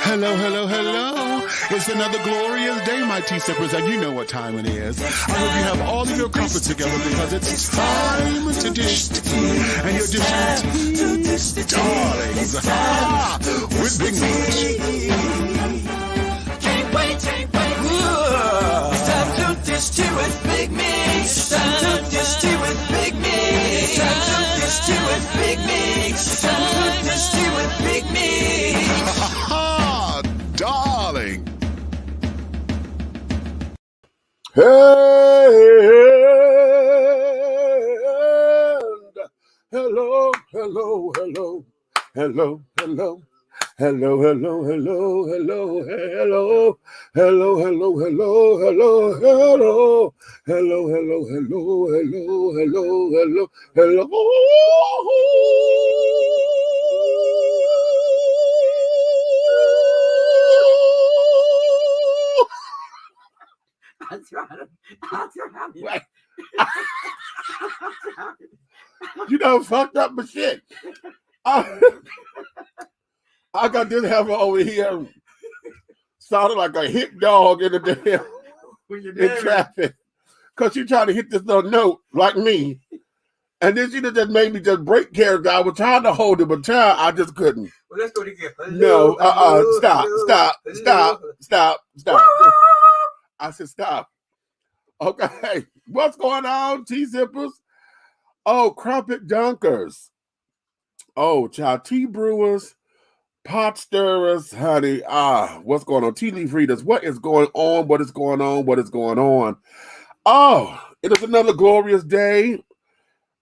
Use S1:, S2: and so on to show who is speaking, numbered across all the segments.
S1: Hello, hello, hello. It's another glorious day, my tea sippers, and you know what time it is. I hope you have all of your comforts together because it's time to dish tea. And you're dishing tea, darlings, with Big Meat.
S2: Can't wait. It's time to dish tea with Big Meat. It's time to dish tea with Big Meat. It's time to dish tea with Big Meat. It's time to dish tea with Big Meat.
S1: Darling.
S3: Hello, hello, hello, hello, hello. Hello, hello, hello, hello, hello, hello, hello, hello, hello, hello, hello, hello, hello, hello, hello, hello.
S2: That's right.
S3: Like, you know, fucked up my shit. I got this heifer over here sounding like a hit dog in the damn in traffic. Because she trying to hit this little note like me. And then she just made me just break character. I was trying to hold it, but I just couldn't.
S2: Well, let's go together.
S3: No, stop. I said, stop. Okay, what's going on, tea sippers? Oh, crumpet dunkers. Oh, child, tea brewers, pot stirrers, honey. What's going on? Tea leaf readers, what is going on? What is going on? What is going on? Oh, it is another glorious day.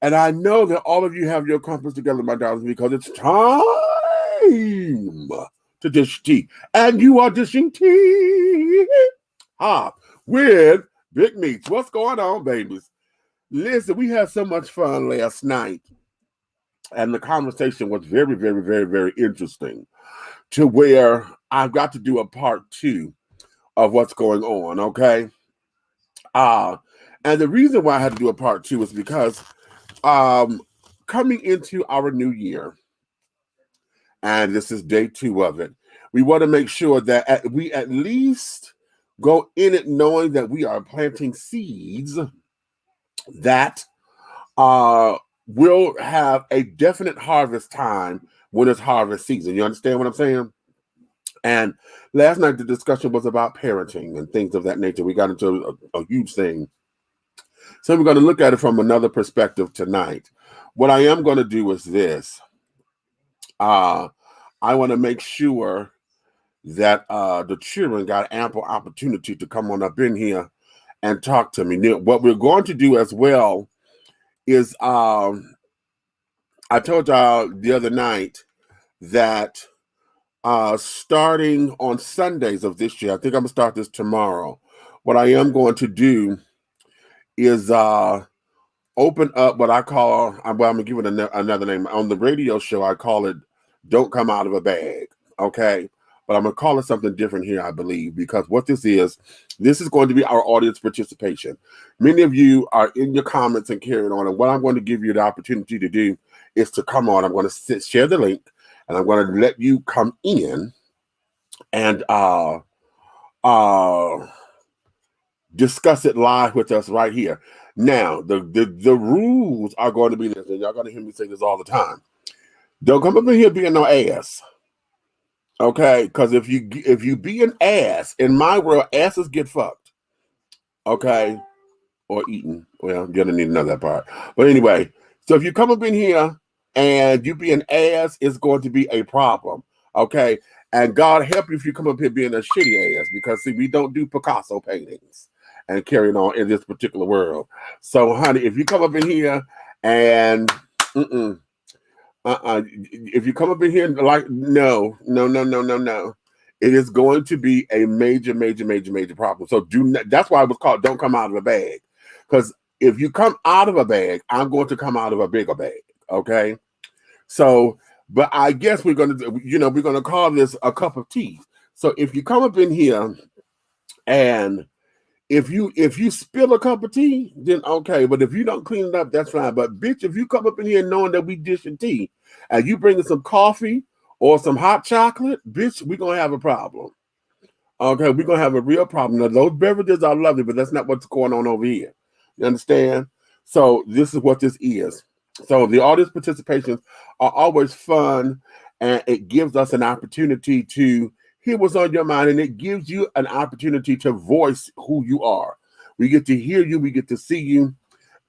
S3: And I know that all of you have your crumpets together, my darlings, because it's time to dish tea. And you are dishing tea with Big Meats. What's going on, babies? Listen, we had so much fun last night. And the conversation was very, very, very, very interesting to where I've got to do a part 2 of what's going on, okay? And the reason why I had to do a part 2 is because coming into our new year, and this is day 2 of it, we want to make sure that we at least go in it knowing that we are planting seeds that will have a definite harvest time when it's harvest season. You understand what I'm saying? And last night, the discussion was about parenting and things of that nature. We got into a huge thing. So we're going to look at it from another perspective tonight. What I am going to do is this. I want to make sure that the children got ample opportunity to come on up in here and talk to me. Now, what we're going to do as well is I told y'all the other night that starting on Sundays of this year, I think I'm going to start this tomorrow. What I am going to do is open up what I call, I'm going to give it another name. On the radio show, I call it Don't Come Out of a Bag, okay? But I'm going to call it something different here, I believe, because what this is going to be our audience participation. Many of you are in your comments and carrying on, and what I'm going to give you the opportunity to do is to come on. I'm going to share the link, and I'm going to let you come in and discuss it live with us right here. Now, the rules are going to be this, and y'all going to hear me say this all the time. Don't come up in here being no ass. Okay, because if you be an ass, in my world, asses get fucked. Okay, or eaten. Well, you don't need to know that part. But anyway, so if you come up in here and you be an ass, it's going to be a problem. Okay, and God help you if you come up here being a shitty ass, because see, we don't do Picasso paintings and carrying on in this particular world. So, honey, if you come up in here and if you come up in here like no, it is going to be a major problem. So that's why it was called Don't Come Out of a Bag, because if you come out of a bag, I'm going to come out of a bigger bag. Okay, so but I guess we're gonna call this a cup of tea. So if you come up in here and if you spill a cup of tea, then okay. But if you don't clean it up, that's fine. But bitch, if you come up in here knowing that we dishing tea and you bringing some coffee or some hot chocolate, bitch, we're going to have a problem. Okay, we're going to have a real problem. Now, those beverages are lovely, but that's not what's going on over here. You understand? So this is what this is. So the audience participations are always fun, and it gives us an opportunity to hear what's on your mind, and it gives you an opportunity to voice who you are. We get to hear you, we get to see you,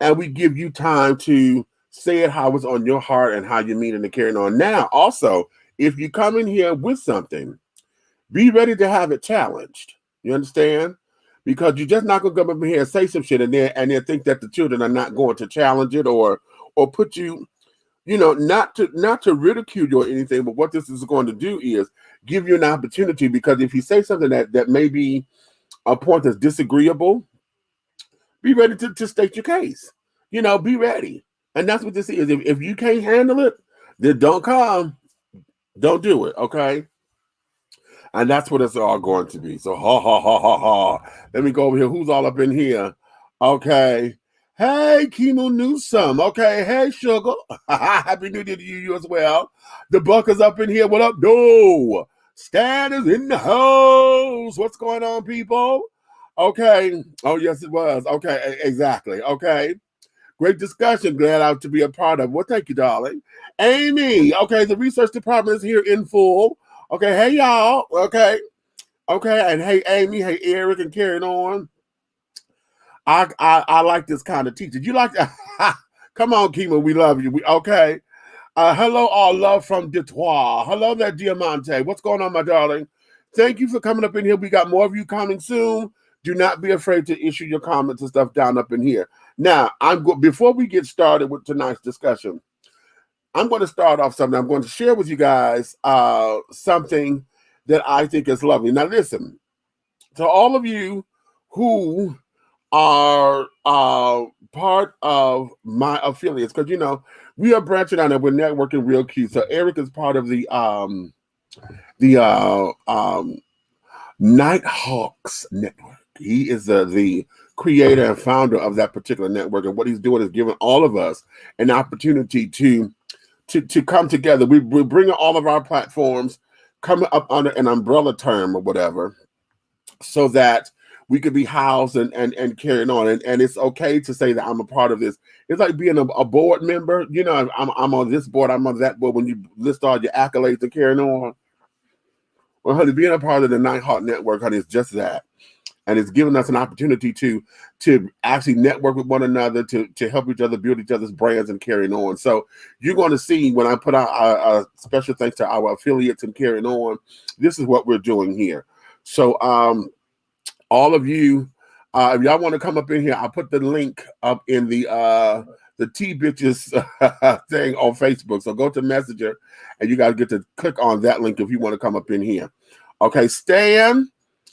S3: and we give you time to say it how it's on your heart and how you mean it and carrying on. Now, also, if you come in here with something, be ready to have it challenged. You understand? Because you're just not gonna come up in here and say some shit and then think that the children are not going to challenge it or put you, not to ridicule you or anything, but what this is going to do is give you an opportunity, because if you say something that may be a point that's disagreeable, be ready to state your case. Be ready. And that's what this is. If you can't handle it, then don't come. Don't do it, okay? And that's what it's all going to be. So, ha, ha, ha, ha, ha. Let me go over here. Who's all up in here? Okay. Hey, Kimo Newsome. Okay. Hey, Sugar. Happy New Year to you as well. The Buck is up in here. What up? No. Stan is in the house. What's going on, people? Okay. Oh, yes, it was. Okay. Exactly. Okay. Great discussion. Glad out to be a part of. Well, thank you, darling. Amy. Okay. The research department is here in full. Okay, hey y'all. Okay, and hey Amy, hey Eric, and carrying on. I like this kind of teaching. You like that? Come on, Kima, we love you. Okay. Hello, all love from Detroit. Hello there, Diamante. What's going on, my darling? Thank you for coming up in here. We got more of you coming soon. Do not be afraid to issue your comments and stuff down up in here. Now, before we get started with tonight's discussion, I'm going to start off something. I'm going to share with you guys something that I think is lovely. Now, listen, to all of you who are part of my affiliates, because, we are branching out and we're networking real cute. So Eric is part of the Nighthawks Network. He is the creator and founder of that particular network. And what he's doing is giving all of us an opportunity to come together. We're bringing all of our platforms coming up under an umbrella term or whatever, so that we could be housed and carrying on. And it's okay to say that I'm a part of this. It's like being a board member. I'm on this board, I'm on that board. When you list all your accolades and carrying on. Well, honey, being a part of the Nighthawk Network, honey, is just that. And it's giving us an opportunity to actually network with one another, to help each other build each other's brands and carrying on. So you're going to see when I put out a special thanks to our affiliates and carrying on, this is what we're doing here. So all of you, if y'all want to come up in here, I'll put the link up in the T-Bitches thing on Facebook. So go to Messenger and you guys get to click on that link if you want to come up in here. Okay, Stan.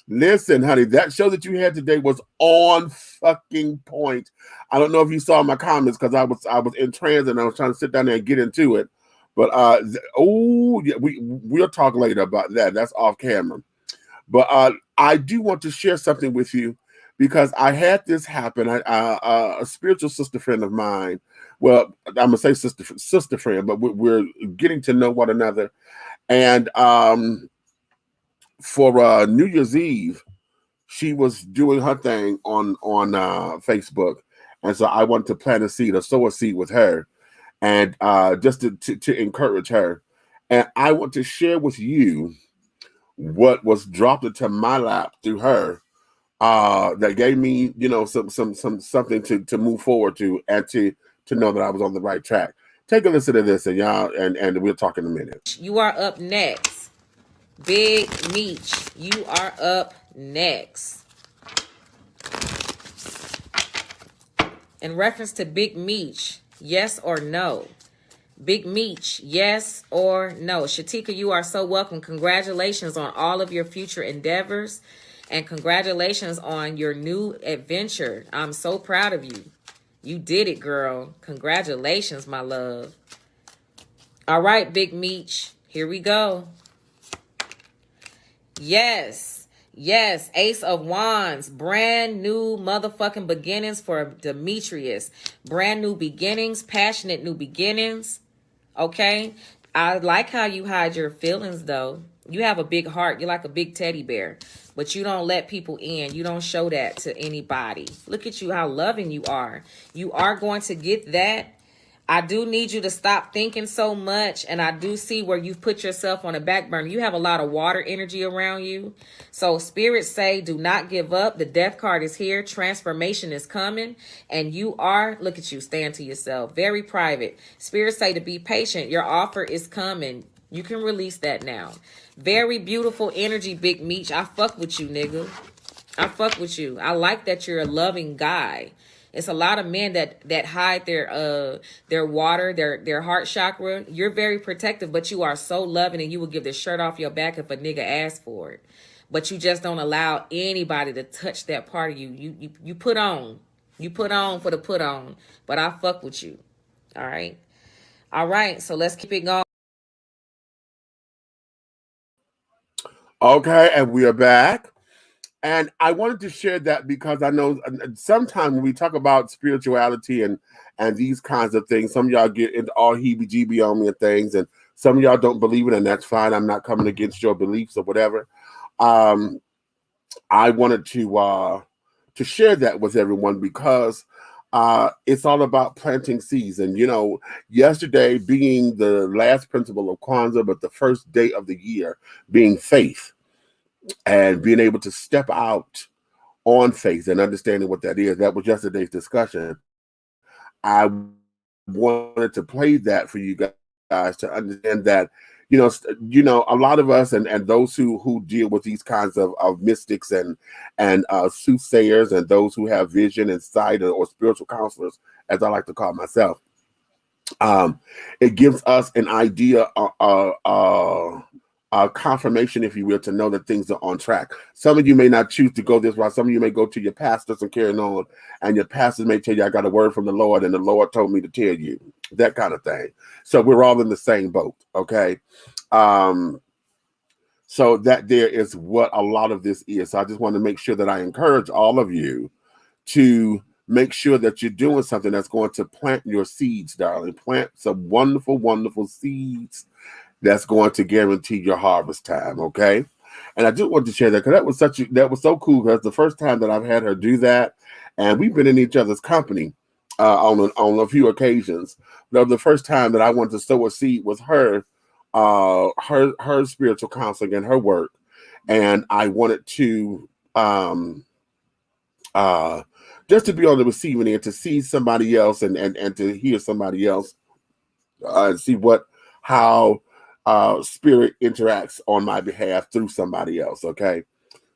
S3: Listen, honey, that show that you had today was on fucking point. I don't know if you saw my comments because I was in transit and I was trying to sit down there and get into it. But yeah, we'll talk later about that. That's off camera. But I do want to share something with you because I had this happen. A spiritual sister friend of mine. Well, I'm gonna say sister friend, but we're getting to know one another, and for New Year's Eve, she was doing her thing on Facebook, and so I wanted to plant a seed or sow a seed with her, and just to encourage her. And I want to share with you what was dropped into my lap through her that gave me, something to move forward to and to know that I was on the right track. Take a listen to this, and y'all, and we'll talk in a minute.
S4: You are up next. Big Meech, you are up next. In reference to Big Meech, yes or no? Big Meech, yes or no? Shatika, you are so welcome. Congratulations on all of your future endeavors. And congratulations on your new adventure. I'm so proud of you. You did it, girl. Congratulations, my love. All right, Big Meech, here we go. Yes, Ace of Wands, brand new motherfucking beginnings for Demetrius. Brand new beginnings, passionate new beginnings, okay? I like how you hide your feelings, though. You have a big heart. You're like a big teddy bear, but you don't let people in. You don't show that to anybody. Look at you, how loving you are. You are going to get that. I do need you to stop thinking so much, and I do see where you've put yourself on a back burner. You have a lot of water energy around you. So spirits say, do not give up. The death card is here. Transformation is coming, and you are, look at you, stand to yourself. Very private. Spirits say to be patient. Your offer is coming. You can release that now. Very beautiful energy, Big Meech. I fuck with you, nigga. I fuck with you. I like that you're a loving guy. It's a lot of men that hide their water, their heart chakra. You're very protective, but you are so loving, and you will give the shirt off your back if a nigga asks for it. But you just don't allow anybody to touch that part of you. You put on. You put on for the put on. But I fuck with you. All right. All right. So let's keep it going.
S3: Okay, and we are back. And I wanted to share that because I know sometimes when we talk about spirituality and these kinds of things, some of y'all get into all heebie-jeebie on me and things, and some of y'all don't believe it, and that's fine. I'm not coming against your beliefs or whatever. I wanted to share that with everyone because it's all about planting seeds. And, you know, yesterday being the last principle of Kwanzaa, but the first day of the year being faith. And being able to step out on faith and understanding what that is. That was yesterday's discussion. I wanted to play that for you guys to understand that, you know, a lot of us and those who deal with these kinds of mystics and soothsayers and those who have vision and sight or spiritual counselors, as I like to call myself, it gives us an idea confirmation, if you will, to know that things are on track. Some of you may not choose to go this route. Some of you may go to your pastors and carry on, and your pastors may tell you, I got a word from the Lord, and the Lord told me to tell you, that kind of thing. So we're all in the same boat, okay? So that there is what a lot of this is. So I just want to make sure that I encourage all of you to make sure that you're doing something that's going to plant your seeds, darling. Plant some wonderful, wonderful seeds that's going to guarantee your harvest time, okay? And I just wanted to share that because that was so cool because the first time that I've had her do that, and we've been in each other's company on a few occasions. But the first time that I wanted to sow a seed was her spiritual counseling and her work, and I wanted to just to be on the receiving end, to see somebody else and to hear somebody else and see how spirit interacts on my behalf through somebody else. Okay.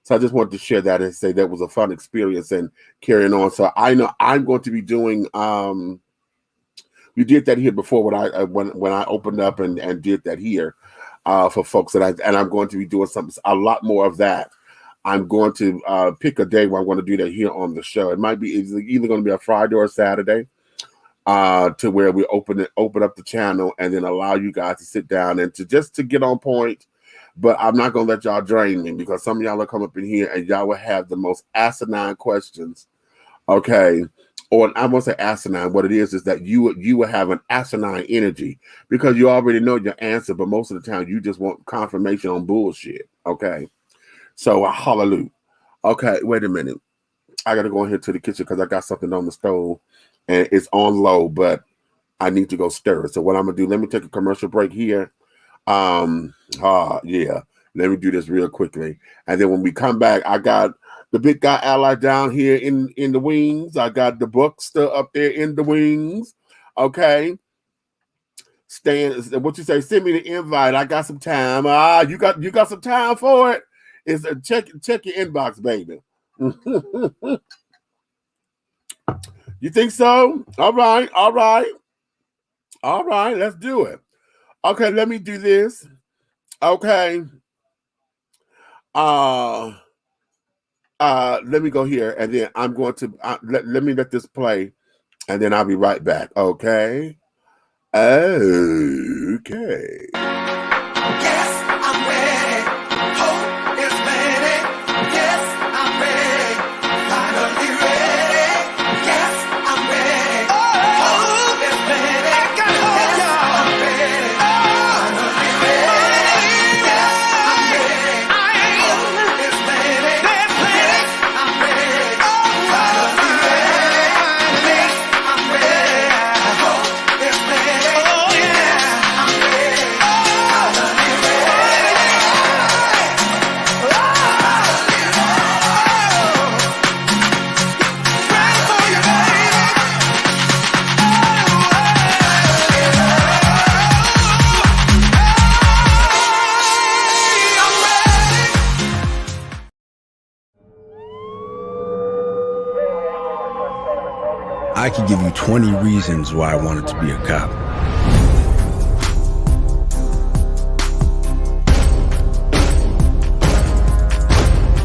S3: So I just wanted to share that and say that was a fun experience and carrying on. So I know I'm going to be doing, we did that here before when I opened up and did that here for folks and I'm going to be doing a lot more of that. I'm going to pick a day where I'm going to do that here on the show. It might be either going to be a Friday or a Saturday. To where we open up the channel and then allow you guys to sit down and to get on point. But I'm not going to let y'all drain me because some of y'all will come up in here and y'all will have the most asinine questions. Okay. Or I won't say asinine. What it is that you will have an asinine energy because you already know your answer. But most of the time you just want confirmation on bullshit. Okay. So hallelujah. Okay. Wait a minute. I got to go in here to the kitchen because I got something on the stove. And it's on low, but I need to go stir it. So what I'm going to do, let me take a commercial break here. Yeah, let me do this real quickly. And then when we come back, I got the big guy ally down here in the wings. I got the book still up there in the wings. Okay. What you say? Send me the invite. I got some time. You got some time for it? Check your inbox, baby. You think so? All right. Let's do it. Okay, let me do this. Okay. Let me go here, and then I'm going to let me let this play, and then I'll be right back. Okay. Okay.
S2: Yes, I'm ready. Hope is ready. Yes, I'm ready. Finally ready. Yes, I'm ready. Hope is ready. I got hope, y'all. I'm ready.
S5: I could give you 20 reasons why I wanted to be a cop.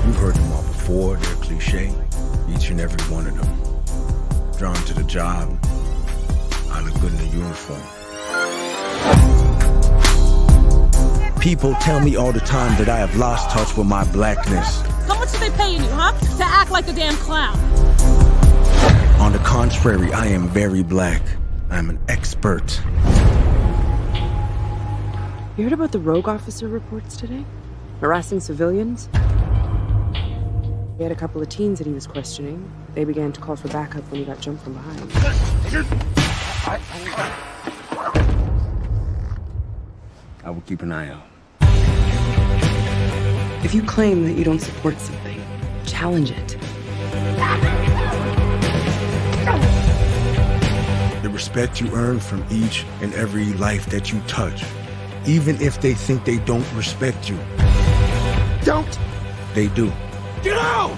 S5: You've heard them all before, they're cliche, each and every one of them. Drawn to the job, I look good in the uniform. People tell me all the time that I have lost touch with my blackness.
S6: How much are they paying you, huh? To act like a damn clown.
S5: On the contrary, I am very black. I'm an expert.
S7: You heard about the rogue officer reports today? Harassing civilians? He had a couple of teens that he was questioning. They began to call for backup when he got jumped from behind.
S5: I will keep an eye out.
S7: If you claim that you don't support something, challenge it.
S5: The respect you earn from each and every life that you touch, even if they think they don't respect you. Don't! They do. Get out!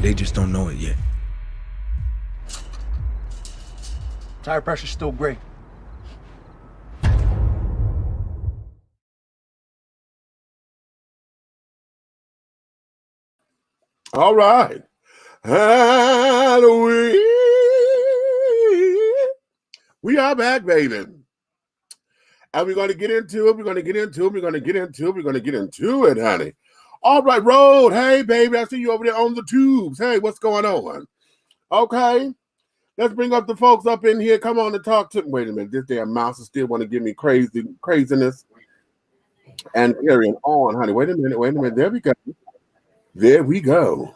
S5: They just don't know it yet.
S8: Tire pressure's still great.
S3: All right. Halloween. We are back, baby. And we're going to get into it. We're going to get into it. We're going to get into it. We're going to get into it, honey. All right, Road. Hey, baby. I see you over there on the tubes. Hey, what's going on? Okay. Let's bring up the folks up in here. Come on and talk to me. Wait a minute. This damn mouse is still want to give me craziness. And carrying on, honey. Wait a minute. Wait a minute. There we go. There we go.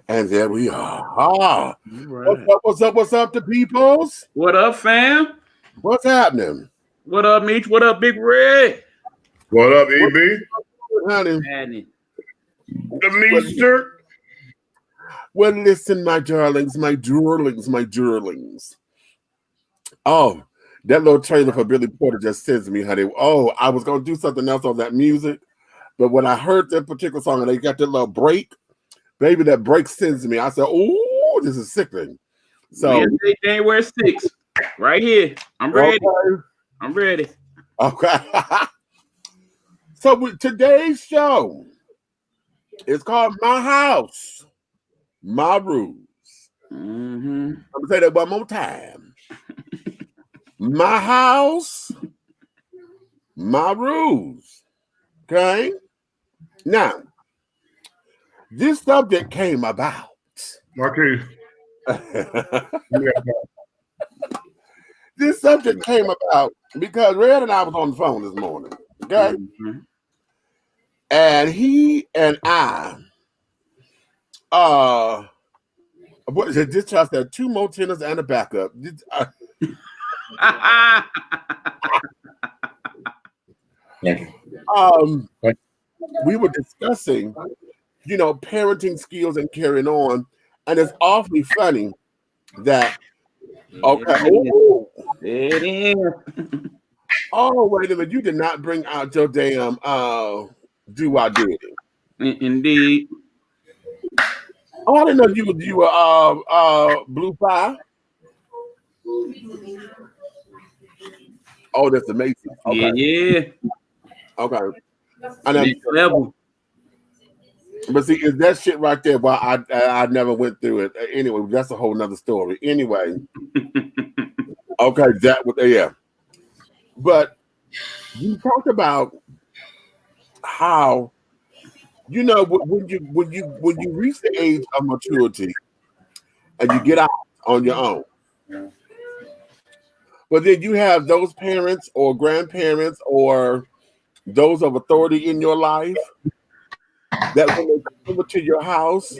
S3: And there we are. Ah. Right. What's up to peoples?
S9: What up, fam?
S3: What's happening?
S9: What up, Meech? What up, Big Red?
S1: What up, EB?
S3: Honey.
S1: The Meester.
S3: Well, listen, my darlings, my darlings. Oh, that little trailer for Billy Porter just sends me, honey. Oh, I was going to do something else on that music, but when I heard that particular song and they got that little break, baby, that break sends me. I said, oh, this is sickening. So,
S9: January 6th, right here. I'm ready.
S3: Okay.
S9: I'm ready.
S3: Okay. So, with today's show is called My House, My Rules.
S9: Mm-hmm.
S3: I'm going to say that one more time. My house, my rules. Okay? Now, this subject came about.
S1: Marquis.
S3: This subject came about because Red and I was on the phone this morning. Okay?
S9: Mm-hmm.
S3: And he and I, this child said 2 more tenors and a backup. We were discussing, parenting skills and carrying on, and it's awfully funny that
S9: It is.
S3: Oh, wait a minute! You did not bring out your damn do I did it?
S9: Indeed.
S3: Oh, I didn't know you were Blue Fire. Oh, that's amazing. Okay.
S9: Yeah.
S3: Okay. And then,
S9: Next level.
S3: but see, is that shit right there? Well, I never went through it. Anyway, that's a whole nother story. Anyway. Okay, that was yeah. But you talked about how when you reach the age of maturity and you get out on your own. But then you have those parents or grandparents or those of authority in your life that when they come over to your house,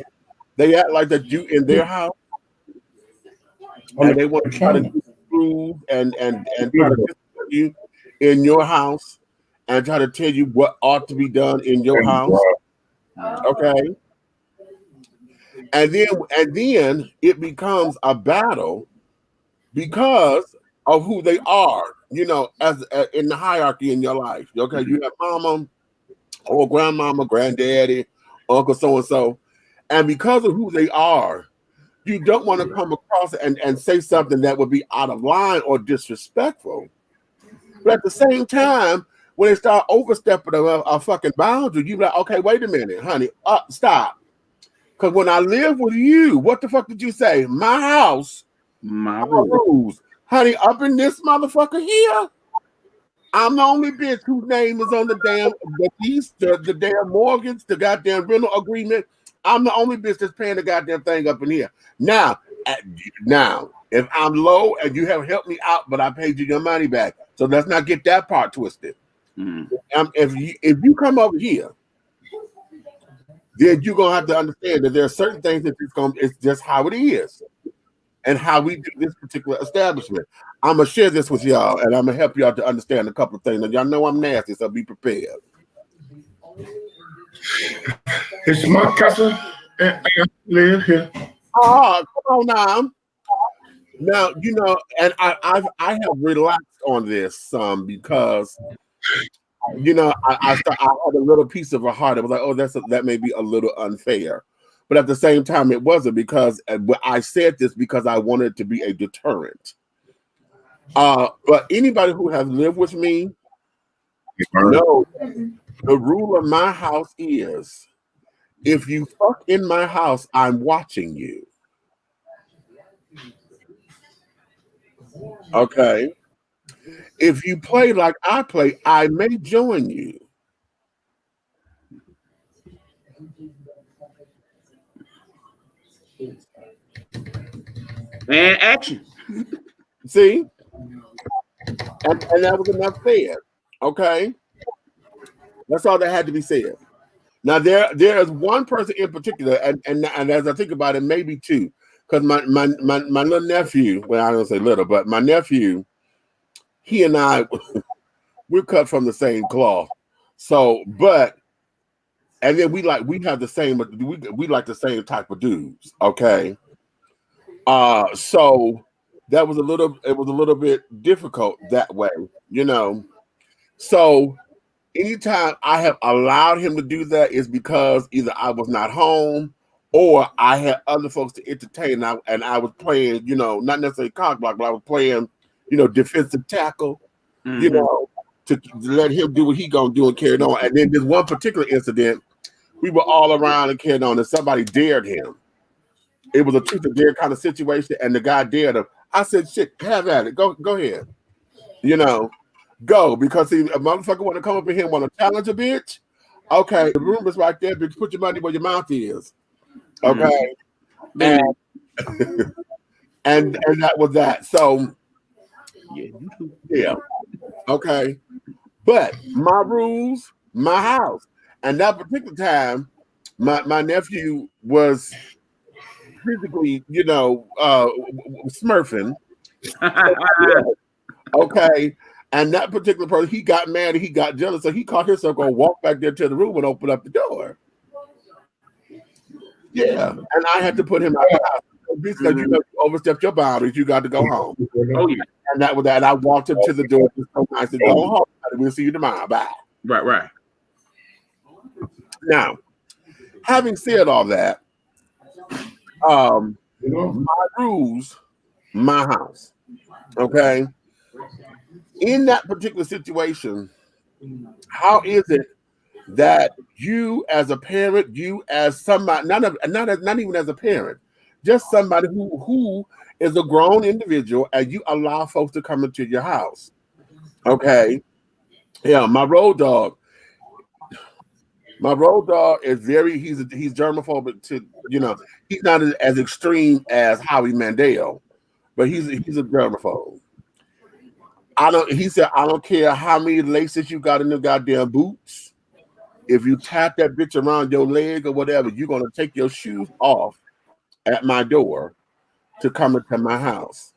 S3: they act like that you in their house. And they want to try to disprove and try to discipline you in your house and try to tell you what ought to be done in your house. Okay. And then it becomes a battle because of who they are, as in the hierarchy in your life. Okay, you have mama or grandmama, granddaddy, uncle so and so, And because of who they are, you don't want to come across and say something that would be out of line or disrespectful. But at the same time, when they start overstepping a fucking boundary, you be like, okay, wait a minute, honey, stop. Because when I live with you, what the fuck did you say? My house,
S9: My
S3: rules. Honey, up in this motherfucker here, I'm the only bitch whose name is on the damn the damn mortgage, the goddamn rental agreement. I'm the only bitch that's paying the goddamn thing up in here. Now, if I'm low and you have helped me out, but I paid you your money back, so let's not get that part twisted. If you come over here, then you're gonna have to understand that there are certain things that it's just how it is, and how we do this particular establishment. I'm gonna share this with y'all, and I'm gonna help y'all to understand a couple of things. And y'all know I'm nasty, so be prepared.
S1: It's my castle, and I live here.
S3: Oh, come on now. Now you know, and I have relaxed on this some because you know I had a little piece of a heart. I was like, oh, that may be a little unfair, but at the same time, it wasn't, because I said this because I wanted it to be a deterrent. But anybody who has lived with me knows the rule of my house is, if you fuck in my house, I'm watching you. Okay. If you play like I play, I may join you.
S9: And action.
S3: See? And that was enough said. Okay. That's all that had to be said. Now there is one person in particular, and as I think about it, maybe two. Because my little nephew, well, I don't say little, but my nephew, he and I we're cut from the same cloth. So, and then we have the same, we like the same type of dudes. Okay. So it was a little bit difficult that way, you know. So anytime I have allowed him to do that is because either I was not home or I had other folks to entertain, and I was playing, you know, not necessarily cock block, but I was playing, you know, defensive tackle, you know, to let him do what he gonna do and carry on. And then this one particular incident, we were all around and carried on, and somebody dared him. It was a truth or dare kind of situation, and the guy dared him. I said, "Shit, have at it. Go ahead. You know, go, because see, a motherfucker want to come up in here and want to challenge a bitch. Okay, the room is right there, bitch. Put your money where your mouth is. Okay, and that was that. So yeah, okay. But my rules, my house. And that particular time, my nephew was physically, you know, smurfing. Okay. And that particular person, he got mad and he got jealous. So he caught himself going to walk back there to the room and open up the door. Yeah. And I had to put him out of the house. Because you know, you overstepped your boundaries, you got to go home.
S9: Oh, yeah.
S3: And that was that. And I walked him to the door. I said, go home. We'll see you tomorrow. Bye.
S9: Right.
S3: Now, having said all that, my rules, my house. Okay. In that particular situation, how is it that you as a parent, you as somebody, not even as a parent, just somebody who is a grown individual, and you allow folks to come into your house? Okay. Yeah, my road dog is he's germophobic to, you know, he's not as extreme as Howie Mandel, but he's a germaphobe. He said, I don't care how many laces you got in the goddamn boots. If you tap that bitch around your leg or whatever, you're gonna take your shoes off at my door to come into my house.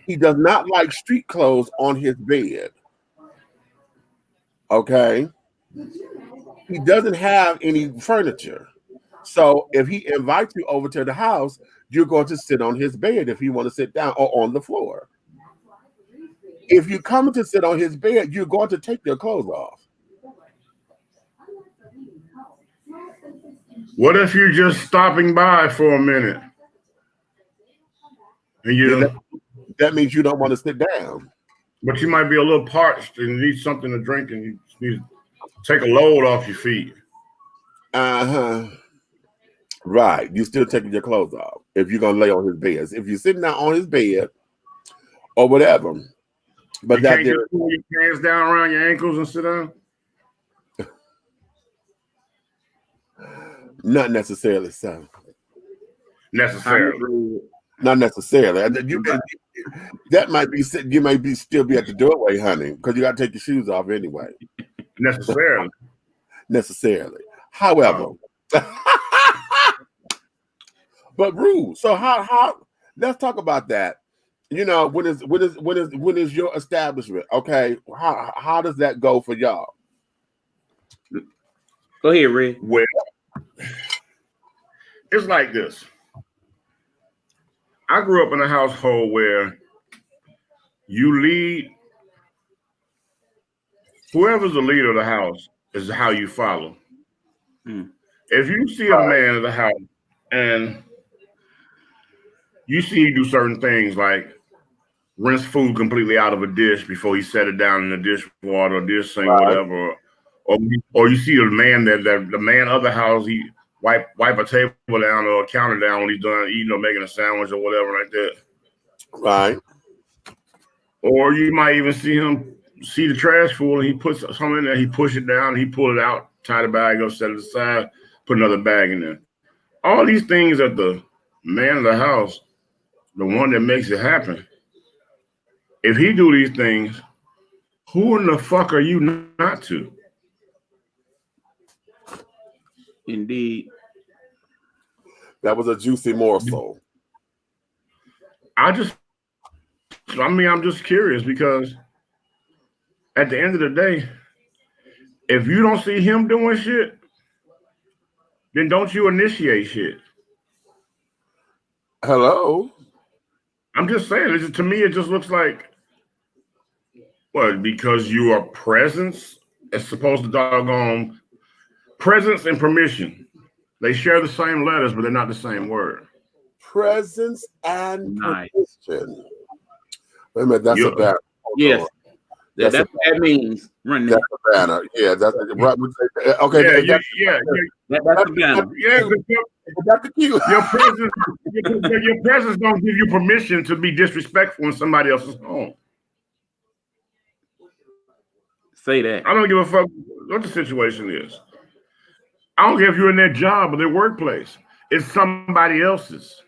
S3: He does not like street clothes on his bed. Okay. He doesn't have any furniture. So if he invites you over to the house, you're going to sit on his bed if you want to sit down, or on the floor. If you come to sit on his bed, you're going to take your clothes off.
S9: What if you're just stopping by for a minute? And
S3: that means you don't want to sit down.
S9: But you might be a little parched and need something to drink, and you need to take a load off your feet.
S3: Uh-huh. Right. You still taking your clothes off if you're gonna lay on his bed. If you're sitting down on his bed or whatever. But
S9: you
S3: that
S9: can't just pull your pants down around your ankles and sit down?
S3: Not necessarily so.
S9: Necessarily.
S3: Not necessarily. That might be, you may be still be at the doorway, honey, because you got to take your shoes off anyway.
S9: Necessarily.
S3: Necessarily. However, but rules. So how? Let's talk about that. You know, when is your establishment? Okay, how does that go for y'all?
S10: Go ahead, Red.
S9: Well, it's like this. I grew up in a household where you lead. Whoever's the leader of the house is how you follow. If you see a man of the house and you see him do certain things like rinse food completely out of a dish before he set it down in the dishwater or dish sink or whatever, or you see a man that the man of the house, he wipe a table down or a counter down when he's done eating or making a sandwich or whatever like that.
S3: Right.
S9: Or you might even see him see the trash full and he puts something in there, he push it down, he pull it out, tie the bag up, set it aside, put another bag in there. All these things that the man of the house, the one that makes it happen, if he do these things, who in the fuck are you not to?
S10: Indeed.
S3: That was a juicy morsel.
S9: I'm just curious because at the end of the day, if you don't see him doing shit, then don't you initiate shit.
S3: Hello?
S9: I'm just saying, to me, it just looks like, well, because you are presence, it's supposed to doggone presence and permission. They share the same letters, but they're not the same word.
S3: Presence and permission. Wait a minute, that's a banner.
S10: Yes. That's what that means. Run
S3: that's a banner. Yeah, that's right. Okay.
S9: Yeah,
S10: that's a banner.
S9: Yeah,
S3: that's the cue.
S9: Your presence don't give you permission to be disrespectful in somebody else's home.
S10: Say that.
S9: I don't give a fuck what the situation is. I don't care if you're in their job or their workplace. It's somebody else's.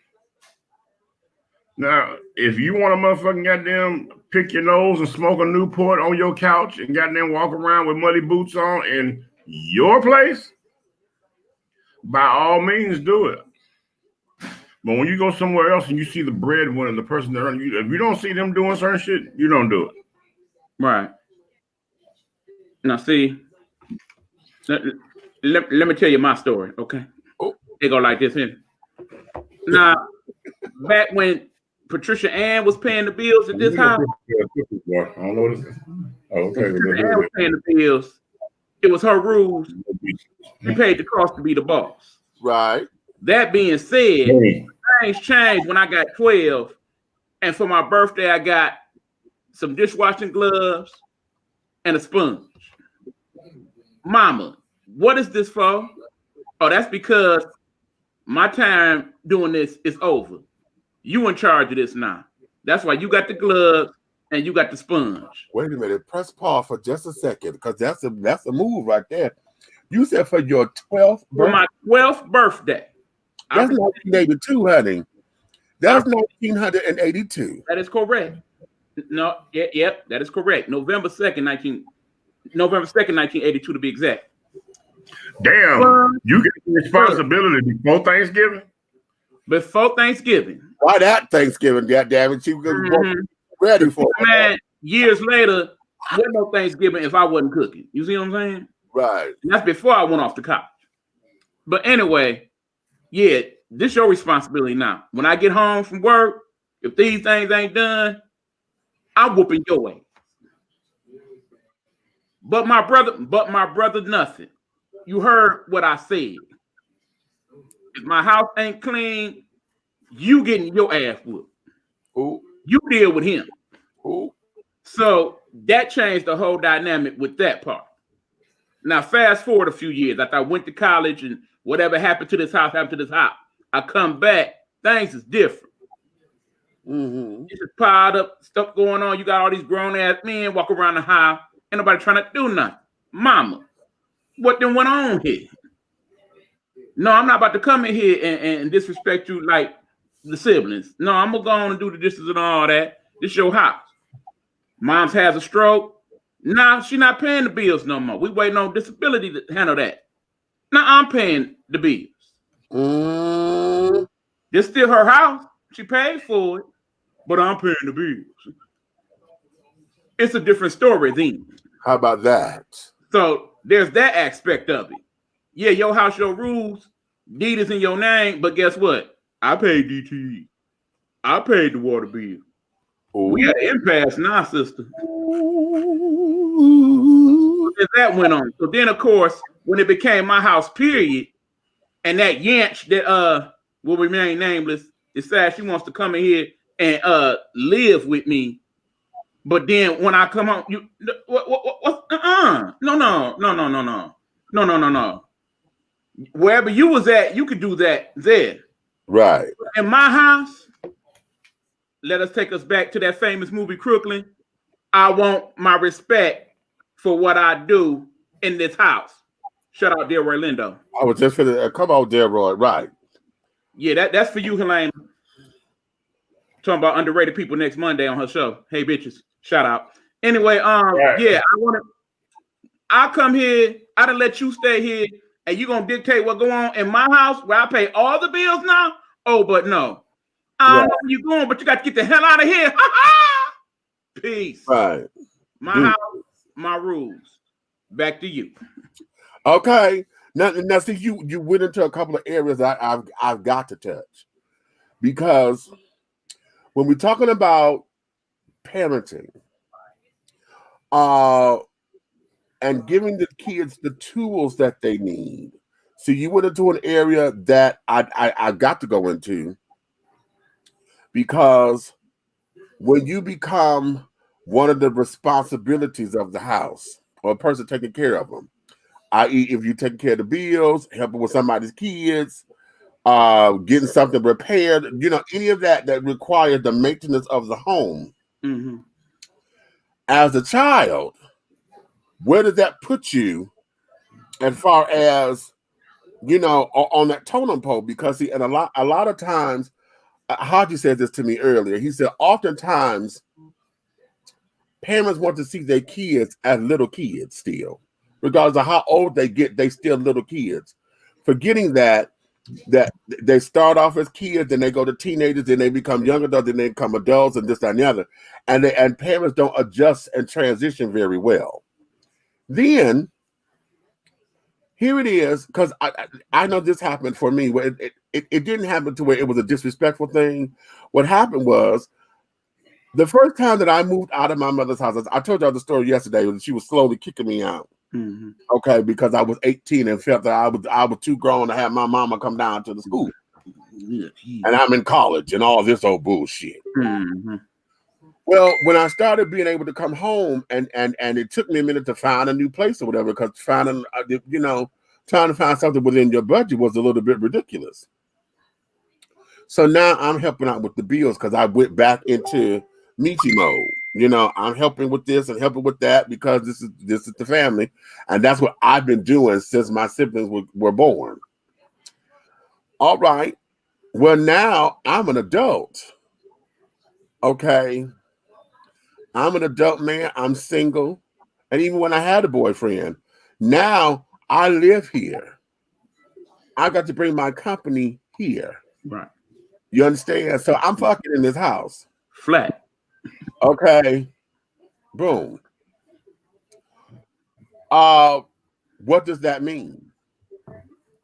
S9: Now, if you want to motherfucking goddamn pick your nose and smoke a Newport on your couch and goddamn walk around with muddy boots on in your place, by all means do it. But when you go somewhere else and you see the breadwinner, the person that earns you, if you don't see them doing certain shit, you don't do it.
S10: Right. Now, see, let me tell you my story, okay? It go like this here. Now, back when Patricia Ann was paying the bills at this house,
S9: I don't know what it is. Okay.
S10: Patricia Ann was paying the bills. It was her rules. She paid the cost to be the boss.
S3: Right.
S10: That being said, things changed when I got 12, and for my birthday, I got some dishwashing gloves and a sponge. Mama, what is this for? Oh, that's because my time doing this is over. You in charge of this now. That's why you got the gloves and you got the sponge.
S3: Wait a minute. Press pause for just a second, because that's a move right there. You said for your 12th birthday.
S10: For my 12th birthday.
S3: That's 1982, honey. That's 1982.
S10: That is correct. No, yep, that is correct. November 2nd, 1982 to be exact.
S9: Damn, you get the responsibility before Thanksgiving?
S10: Before Thanksgiving.
S3: Why that Thanksgiving? God damn it, you was ready for it.
S10: Man, years later, what no Thanksgiving if I wasn't cooking? You see what I'm saying?
S3: Right.
S10: And that's before I went off to college. But anyway, yeah, this your responsibility now. When I get home from work, if these things ain't done, I'm whooping your way. But my brother, nothing. You heard what I said. If my house ain't clean, you getting your ass whooped.
S3: Ooh.
S10: You deal with him.
S3: Ooh.
S10: So that changed the whole dynamic with that part. Now, fast forward a few years. After I went to college and whatever happened to this house, happened to this house. I come back, things is different.
S3: Mm-hmm.
S10: It's just piled up, stuff going on. You got all these grown-ass men walk around the house. Ain't nobody trying to do nothing. Mama, what then went on here? No, I'm not about to come in here and disrespect you like the siblings. No, I'm going to go on and do the dishes and all that. This your house. Mom's has a stroke. Nah, she not paying the bills no more. We waiting on disability to handle that. Now I'm paying the bills. This still her house. She paid for it, but I'm paying the bills. It's a different story then.
S3: How about that?
S10: So there's that aspect of it. Yeah, your house, your rules, deed is in your name, but guess what? I paid DTE. I paid the water bill. Ooh. We had an impasse now, sister. That went on. So then, of course, when it became my house, period, and that Yanch that will remain nameless decides she wants to come in here and live with me. But then when I come home, you no. Wherever you was at, you could do that there.
S3: Right.
S10: In my house, let us take us back to that famous movie Crooklyn. I want my respect for what I do in this house. Shout out Delroy Lindo.
S3: I was just gonna come on, Delroy. Right.
S10: Yeah, that's for you, Helene. Talking about underrated people next Monday on her show. Hey, bitches. Shout out. Anyway, right. Yeah, I come here, I done let you stay here, and you gonna dictate what go on in my house where I pay all the bills now? Oh, but no. I don't know where you're going, but you got to get the hell out of here. Peace.
S3: Right.
S10: My house, my rules. Back to you.
S3: Okay. Now see, you went into a couple of areas I've got to touch. Because when we're talking about parenting, and giving the kids the tools that they need. So you went into an area that I got to go into, because when you become one of the responsibilities of the house, or a person taking care of them, i.e. if you take care of the bills, helping with somebody's kids, getting something repaired, any of that requires the maintenance of the home.
S10: Mm-hmm.
S3: As a child, where does that put you as far as, on that totem pole? Because see, and a lot of times, Haji said this to me earlier. He said, oftentimes, parents want to see their kids as little kids still. Regardless of how old they get, they still little kids. Forgetting that they start off as kids, then they go to teenagers, then they become young adults, then they become adults, and this, that, and the other. And parents don't adjust and transition very well. Then, here it is, because I know this happened for me. Where it didn't happen to where it was a disrespectful thing. What happened was, the first time that I moved out of my mother's house, I told y'all the story yesterday, when she was slowly kicking me out.
S10: Mm-hmm.
S3: Okay, because I was 18 and felt that I was too grown to have my mama come down to the school. And I'm in college and all this old bullshit.
S10: Mm-hmm.
S3: Well, when I started being able to come home, and it took me a minute to find a new place or whatever, because trying to find something within your budget was a little bit ridiculous. So now I'm helping out with the bills, because I went back into Michi mode. I'm helping with this and helping with that, because this is the family, and that's what I've been doing since my siblings were born. All right. Well, now I'm an adult. Okay. I'm an adult man. I'm single. And even when I had a boyfriend, now I live here. I got to bring my company here.
S10: Right.
S3: You understand? So I'm fucking in this house.
S10: Flat.
S3: Okay. Boom. What does that mean?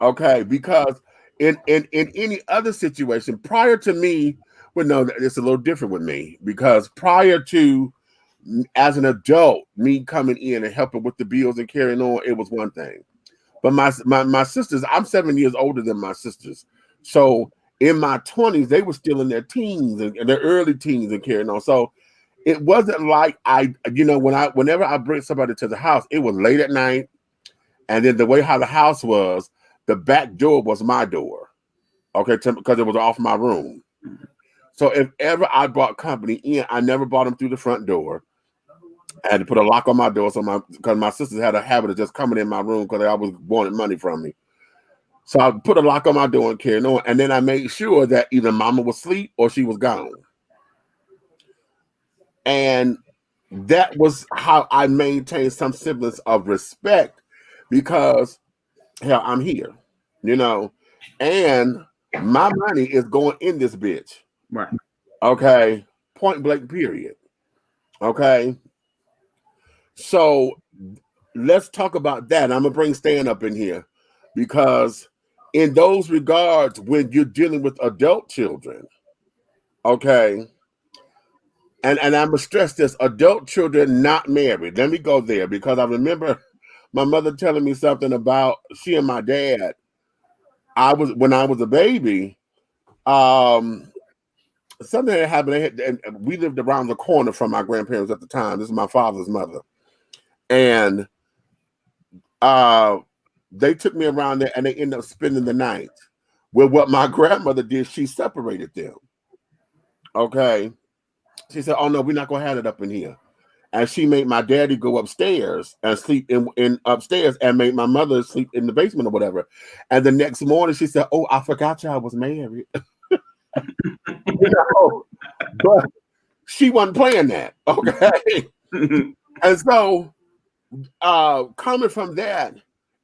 S3: Okay, because in any other situation prior to me, well, no, it's a little different with me, because prior to, as an adult, me coming in and helping with the bills and carrying on, it was one thing. But my sisters, I'm 7 years older than my sisters. So in my 20s, they were still in their teens and their early teens and carrying on. So it wasn't like whenever I bring somebody to the house, it was late at night. And then the way how the house was, the back door was my door. Okay, because it was off my room. So if ever I brought company in, I never brought them through the front door. I had to put a lock on my door because my sisters had a habit of just coming in my room because they always wanted money from me. So I put a lock on my door and carried on, and then I made sure that either mama was asleep or she was gone. And that was how I maintained some semblance of respect because, hell, I'm here, and my money is going in this bitch.
S10: Right.
S3: Okay. Point blank, period. Okay. So let's talk about that. I'm going to bring Stan up in here because in those regards, when you're dealing with adult children, okay, and I'm going to stress this, adult children not married. Let me go there because I remember my mother telling me something about she and my dad. When I was a baby, something that happened, and we lived around the corner from my grandparents at the time. This is my father's mother. And they took me around there and they ended up spending the night. Well, what my grandmother did, she separated them. Okay. She said, oh no, we're not gonna have it up in here. And she made my daddy go upstairs and sleep in upstairs and made my mother sleep in the basement or whatever. And the next morning she said, oh, I forgot y'all was married. But she wasn't playing that. Okay. And so coming from that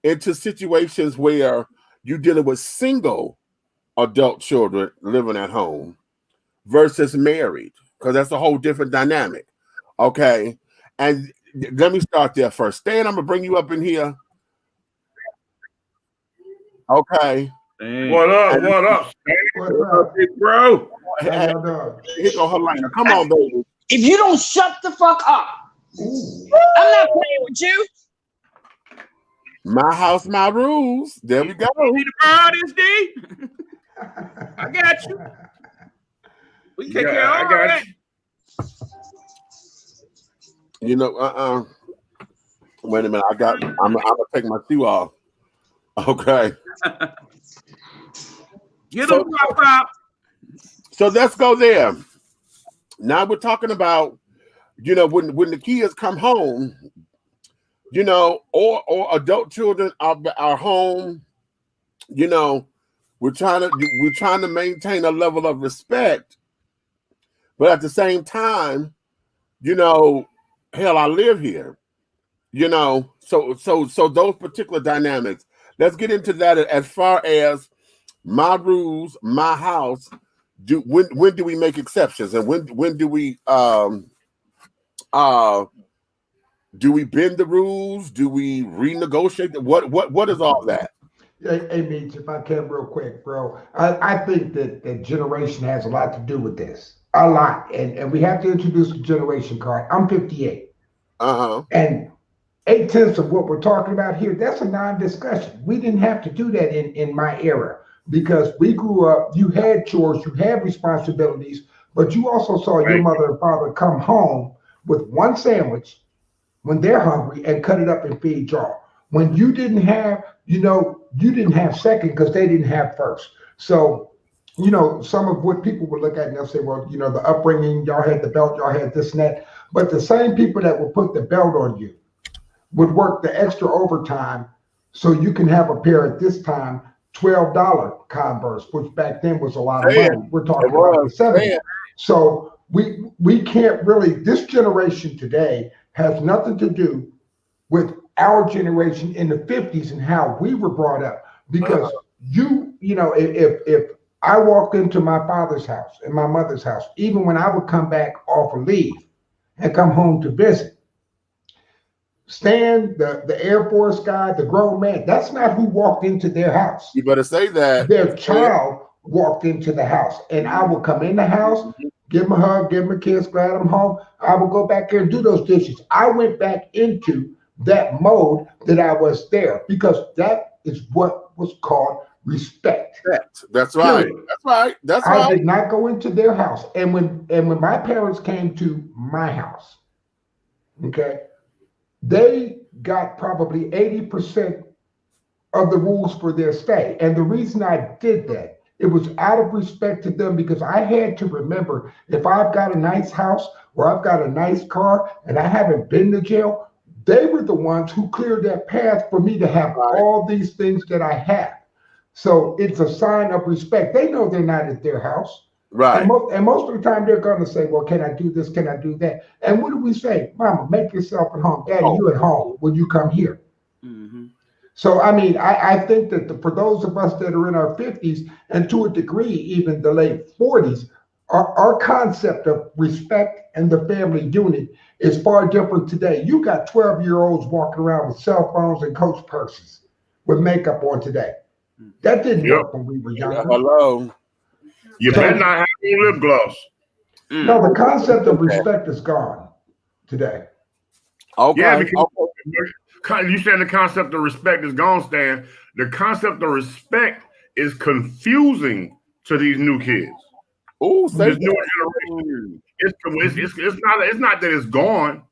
S3: into situations where you're dealing with single adult children living at home versus married, because that's a whole different dynamic. Okay. And let me start there first. Stan, I'm gonna bring you up in here. Okay.
S10: Dang.
S9: What up? What up,
S10: Big bro?
S3: Here go Helena. Come on, baby.
S11: If you don't shut the fuck up, I'm not playing with you.
S3: My house, my rules. There we go.
S10: See the artist, D? I got you. We take care of all that.
S3: Wait a minute. I'm gonna take my shoe off. Okay.
S10: Get them pop.
S3: So let's go there. Now we're talking about, when the kids come home, or adult children are home, we're trying to maintain a level of respect, but at the same time, hell, I live here, so those particular dynamics. Let's get into that as far as my rules, my house. When do we make exceptions, and when do we bend the rules? Do we renegotiate? What is all that?
S12: Hey, Meech, if I can real quick, bro. I think that generation has a lot to do with this. A lot. And we have to introduce the generation card. I'm 58. And 8/10 of what we're talking about here, that's a non-discussion. We didn't have to do that in my era because we grew up, you had chores, you had responsibilities, but you also saw your mother and father come home with one sandwich when they're hungry and cut it up and feed y'all. When you didn't have, you didn't have second because they didn't have first. So, some of what people would look at and they'll say, well, the upbringing, y'all had the belt, y'all had this and that. But the same people that would put the belt on you would work the extra overtime so you can have a pair at this time, $12 Converse, which back then was a lot of money. We're talking about the 70s. So we can't really, this generation today has nothing to do with our generation in the 50s and how we were brought up. Because if I walked into my father's house and my mother's house, even when I would come back off of leave and come home to visit, Stan, the Air Force guy, the grown man, that's not who walked into their house.
S3: You better say that.
S12: Their child walked into the house, and I would come in the house, give him a hug, give him a kiss, glad I'm home. I would go back there and do those dishes. I went back into that mode that I was there because that is what was called respect.
S3: That's right.
S12: Period.
S3: That's right. That's
S12: I
S3: right.
S12: did not go into their house. And when my parents came to my house, okay, they got probably 80% of the rules for their stay. And the reason I did that, it was out of respect to them, because I had to remember, if I've got a nice house or I've got a nice car and I haven't been to jail, they were the ones who cleared that path for me to have all these things that I have. So it's a sign of respect. They know they're not at their house.
S3: Right.
S12: And most of the time they're going to say, well, can I do this? Can I do that? And what do we say? Mama, make yourself at home. Daddy, you at home when you come here.
S10: Mm-hmm.
S12: So, I mean, I think that for those of us that are in our 50s and to a degree, even the late 40s, our concept of respect and the family unit is far different today. You got 12-year-olds walking around with cell phones and Coach purses with makeup on today. That didn't work when we were younger.
S3: Hello.
S9: You better not have any lip gloss.
S12: No, the concept of respect is gone today.
S3: Okay.
S9: Yeah, because you saying the concept of respect is gone, Stan. The concept of respect is confusing to these new kids.
S3: Oh,
S9: this new generation. It's not that it's gone,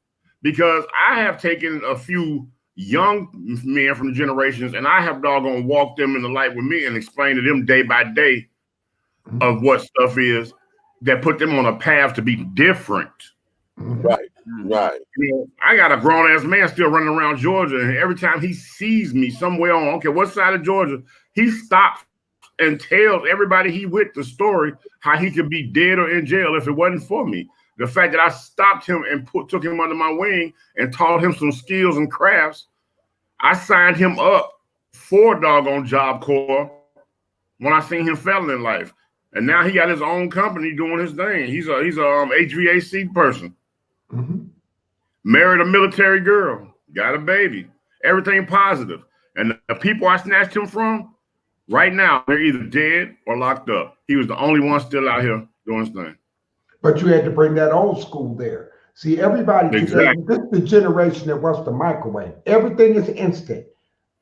S9: because I have taken a few young men from generations and I have doggone walked them in the light with me and explained to them day by day of what stuff is that put them on a path to be different.
S3: Right. Right.
S9: You know, I got a grown ass man still running around Georgia, and every time he sees me somewhere on, okay, what side of Georgia, he stops and tells everybody he with the story how he could be dead or in jail if it wasn't for me. The fact that I stopped him and took him under my wing and taught him some skills and crafts, I signed him up for doggone Job Corps when I seen him failing in life. And now he got his own company doing his thing. He's a HVAC person.
S12: Mm-hmm.
S9: Married a military girl, got a baby, everything positive. And the people I snatched him from, right now, they're either dead or locked up. He was the only one still out here doing his thing.
S12: But you had to bring that old school there. See, everybody today, this is the generation that wants the microwave. Everything is instant.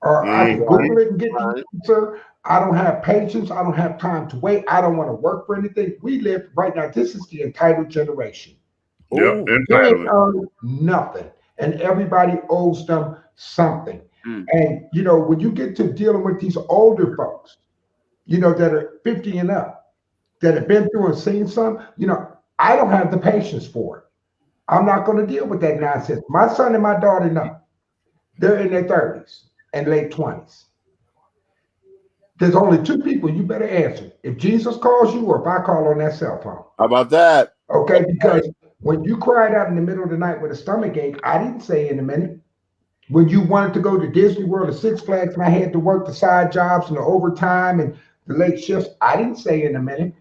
S12: Or I can Google it and get the answer. I don't have patience. I don't have time to wait. I don't want to work for anything. We live right now. This is the entitled generation.
S9: Yep,
S12: They earn nothing, and everybody owes them something. And you know, when you get to dealing with these older folks, you know, that are 50 and up, that have been through and seen some, you know, I don't have the patience for it. I'm not going to deal with that nonsense. My son and my daughter know. They're in their 30s and late 20s. There's only two people you better answer. If Jesus calls you or if I call on that cell phone.
S3: How about that?
S12: Okay, because when you cried out in the middle of the night with a stomach ache, I didn't say in a minute. When you wanted to go to Disney World or Six Flags and I had to work the side jobs and the overtime and the late shifts, I didn't say in a minute.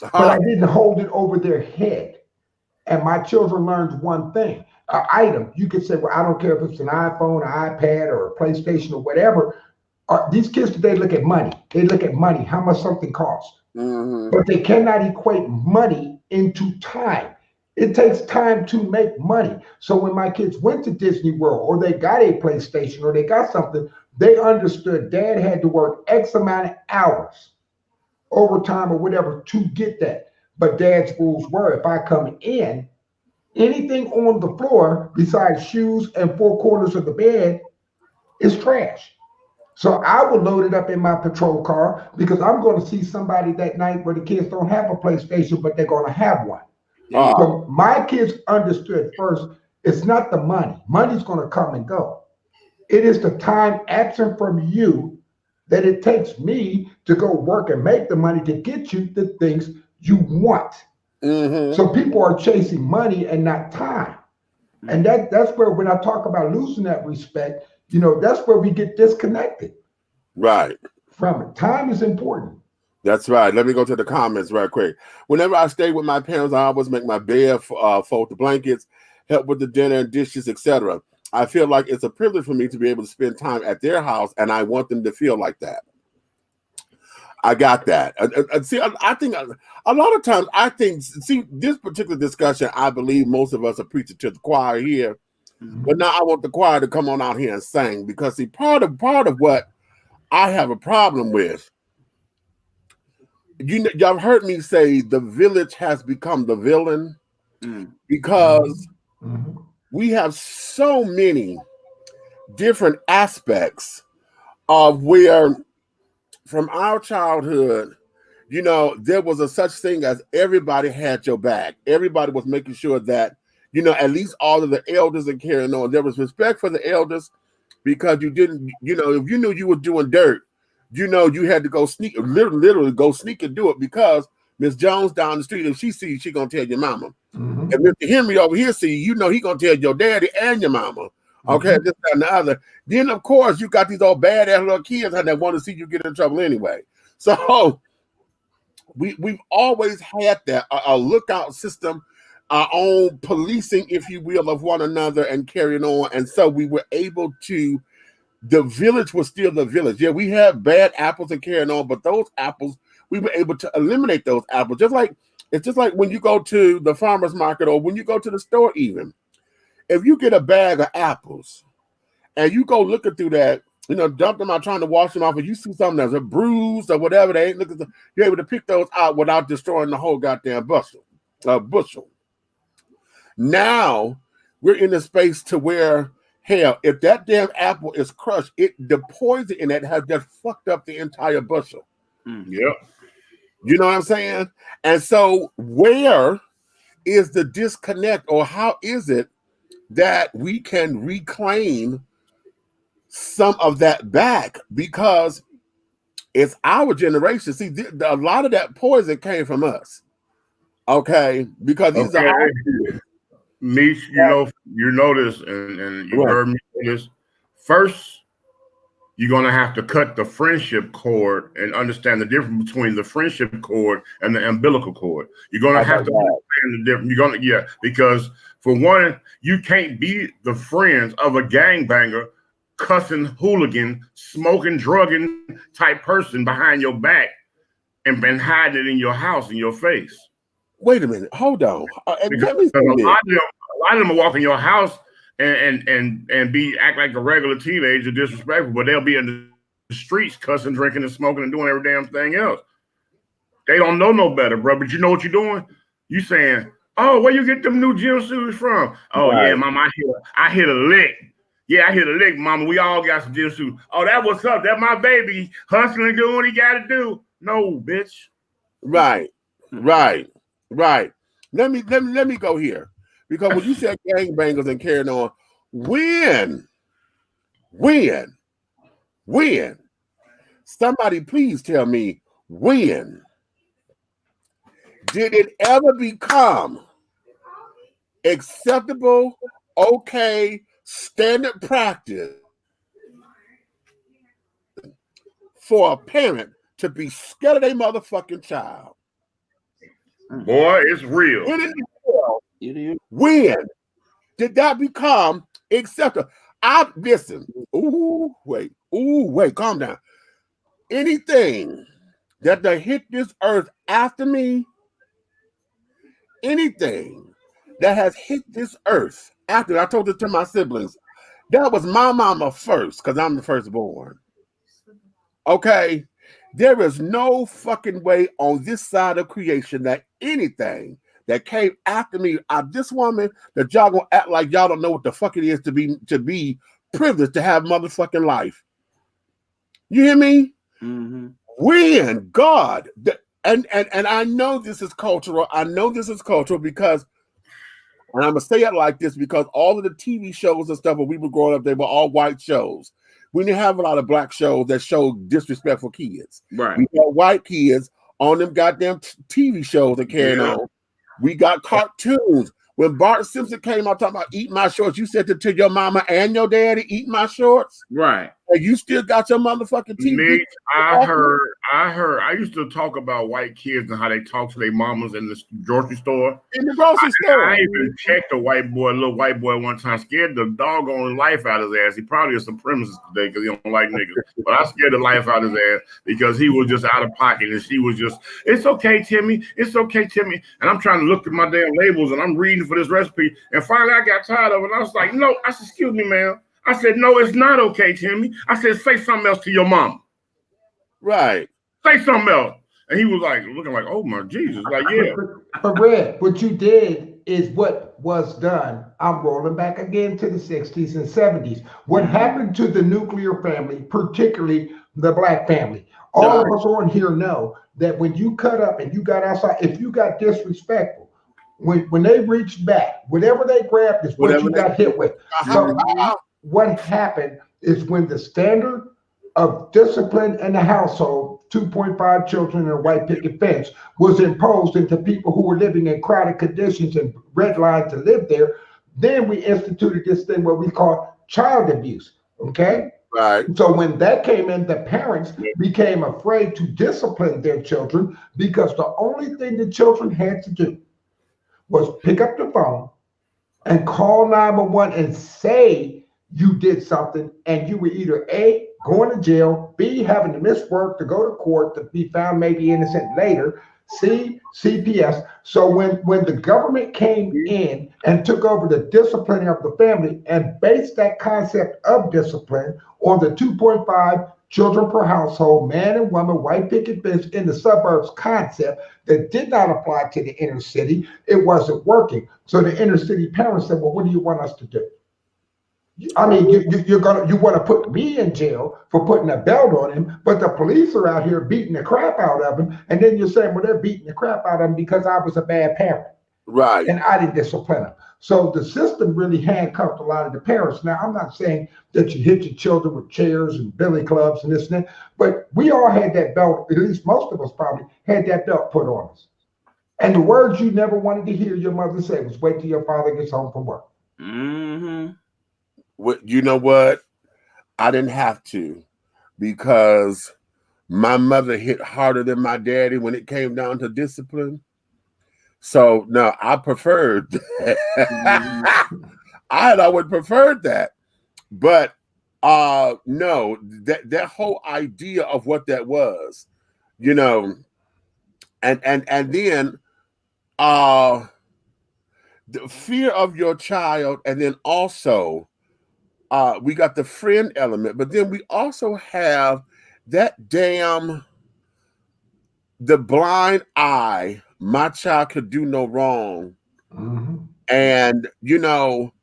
S12: But I didn't hold it over their head. And my children learned one thing. An item, you could say, well, I don't care if it's an iPhone, an iPad, or a PlayStation or whatever. These kids today look at money. They look at money, how much something costs. But they cannot equate money into time. It takes time to make money. So when my kids went to Disney World or they got a PlayStation or they got something, they understood Dad had to work X amount of hours, overtime or whatever, to get that. But Dad's rules were, if I come in, anything on the floor besides shoes and four corners of the bed is trash. So I would load it up in my patrol car because I'm going to see somebody that night where the kids don't have a PlayStation, but they're going to have one. So my kids understood first, it's not the money. Money's going to come and go. It is the time absent from you that it takes me to go work and make the money to get you the things you want. So people are chasing money and not time. And that's where, when I talk about losing that respect, you know, that's where we get disconnected.
S3: Right.
S12: From it. Time is important.
S3: That's right. Let me go to the comments right quick. Whenever I stay with my parents, I always make my bed, fold the blankets, help with the dinner and dishes, etc. I feel like it's a privilege for me to be able to spend time at their house, and I want them to feel like that. I got that. And see, I think a lot of times, see, this particular discussion, I believe most of us are preaching to the choir here. But now I want the choir to come on out here and sing, because see, part of what I have a problem with. Y'all heard me say the village has become the villain because we have so many different aspects of where from our childhood, there was a such thing as everybody had your back. Everybody was making sure that, at least all of the elders are carrying on. There was respect for the elders because you didn't, if you knew you were doing dirt, you had to go sneak, literally go sneak and do it because Miss Jones down the street, if she sees you, she gonna tell your mama. And Mr. Henry over here see you, he gonna tell your daddy and your mama. Okay, this that, and the other. Then of course you got these old badass little kids that want to see you get in trouble anyway. So we've always had that a lookout system, our own policing, if you will, of one another and carrying on. And so we were able to. The village was still the village. Yeah, we had bad apples and carrying on, but those apples, we were able to eliminate those apples. It's just like when you go to the farmer's market or when you go to the store even. If you get a bag of apples and you go looking through that, dump them out trying to wash them off, and you see something that's a bruised or whatever, they ain't looking. You're able to pick those out without destroying the whole goddamn bushel. Now we're in a space to where, hell, if that damn apple is crushed, the poison in it has just fucked up the entire bushel.
S9: Yep.
S3: You know what I'm saying? And so where is the disconnect, or how is it that we can reclaim some of that back? Because it's our generation. See, a lot of that poison came from us. Okay? Because these are our kids.
S9: Meech, you know this, and you heard me say this. First, you're gonna have to cut the friendship cord and understand the difference between the friendship cord and the umbilical cord. You're gonna have to understand the difference. Because for one, you can't be the friends of a gangbanger, cussing hooligan, smoking, drugging type person behind your back and hiding it in your house in your face.
S3: Wait a minute, hold on.
S9: Because a lot of them will walk in your house and act like a regular teenager, disrespectful, but they'll be in the streets cussing, drinking, and smoking, and doing every damn thing else. They don't know no better, bro. But you know what you're doing? You saying, "Oh, where you get them new gym shoes from?" "Oh yeah, mama, I hit a lick." "Yeah, I hit a lick, mama. We all got some gym shoes." "Oh, that what's up? That my baby hustling, doing what he got to do." No, bitch.
S3: Right. Let me go here, because when you said gangbangers and carrying on, when? Somebody please tell me, when did it ever become acceptable, okay, standard practice for a parent to be scared of their motherfucking child?
S9: Boy, it's real.
S3: When did that become acceptable? Listen. Ooh, wait, calm down. Anything that they hit this earth after me, anything that has hit this earth after, I told it to my siblings, that was my mama first, because I'm the firstborn. Okay? There is no fucking way on this side of creation that anything that came after me, this woman, that y'all gonna act like y'all don't know what the fuck it is to be privileged to have motherfucking life. You hear me?
S10: Mm-hmm.
S3: When God, and I know this is cultural. Because, and I'm gonna say it like this, because all of the TV shows and stuff when we were growing up, they were all white shows. We didn't have a lot of black shows that showed disrespectful kids.
S10: Right.
S3: We got white kids on them goddamn TV shows that carrying on. We got cartoons. When Bart Simpson came out talking about eat my shorts, you said to your mama and your daddy, eat my shorts.
S10: Right.
S3: And you still got your motherfucking TV.
S9: Nick, I heard. I used to talk about white kids and how they talk to their mamas in the grocery store.
S3: In the grocery store.
S9: I even checked a little white boy one time, scared the doggone life out of his ass. He probably a supremacist today because he don't like niggas. But I scared the life out of his ass because he was just out of pocket and she was just, "It's okay, Timmy. It's okay, Timmy." And I'm trying to look at my damn labels and I'm reading for this recipe. And finally I got tired of it. And I was like, "No." I said, "Excuse me, ma'am." I said, "No, it's not okay, Timmy." I said, "Say something else to your mom."
S3: Right.
S9: Say something else. And he was like looking like, oh my Jesus. Like, yeah.
S12: But Red, what you did is what was done. I'm rolling back again to the 60s and 70s. What happened to the nuclear family, particularly the black family? All of us on here know that when you cut up and you got outside, if you got disrespectful, when they reached back, whatever they grabbed is what you got hit with. So what happened is when the standard of discipline in the household, 2.5 children and a white picket fence, was imposed into people who were living in crowded conditions and redlined to live there, then we instituted this thing what we call child abuse. Okay?
S3: Right.
S12: So when that came in, the parents became afraid to discipline their children because the only thing the children had to do was pick up the phone and call 911 and say you did something, and you were either A, going to jail, B, having to miss work to go to court to be found maybe innocent later, C, CPS. So when the government came in and took over the disciplining of the family and based that concept of discipline on the 2.5 children per household, man and woman, white picket fence in the suburbs concept that did not apply to the inner city, it wasn't working. So the inner city parents said, well, what do you want us to do? I mean, you want to put me in jail for putting a belt on him, but the police are out here beating the crap out of him, and then you're saying, well, they're beating the crap out of him because I was a bad parent,
S3: right?
S12: And I didn't discipline him. So the system really handcuffed a lot of the parents. Now, I'm not saying that you hit your children with chairs and billy clubs and this and that, but we all had that belt. At least most of us probably had that belt put on us. And the words you never wanted to hear your mother say was, "Wait till your father gets home from work."
S3: Mm-hmm. You know what? I didn't have to, because my mother hit harder than my daddy when it came down to discipline. So no, I preferred I would preferred that. But no, that whole idea of what that was, you know, and then the fear of your child, and then also we got the friend element, but then we also have that the blind eye. My child could do no wrong, and you know,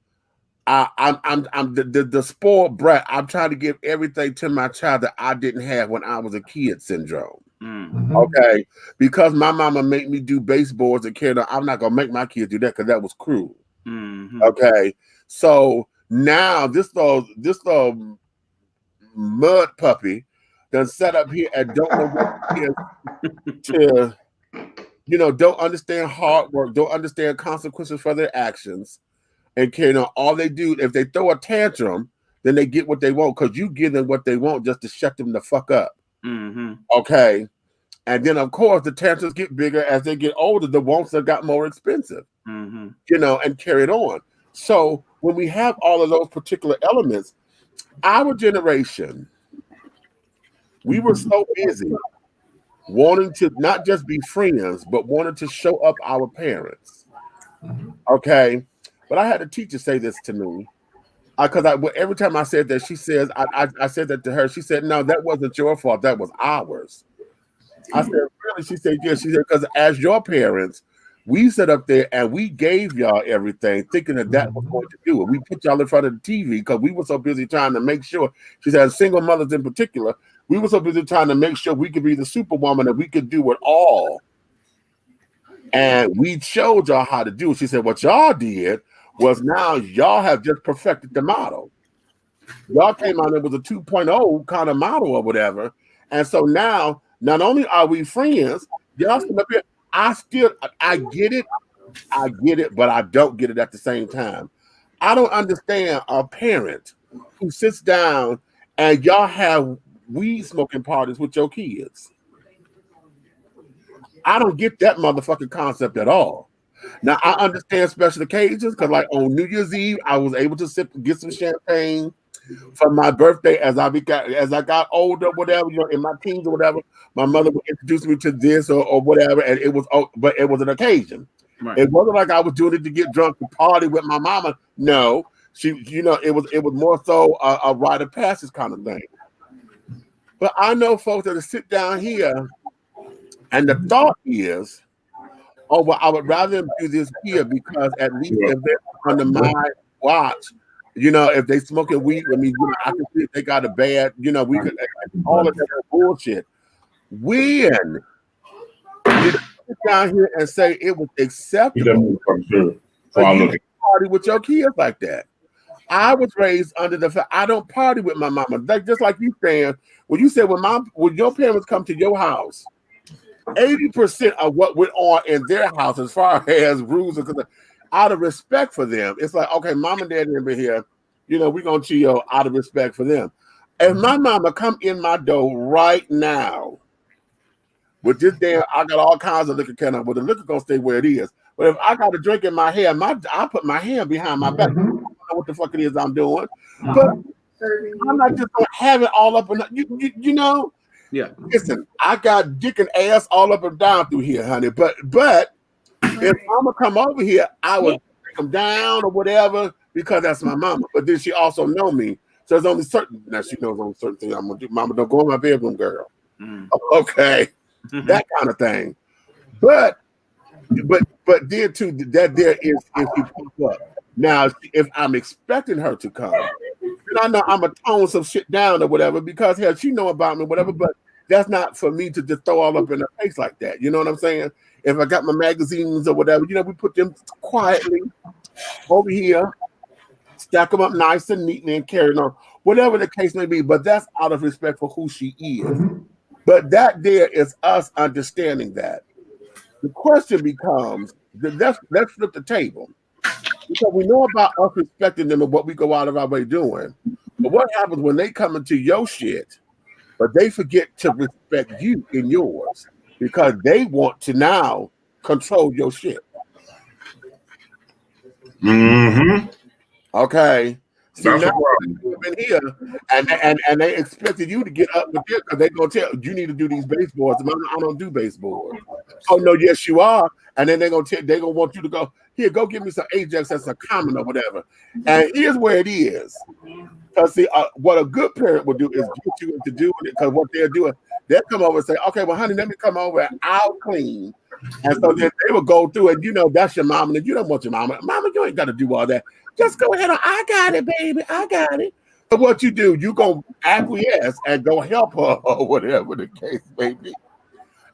S3: I'm the spoiled brat. I'm trying to give everything to my child that I didn't have when I was a kid syndrome. Okay, because my mama made me do baseboards and carry on. I'm not gonna make my kids do that because that was cruel. Okay, so now this little mud puppy done sat up here and don't know what it is to, you know, don't understand hard work, don't understand consequences for their actions, and you know, all they do, if they throw a tantrum, then they get what they want because you give them what they want just to shut them the fuck up. Okay, and then of course the tantrums get bigger as they get older. The wants have got more expensive, you know, and carried on. So when we have all of those particular elements, our generation, we were so busy wanting to not just be friends, but wanted to show up our parents. Okay. But I had a teacher say this to me, because every time I said that, she says, I said that to her. She said, no, that wasn't your fault. That was ours. I said, really? She said, yes. She said, because as your parents, we sat up there and we gave y'all everything, thinking that was going to do it. We put y'all in front of the TV because we were so busy trying to make sure. She said, single mothers in particular, we were so busy trying to make sure we could be the superwoman, that we could do it all. And we showed y'all how to do it. She said, what y'all did was now y'all have just perfected the model. Y'all came out, it was a 2.0 kind of model or whatever. And so now, not only are we friends, y'all still up here. I get it, but I don't get it at the same time. I don't understand a parent who sits down and y'all have weed smoking parties with your kids. I don't get that motherfucking concept at all. Now I understand special occasions, because like on New Year's Eve, I was able to get some champagne for my birthday as I got older, whatever, you know, in my teens or whatever. My mother would introduce me to this or whatever, and it was an occasion. Right. It wasn't like I was doing it to get drunk to party with my mama. No, she, you know, it was more so a rite of passage kind of thing. But I know folks that sit down here, and the thought is, oh, well, I would rather them do this here because at least if they're under my watch, you know, if they smoking weed with me, you know, I can see if they got a bad, you know, we could all of that bullshit. When did you sit down here and say it was acceptable to party with your kids like that? I was raised under the fact I don't party with my mama. Like, just like you saying, when you said when your parents come to your house, 80% of what went on in their house, as far as rules, out of respect for them, it's like, okay, mom and dad never here, you know, we're gonna chill out of respect for them. If my mama come in my door right now with this damn, I got all kinds of liquor can up, but the liquor gonna stay where it is. But if I got a drink in my hand, I put my hand behind my back. I don't know what the fuck it is I'm doing, but I'm not just gonna have it all up and you know.
S10: Yeah.
S3: Listen, I got dick and ass all up and down through here, honey. But if mama come over here, I would take them down or whatever because that's my mama. But then she also know me, so there's only certain. Now she knows only certain things I'm gonna do. Mama, don't go in my bedroom, girl. Okay, that kind of thing. But there too, that there is if you pop up. Now, if I'm expecting her to come, then I know I'm gonna tone some shit down or whatever because hell, she know about me, whatever. But that's not for me to just throw all up in her face like that. You know what I'm saying? If I got my magazines or whatever, you know, we put them quietly over here, stack them up nice and neatly and carry on, whatever the case may be. But that's out of respect for who she is. But that there is us understanding that. The question becomes, let's flip the table. Because we know about us respecting them and what we go out of our way doing. But what happens when they come into your shit, but they forget to respect you in yours because they want to now control your shit?
S9: Mm-hmm.
S3: Okay. See,
S9: That's
S3: now
S9: a problem.
S3: you've been here and they expected you to get up with this because they're gonna tell you need to do these baseboards. Mama, I don't do baseboards. Oh no, yes you are. And then they're gonna want you to go here, go give me some Ajax that's a common or whatever. And here's where it is. Because see, what a good parent would do is get you into doing it because what they're doing, they'll come over and say, okay, well, honey, let me come over and I'll clean. And so then they will go through it. You know, that's your mama, and you don't want your mama. Mama, you ain't got to do all that. Just go ahead. I got it, baby. I got it. But what you do, you go acquiesce and go help her or whatever the case may be.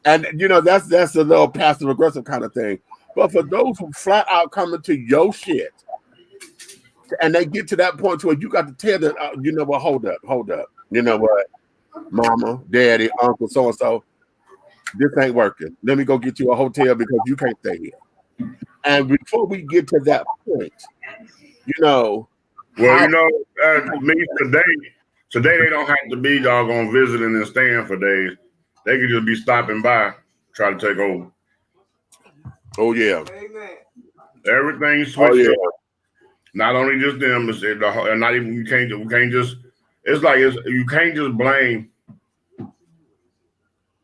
S3: And you know, that's a little passive aggressive kind of thing. But for those who flat out come into your shit, and they get to that point to where you got to tell them, you know what, hold up. You know what, mama, daddy, uncle, so and so, this ain't working. Let me go get you a hotel because you can't stay here. And before we get to that point, you know.
S9: Well, you know, me today they don't have to be doggone visiting and staying for days. They could just be stopping by, try to take over.
S3: Oh yeah.
S9: Everything switched up. Not only just them, and not even we can't just. It's like you can't just blame.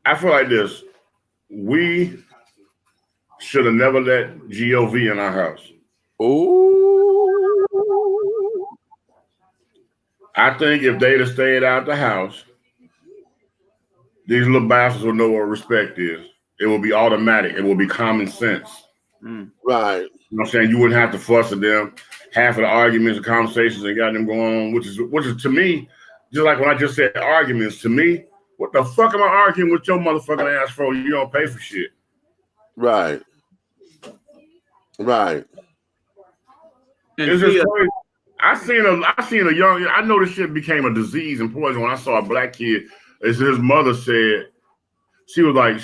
S9: I feel like this. We should have never let GOV in our house.
S3: Oh.
S9: I think if they'd have stayed out the house, these little bastards will know what respect is. It will be automatic. It will be common sense.
S3: Right.
S9: You know what I'm saying? You wouldn't have to fuss at them. Half of the arguments and conversations that got them going on, which is to me, just like when I just said arguments, to me, what the fuck am I arguing with your motherfucking ass for? You don't pay for shit.
S3: Right.
S9: It's just crazy. I seen a young. I know this shit became a disease and poison when I saw a black kid. As his mother said, she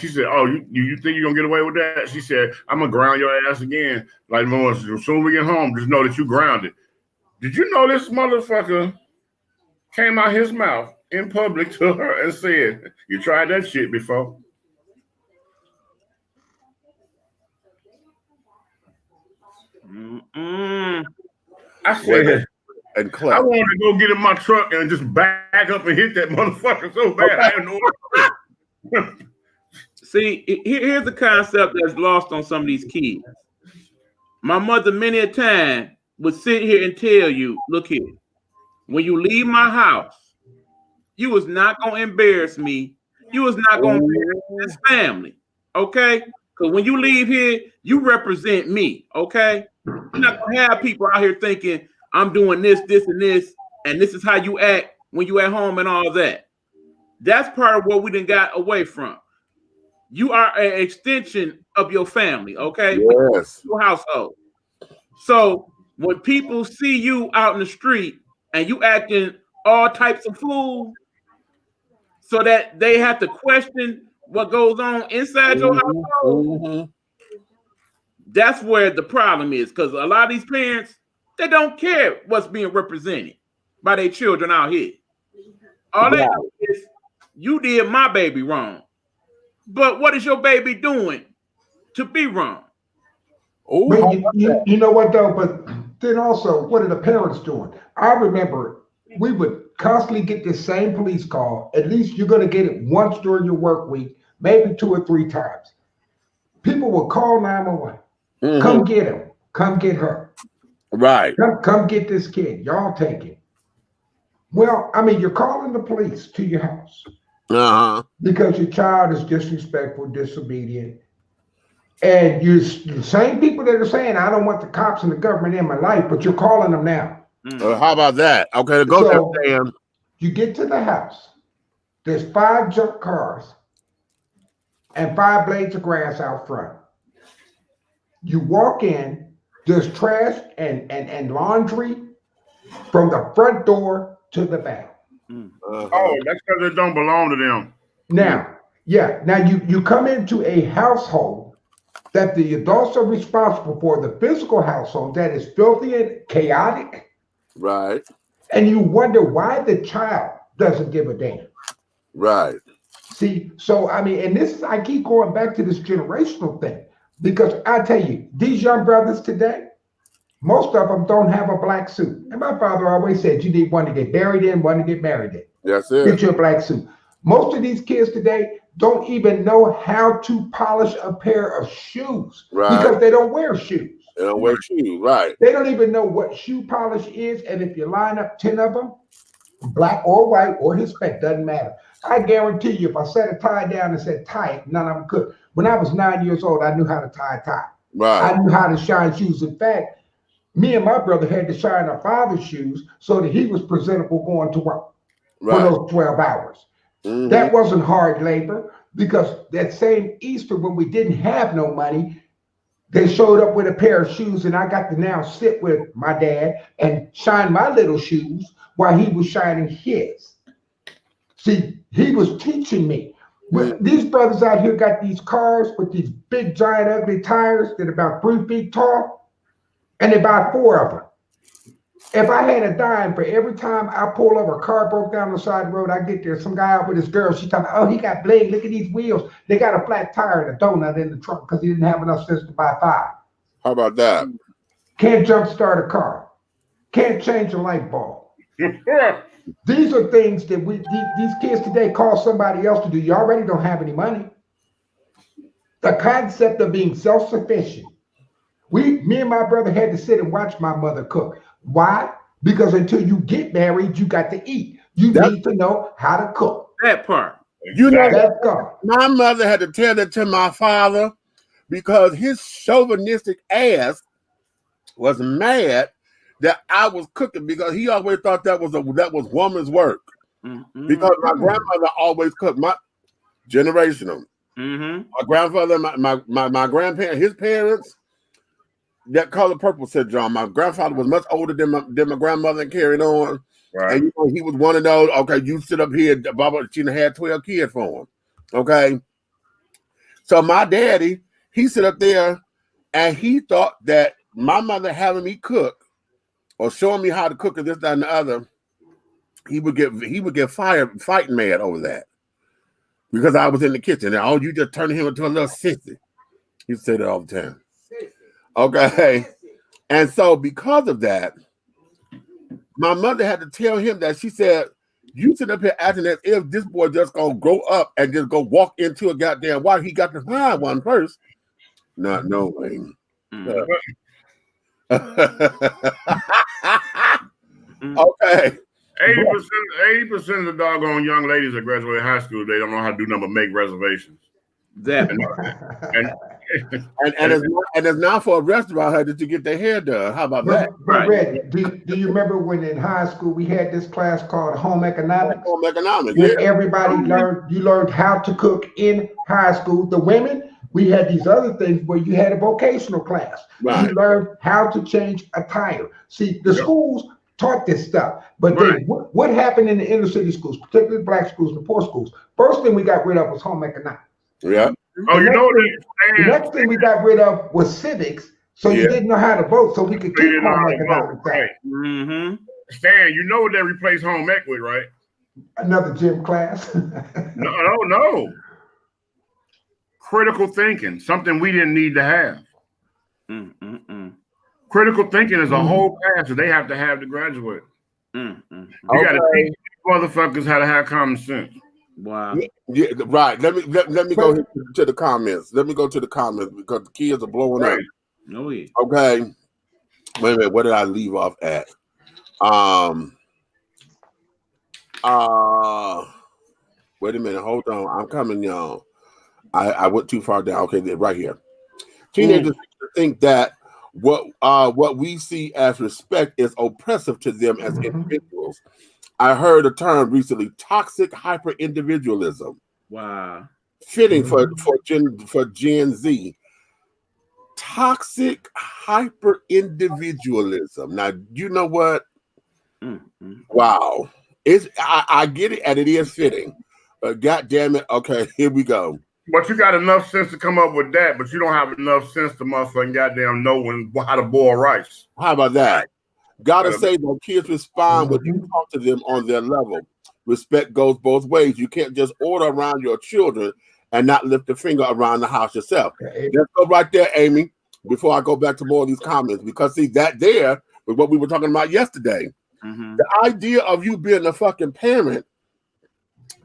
S9: said, "Oh, you think you're gonna get away with that?" She said, "I'm gonna ground your ass again. Like, as soon as we get home, just know that you grounded." Did you know this motherfucker came out his mouth in public to her and said, "You tried that shit before?" I said, I wanted to go get in my truck and just back up and hit that motherfucker so bad. I didn't know.
S10: See, here's the concept that's lost on some of these kids. My mother many a time would sit here and tell you, look here, when you leave my house, You was not gonna embarrass me. You was not gonna embarrass this family. Okay? Because when you leave here, you represent me. Okay? You're not gonna have people out here thinking I'm doing this, and this is how you act when you at home and all that. That's part of what we done got away from. You are an extension of your family, okay?
S3: Yes.
S10: Your household. So when people see you out in the street and you acting all types of fool, so that they have to question what goes on inside your household, that's where the problem is. Because a lot of these parents, they don't care what's being represented by their children out here. All they know is you did my baby wrong. But what is your baby doing to be wrong?
S12: But you know what though? But then also, what are the parents doing? I remember we would constantly get this same police call. At least you're going to get it once during your work week, maybe 2 or 3 times. People will call 911. Come get him. Come get her.
S3: Right.
S12: Come get this kid. Y'all take it. Well, I mean, you're calling the police to your house because your child is disrespectful, disobedient. And the same people that are saying, I don't want the cops and the government in my life, but you're calling them now.
S3: How about that? Okay, go
S12: So,
S3: there, Sam.
S12: You get to the house. There's 5 junk cars and 5 blades of grass out front. You walk in, there's trash and laundry from the front door to the back.
S9: Oh, that's because it don't belong to them.
S12: Now, you come into a household that the adults are responsible for, the physical household that is filthy and chaotic.
S3: Right.
S12: And you wonder why the child doesn't give a damn.
S3: Right.
S12: See, so I mean, and I keep going back to this generational thing, because I tell you, these young brothers today, most of them don't have a black suit. And my father always said, you need one to get buried in, one to get married in.
S3: That's it.
S12: Get you a black suit. Most of these kids today don't even know how to polish a pair of shoes because they don't wear shoes.
S3: They don't wear shoes, right.
S12: They don't even know what shoe polish is. And if you line up 10 of them, black or white or Hispanic, doesn't matter. I guarantee you, if I set a tie down and said tie it, none of them could. When I was 9 years old, I knew how to tie a tie.
S3: Right.
S12: I knew how to shine shoes. In fact, me and my brother had to shine our father's shoes so that he was presentable going to work for those 12 hours. That wasn't hard labor, because that same Easter when we didn't have no money, they showed up with a pair of shoes, and I got to now sit with my dad and shine my little shoes while he was shining his. See, he was teaching me. These brothers out here got these cars with these big, giant, ugly tires that are about 3 feet tall, and they buy 4 of them. If I had a dime for every time I pull over, a car broke down the side of the road, I get there, some guy out with his girl, she talking, oh, he got blade, look at these wheels. They got a flat tire and a donut in the trunk because he didn't have enough sense to buy 5.
S3: How about that?
S12: Can't jump start a car. Can't change a light bulb. These are things that these kids today call somebody else to do. You already don't have any money. The concept of being self-sufficient. Me and my brother had to sit and watch my mother cook. Why? Because until you get married, you got to eat. You need to know how to cook.
S10: That part.
S3: You know, my mother had to tell that to my father because his chauvinistic ass was mad that I was cooking, because he always thought that was woman's work. Because my grandmother always cooked. My generational. My grandfather, my grandparents, his parents, that color purple syndrome. My grandfather was much older than my grandmother and carried on. Right. And he was one of those, okay, you sit up here, Baba, she had 12 kids for him. Okay. So my daddy, he sit up there and he thought that my mother having me cook or showing me how to cook and this, that, and the other, he would get fired, fighting mad over that. Because I was in the kitchen. And oh, you just turning him into a little sissy. He said it all the time. Okay. And so because of that, my mother had to tell him that. She said, you sit up here acting as if this boy just gonna grow up and just go walk into a goddamn water. He got to find one first. Not knowing. Okay.
S9: 80% of the doggone young ladies that graduate high school, they don't know how to do nothing but make reservations.
S3: And it's not for a restaurant honey, to get their hair done. How about that?
S12: But Red, do you remember when in high school we had this class called home economics?
S3: Home economics,
S12: where everybody learned how to cook in high school. The women, we had these other things where you had a vocational class.
S3: Right.
S12: You learned how to change a tire. See, the schools taught this stuff, but then what happened in the inner city schools, particularly black schools and poor schools? First thing we got rid of was home economics.
S3: Yeah.
S12: The next thing we got rid of was civics, so you didn't know how to vote, so we could keep home economics.
S9: Right. Stan, you know what they replaced home ec with, right?
S12: Another gym class.
S9: No. Critical thinking, something we didn't need to have. Critical thinking is a whole class that they have to have to graduate. You got to teach motherfuckers how to have common sense.
S10: Wow.
S3: Yeah, right. Let me go to the comments. Let me go to the comments because the kids are blowing up.
S10: No, yeah.
S3: Okay. Wait a minute. Where did I leave off at? Wait a minute. Hold on. I'm coming, y'all. I went too far down. Okay, right here. Teenagers think that what we see as respect is oppressive to them as individuals. I heard a term recently: toxic hyper-individualism.
S10: Wow.
S3: Fitting for Gen Z. Toxic hyper-individualism. Now, you know what? Wow. I get it, and it is fitting. But God damn it. Okay, here we go.
S9: But you got enough sense to come up with that, but you don't have enough sense to motherfucking goddamn know how to boil rice.
S3: How about that? Gotta say, though, kids respond when you talk to them on their level. Respect goes both ways. You can't just order around your children and not lift a finger around the house yourself. Let's go right there, Amy, before I go back to more of these comments, because see, that there was what we were talking about yesterday. The idea of you being a fucking parent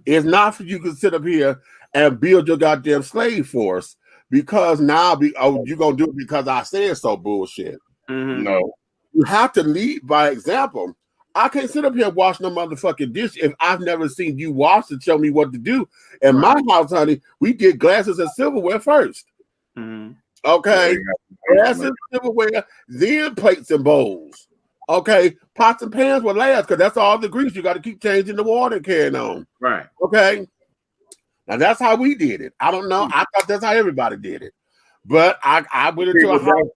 S3: is not for you to sit up here and build your goddamn slave force because now you're gonna do it because I said so bullshit.
S9: No.
S3: You have to lead by example. I can't sit up here and wash no motherfucking dish if I've never seen you wash and show me what to do. In my house, honey, we did glasses and silverware first. Okay, glasses, silverware, then plates and bowls. Okay, pots and pans were last because that's all the grease you got to keep changing the water and carrying on.
S10: Right.
S3: Okay. Now that's how we did it. I don't know. I thought that's how everybody did it, but I went into a house.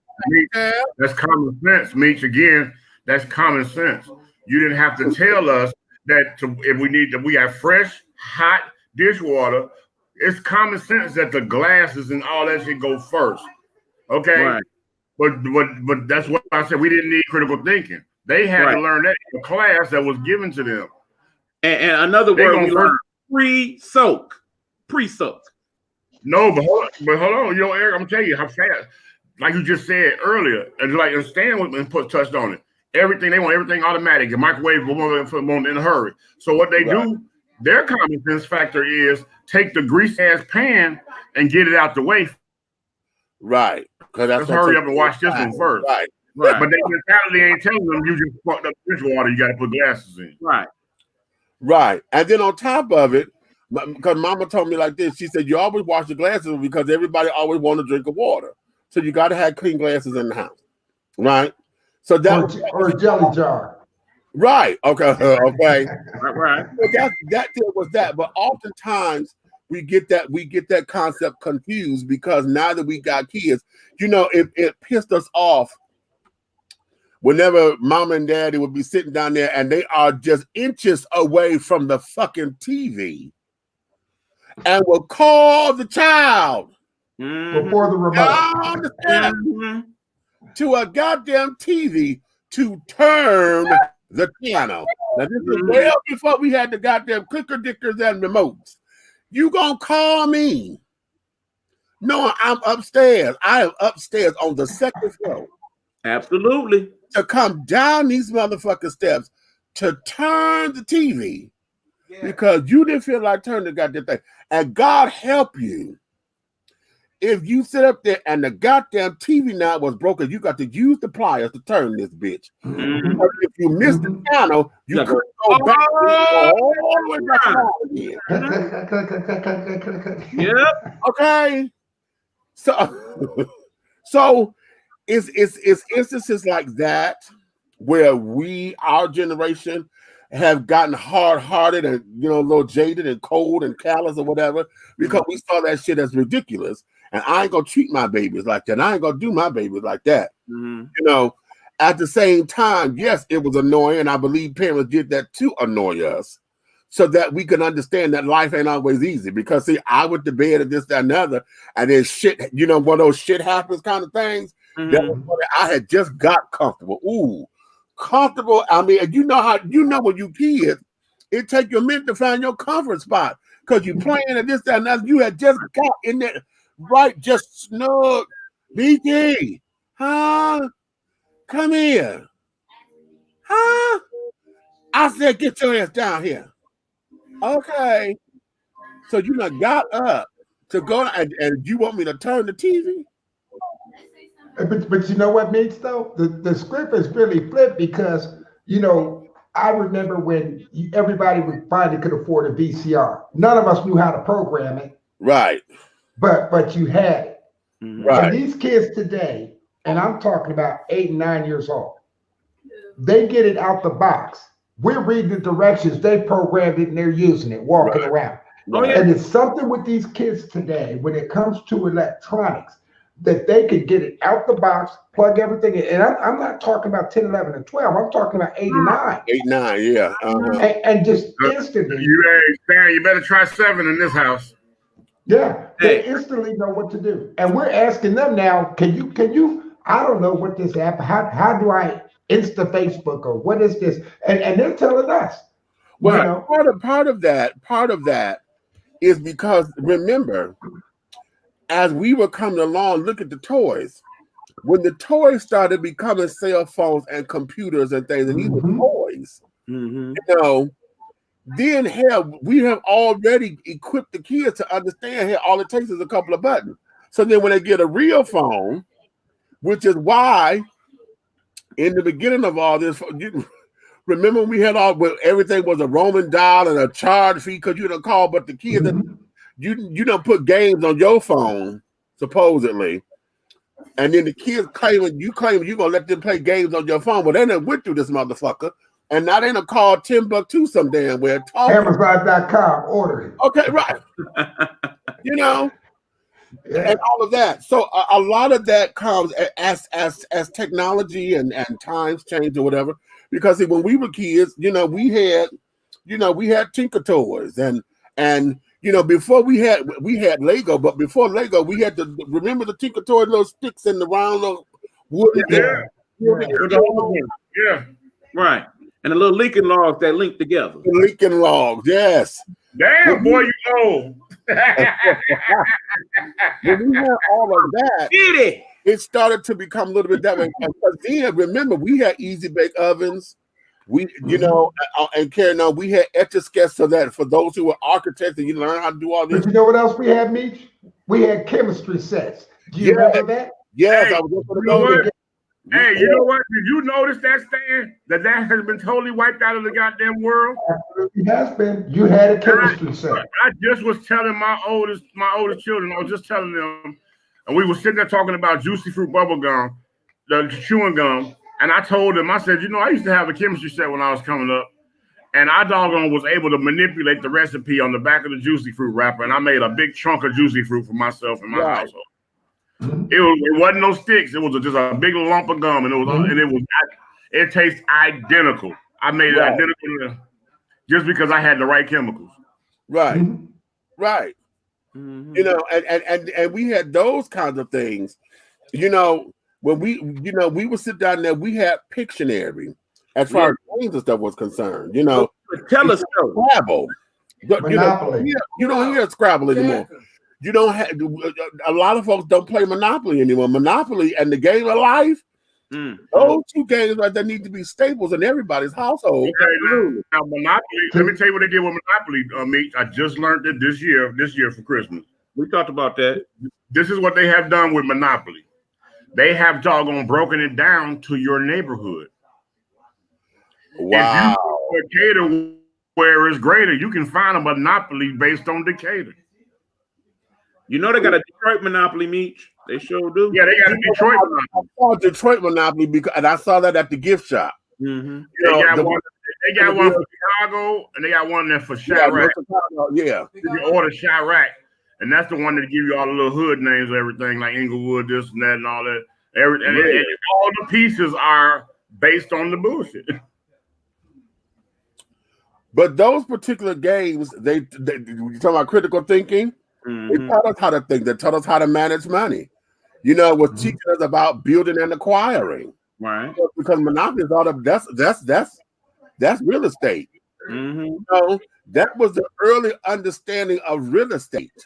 S9: That's common sense, Meech. Again, that's common sense. You didn't have to tell us that if we have fresh, hot dishwater, it's common sense that the glasses and all that shit go first. Okay.
S10: Right.
S9: But that's what I said. We didn't need critical thinking. They had to learn that in a class that was given to them.
S10: And another word we learned: pre-soak.
S9: No, but hold on. You know, Eric, I'm gonna tell you how fast. Like you just said earlier, and Stan touched on it. Everything they want, everything automatic. The microwave won't in a hurry. So what they do, their common sense factor is take the grease ass pan and get it out the way.
S3: Right.
S9: Let's hurry up and wash this one first.
S3: Right.
S9: But their mentality ain't telling them you just fucked up dishwater. You got to put glasses in.
S3: Right. And then on top of it, because Mama told me like this, she said you always wash your glasses because everybody always want to drink of water. So you got to have clean glasses in the house, right? So that
S12: or a jelly jar,
S3: right? Okay, okay,
S10: right.
S3: So that was that. But oftentimes we get that concept confused because now that we got kids, you know, it pissed us off whenever Mama and Daddy would be sitting down there and they are just inches away from the fucking TV and will call the child.
S12: Before the remote
S3: to a goddamn TV to turn the piano. Now this is well before we had the goddamn clicker dickers and remotes. You gonna call me? No, I'm upstairs. I am upstairs on the second floor.
S10: Absolutely.
S3: To come down these motherfucking steps to turn the TV because you didn't feel like turning the goddamn thing. And God help you if you sit up there and the goddamn TV knob was broken, you got to use the pliers to turn this bitch. Because if you miss the channel, you could go back all the way back around again.
S10: Yep.
S3: Okay. So it's instances like that where our generation have gotten hard-hearted and a little jaded and cold and callous or whatever because we saw that shit as ridiculous. And I ain't gonna treat my babies like that. I ain't gonna do my babies like that. At the same time, yes, it was annoying, and I believe parents did that to annoy us, so that we can understand that life ain't always easy. Because see, I went to bed and this, that, and another, and then shit, one of those shit happens kind of things. That was when I had just got comfortable. Ooh, comfortable. I mean, you know when you kids, it take you a minute to find your comfort spot because you playing and this, that, and that. You had just got in there, right? Just snug. BT, huh? Come here, huh? I said, get your ass down here. Okay. So you done got up to go and you want me to turn the TV?
S12: But you know what, Meeks, though? The script is really flipped because, I remember when everybody finally could afford a VCR. None of us knew how to program it.
S3: Right.
S12: But you had it.
S3: Right.
S12: And these kids today, and I'm talking about 8 and 9 years old, they get it out the box. We're reading the directions. They programmed it and they're using it, walking around.
S3: Right.
S12: And it's something with these kids today when it comes to electronics that they could get it out the box, plug everything in. And I'm not talking about 10, 11, and 12. I'm talking about 8 and 9.
S3: 8, 9, yeah.
S12: And just instantly.
S9: You better try 7 in this house.
S12: Yeah, they instantly know what to do. And we're asking them now, can you, I don't know what this app, how do I Insta Facebook or what is this? And they're telling us.
S3: Well, part of that is because remember, as we were coming along, look at the toys. When the toys started becoming cell phones and computers and things, and these were toys, then hell, we have already equipped the kids to understand here all it takes is a couple of buttons. So then when they get a real phone, which is why in the beginning of all this, remember we had everything was a roaming dial and a charge fee because you don't call, but the kids you don't put games on your phone, supposedly. And then the kids claiming you're gonna let them play games on your phone. Well, they done went through this motherfucker. And now they done called Timbuktu some damn where.
S12: Amazon.com ordering.
S3: Okay, right. And all of that. So a lot of that comes as technology and times change or whatever. Because see, when we were kids, we had Tinker Toys and before we had Lego, but before Lego, we had to remember the Tinker Toy little sticks in the round little wood.
S9: Yeah.
S10: Right. And the little Lincoln logs that link together.
S3: The Lincoln logs, yes.
S9: Damn, boy, you old.
S3: When we had all of that, it started to become a little bit that way. Because then, remember, we had easy bake ovens. We, and carrying on, we had Etch-a-Sketch so that for those who were architects and you learn how to do all this.
S12: But you know what else we had, Meech? We had chemistry sets. Do you remember that?
S3: Yes,
S9: hey,
S3: I was just going to go there.
S9: Hey, you know what? Did you notice that, Stan? That has been totally wiped out of the goddamn world?
S12: Absolutely has been. You had a chemistry set.
S9: I just was telling my oldest children, I was just telling them, and we were sitting there talking about juicy fruit bubble gum, the chewing gum, and I told them, I said, I used to have a chemistry set when I was coming up, and I doggone was able to manipulate the recipe on the back of the juicy fruit wrapper, and I made a big chunk of juicy fruit for myself and my household. It wasn't no sticks. It was just a big lump of gum, and it tastes identical. I made it identical just because I had the right chemicals.
S3: Right, right. And we had those kinds of things. When we would sit down there, we had Pictionary as far as games and stuff was concerned.
S10: Telescope,
S3: Scrabble.
S12: Monopoly.
S3: You don't hear Scrabble anymore. You don't have a lot of folks don't play Monopoly anymore. Monopoly and the Game of Life, those two games right there need to be staples in everybody's household.
S9: Okay, now Monopoly. Let me tell you what they did with Monopoly, Meech. I just learned it this year for Christmas.
S10: We talked about that.
S9: This is what they have done with Monopoly. They have doggone broken it down to your neighborhood.
S3: Wow.
S9: If you Decatur where it's greater, you can find a Monopoly based on Decatur.
S10: You know they got a Detroit Monopoly, Meech. They sure do.
S9: Yeah, they got a Detroit Monopoly.
S3: I saw Detroit Monopoly because, and I saw that at the gift shop.
S10: Mm-hmm.
S9: They got one for Chicago, and they got one there for Chirac.
S3: Yeah.
S9: You order Chirac, and that's the one that give you all the little hood names and everything, like Inglewood, this and that, and all that. And all the pieces are based on the bullshit.
S3: But those particular games, they you talking about critical thinking? They taught us how to think. They taught us how to manage money. You know, it was teaching us about building and acquiring.
S10: Right.
S3: Because Monopoly is all of that's real estate.
S10: Mm-hmm.
S3: So that was the early understanding of real estate.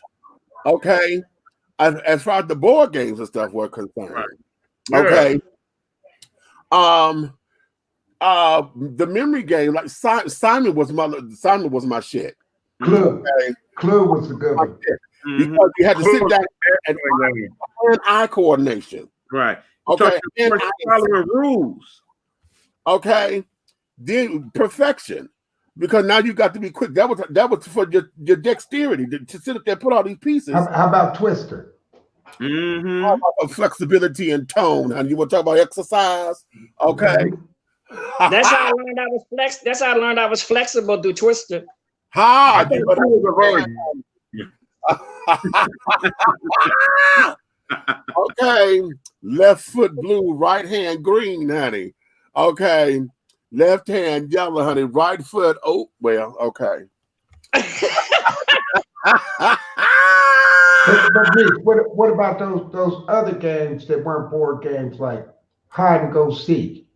S3: Okay. As far as the board games and stuff were concerned.
S10: Right.
S3: Okay. The memory game, like Simon was my shit.
S12: Clue. Okay. Clue was a good one.
S3: Because you had to sit down and eye coordination.
S10: Right.
S3: Okay.
S10: Following rules.
S3: Okay. Then perfection. Because now you got to be quick. That was for your dexterity to sit up there and put all these pieces.
S12: How about Twister?
S10: Mm-hmm.
S3: How about flexibility and tone? And you want to talk about exercise? Okay.
S11: That's how I learned I was That's how I learned I was flexible through Twister.
S3: Okay, left foot blue, right hand green, honey. Okay, left hand yellow, honey. Right foot. Oh well, okay.
S12: But what about those other games that weren't board games like hide and go seek?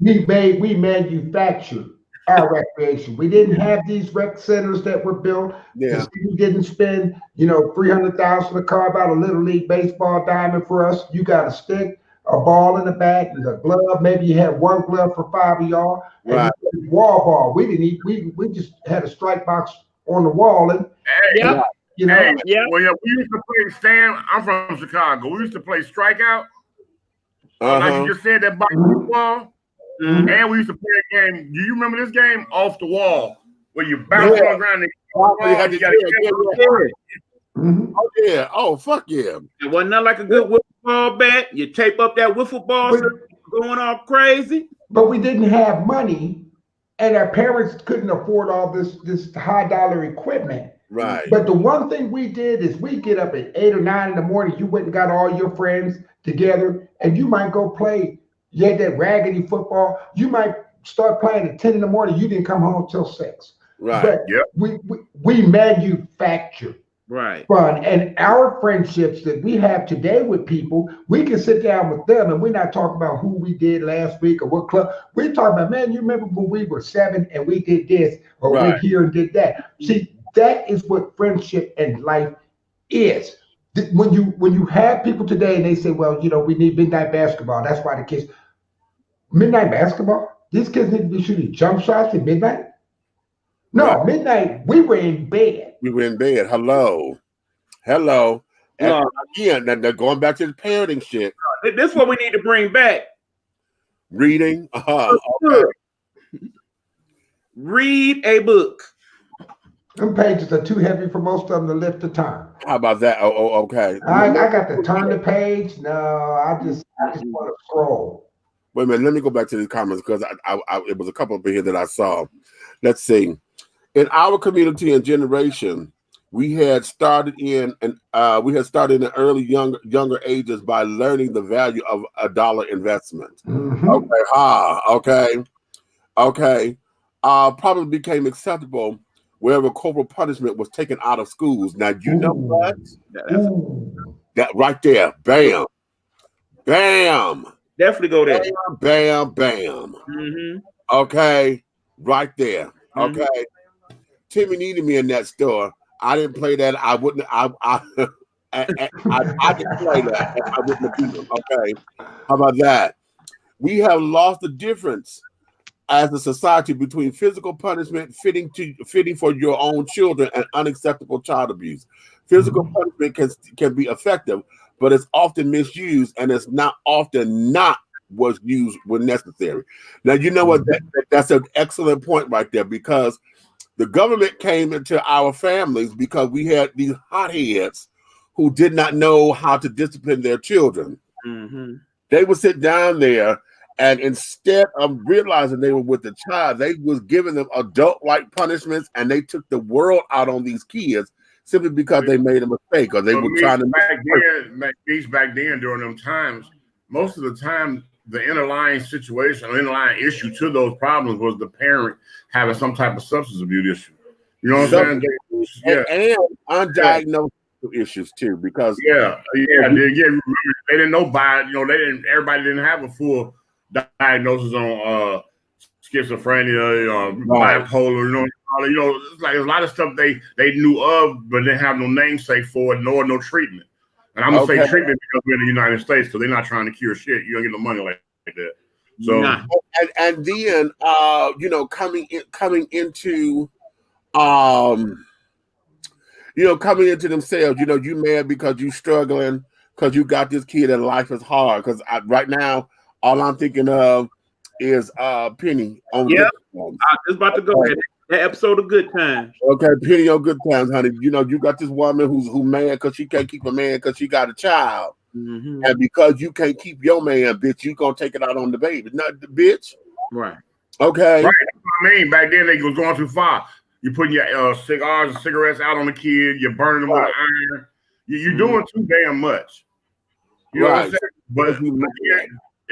S12: We manufactured our recreation. We didn't have these rec centers that were built.
S3: Yeah.
S12: We didn't spend, $300,000 to carve out a little league baseball diamond for us. You got a stick, a ball in the bag, and a glove. Maybe you had one glove for 5 of y'all.
S3: Right.
S12: And wall ball. We didn't eat. We just had a strike box on the wall and
S9: Well, we used to play I'm from Chicago. We used to play strikeout. Like you just said, that box wall. Mm-hmm. And we used to play a game. Do you remember this game? Off the wall, where you bounce on the ground and
S3: Oh yeah! Oh fuck yeah!
S10: It wasn't nothing like a good wiffle ball bat. You tape up that wiffle ball, going all crazy.
S12: But we didn't have money, and our parents couldn't afford all this high dollar equipment.
S3: Right.
S12: But the one thing we did is we get up at 8 or 9 in the morning. You went and got all your friends together, and you might go play. You had that raggedy football. You might start playing at 10 in the morning. You didn't come home till 6.
S3: Right.
S12: But we manufactured fun. And our friendships that we have today with people, we can sit down with them and we're not talking about who we did last week or what club. We're talking about, man, you remember when we were 7 and we did this or we here and did that. See, that is what friendship and life is. When you have people today and they say, well, we need midnight basketball. That's why the kids, midnight basketball? These kids need to be shooting jump shots at midnight? No, midnight, we were in bed.
S3: We were in bed. Hello. And again, they're going back to the parenting shit.
S10: This is what we need to bring back.
S3: Reading. Okay.
S10: Read a book.
S12: Them pages are too heavy for most of them to lift the turn.
S3: How about that? Oh, okay.
S12: I got to turn the page. No, I just want to scroll.
S3: Wait a minute. Let me go back to these comments because it was a couple of here that I saw. Let's see. In our community and generation, we had started in early younger ages by learning the value of a dollar investment.
S12: Mm-hmm.
S3: Okay. Probably became acceptable wherever corporal punishment was taken out of schools. Now, you know what? That right there. Bam. Bam.
S10: Definitely go there.
S3: Bam, bam.
S10: Mm-hmm.
S3: Okay. Right there.
S10: Mm-hmm.
S3: Okay. Timmy needed me in that store. I didn't play that. I wouldn't. I didn't play that. I wouldn't have beat him. Okay. How about that? We have lost the difference as a society between physical punishment fitting for your own children and unacceptable child abuse. Physical punishment can be effective, but it's often misused, and it's not what's used when necessary. Now, you know what? That's an excellent point right there, because the government came into our families because we had these hotheads who did not know how to discipline their children.
S10: Mm-hmm.
S3: They would sit down there, and instead of realizing they were with the child, they was giving them adult-like punishments, and they took the world out on these kids simply because they made a mistake or they were trying to
S9: back then during them times. Most of the time, the underlying situation, or underlying issue to those problems was the parent having some type of substance abuse issue. You know what I'm saying?
S3: And undiagnosed issues too, because
S9: they didn't know by everybody didn't have a full diagnosis on schizophrenia, bipolar, it's like a lot of stuff they knew of, but didn't have no namesake for it, nor no treatment. And I'm gonna say treatment because we're in the United States, because they're not trying to cure shit. You don't get no money like that. So
S3: and then coming into coming into themselves, you mad because you struggling because you got this kid and life is hard. Because right now, all I'm thinking of is Penny on Good Times.
S10: I was about to go ahead. That episode of Good Times.
S3: Okay, Penny on Good Times, honey. You got this woman who mad because she can't keep a man because she got a child.
S10: Mm-hmm.
S3: And because you can't keep your man, bitch, you gonna take it out on the baby. Not the bitch.
S10: Right.
S3: Okay.
S9: Right. That's what I mean. Back then they was going too far. You putting your cigars and cigarettes out on the kid. You're burning them with iron. You're doing too damn much. You know what I'm saying? But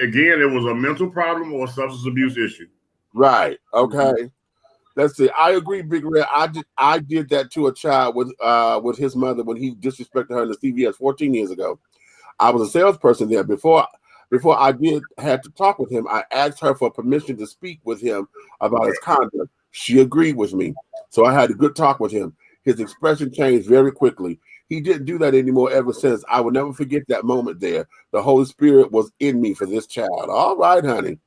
S9: again, it was a mental problem or a substance abuse issue.
S3: Right. Okay. Let's see. I agree, Big Red. I did that to a child with his mother when he disrespected her in the CVS 14 years ago. I was a salesperson there. Before I had to talk with him, I asked her for permission to speak with him about his conduct. She agreed with me. So I had a good talk with him. His expression changed very quickly. He didn't do that anymore ever since. I will never forget that moment there. The Holy Spirit was in me for this child. All right, honey.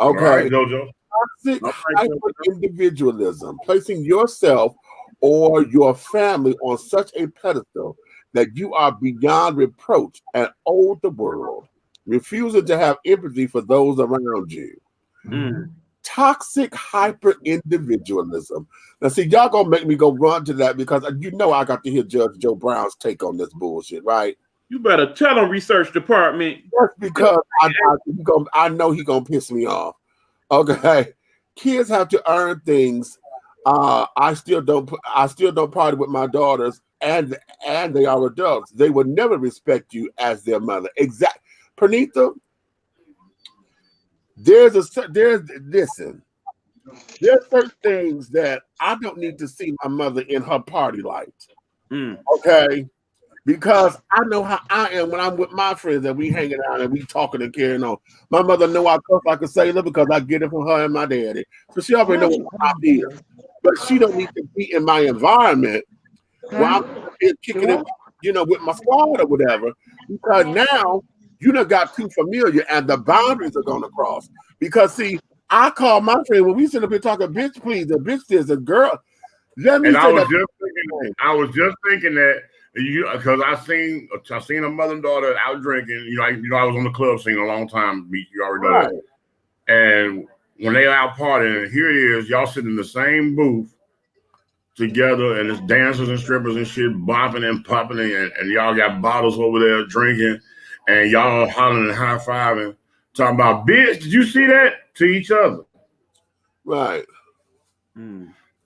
S3: Okay.
S9: All right, Jojo.
S3: Toxic hyper-individualism, placing yourself or your family on such a pedestal that you are beyond reproach and owe the world, refusing to have empathy for those around you. Toxic hyper-individualism. Now, see, y'all gonna make me go run to that because I got to hear Judge Joe Brown's take on this bullshit, right?
S10: You better tell them, research department.
S3: That's because I know he gonna piss me off. Okay, kids have to earn things. I still don't party with my daughters, and they are adults. They will never respect you as their mother. Exact, Pranita. There's certain things that I don't need to see my mother in her party lights. Okay, because I know how I am when I'm with my friends and we hanging out and we talking and carrying on. My mother know I cuss like a sailor because I get it from her and my daddy, so she already know what I is. But she don't need to be in my environment while I'm kicking it, with my squad or whatever. Because now you done got too familiar and the boundaries are gonna cross. Because see, I call my friend when we sit up here talking, bitch, please, the bitch is a girl. Let me.
S9: I was just thinking that. Because I seen a mother and daughter out drinking. I was on the club scene a long time. You already know that. And when they out partying, here it is, y'all sitting in the same booth together, and it's dancers and strippers and shit bopping and popping, and y'all got bottles over there drinking, and y'all hollering and high fiving, talking about, bitch, did you see that? To each other.
S3: Right.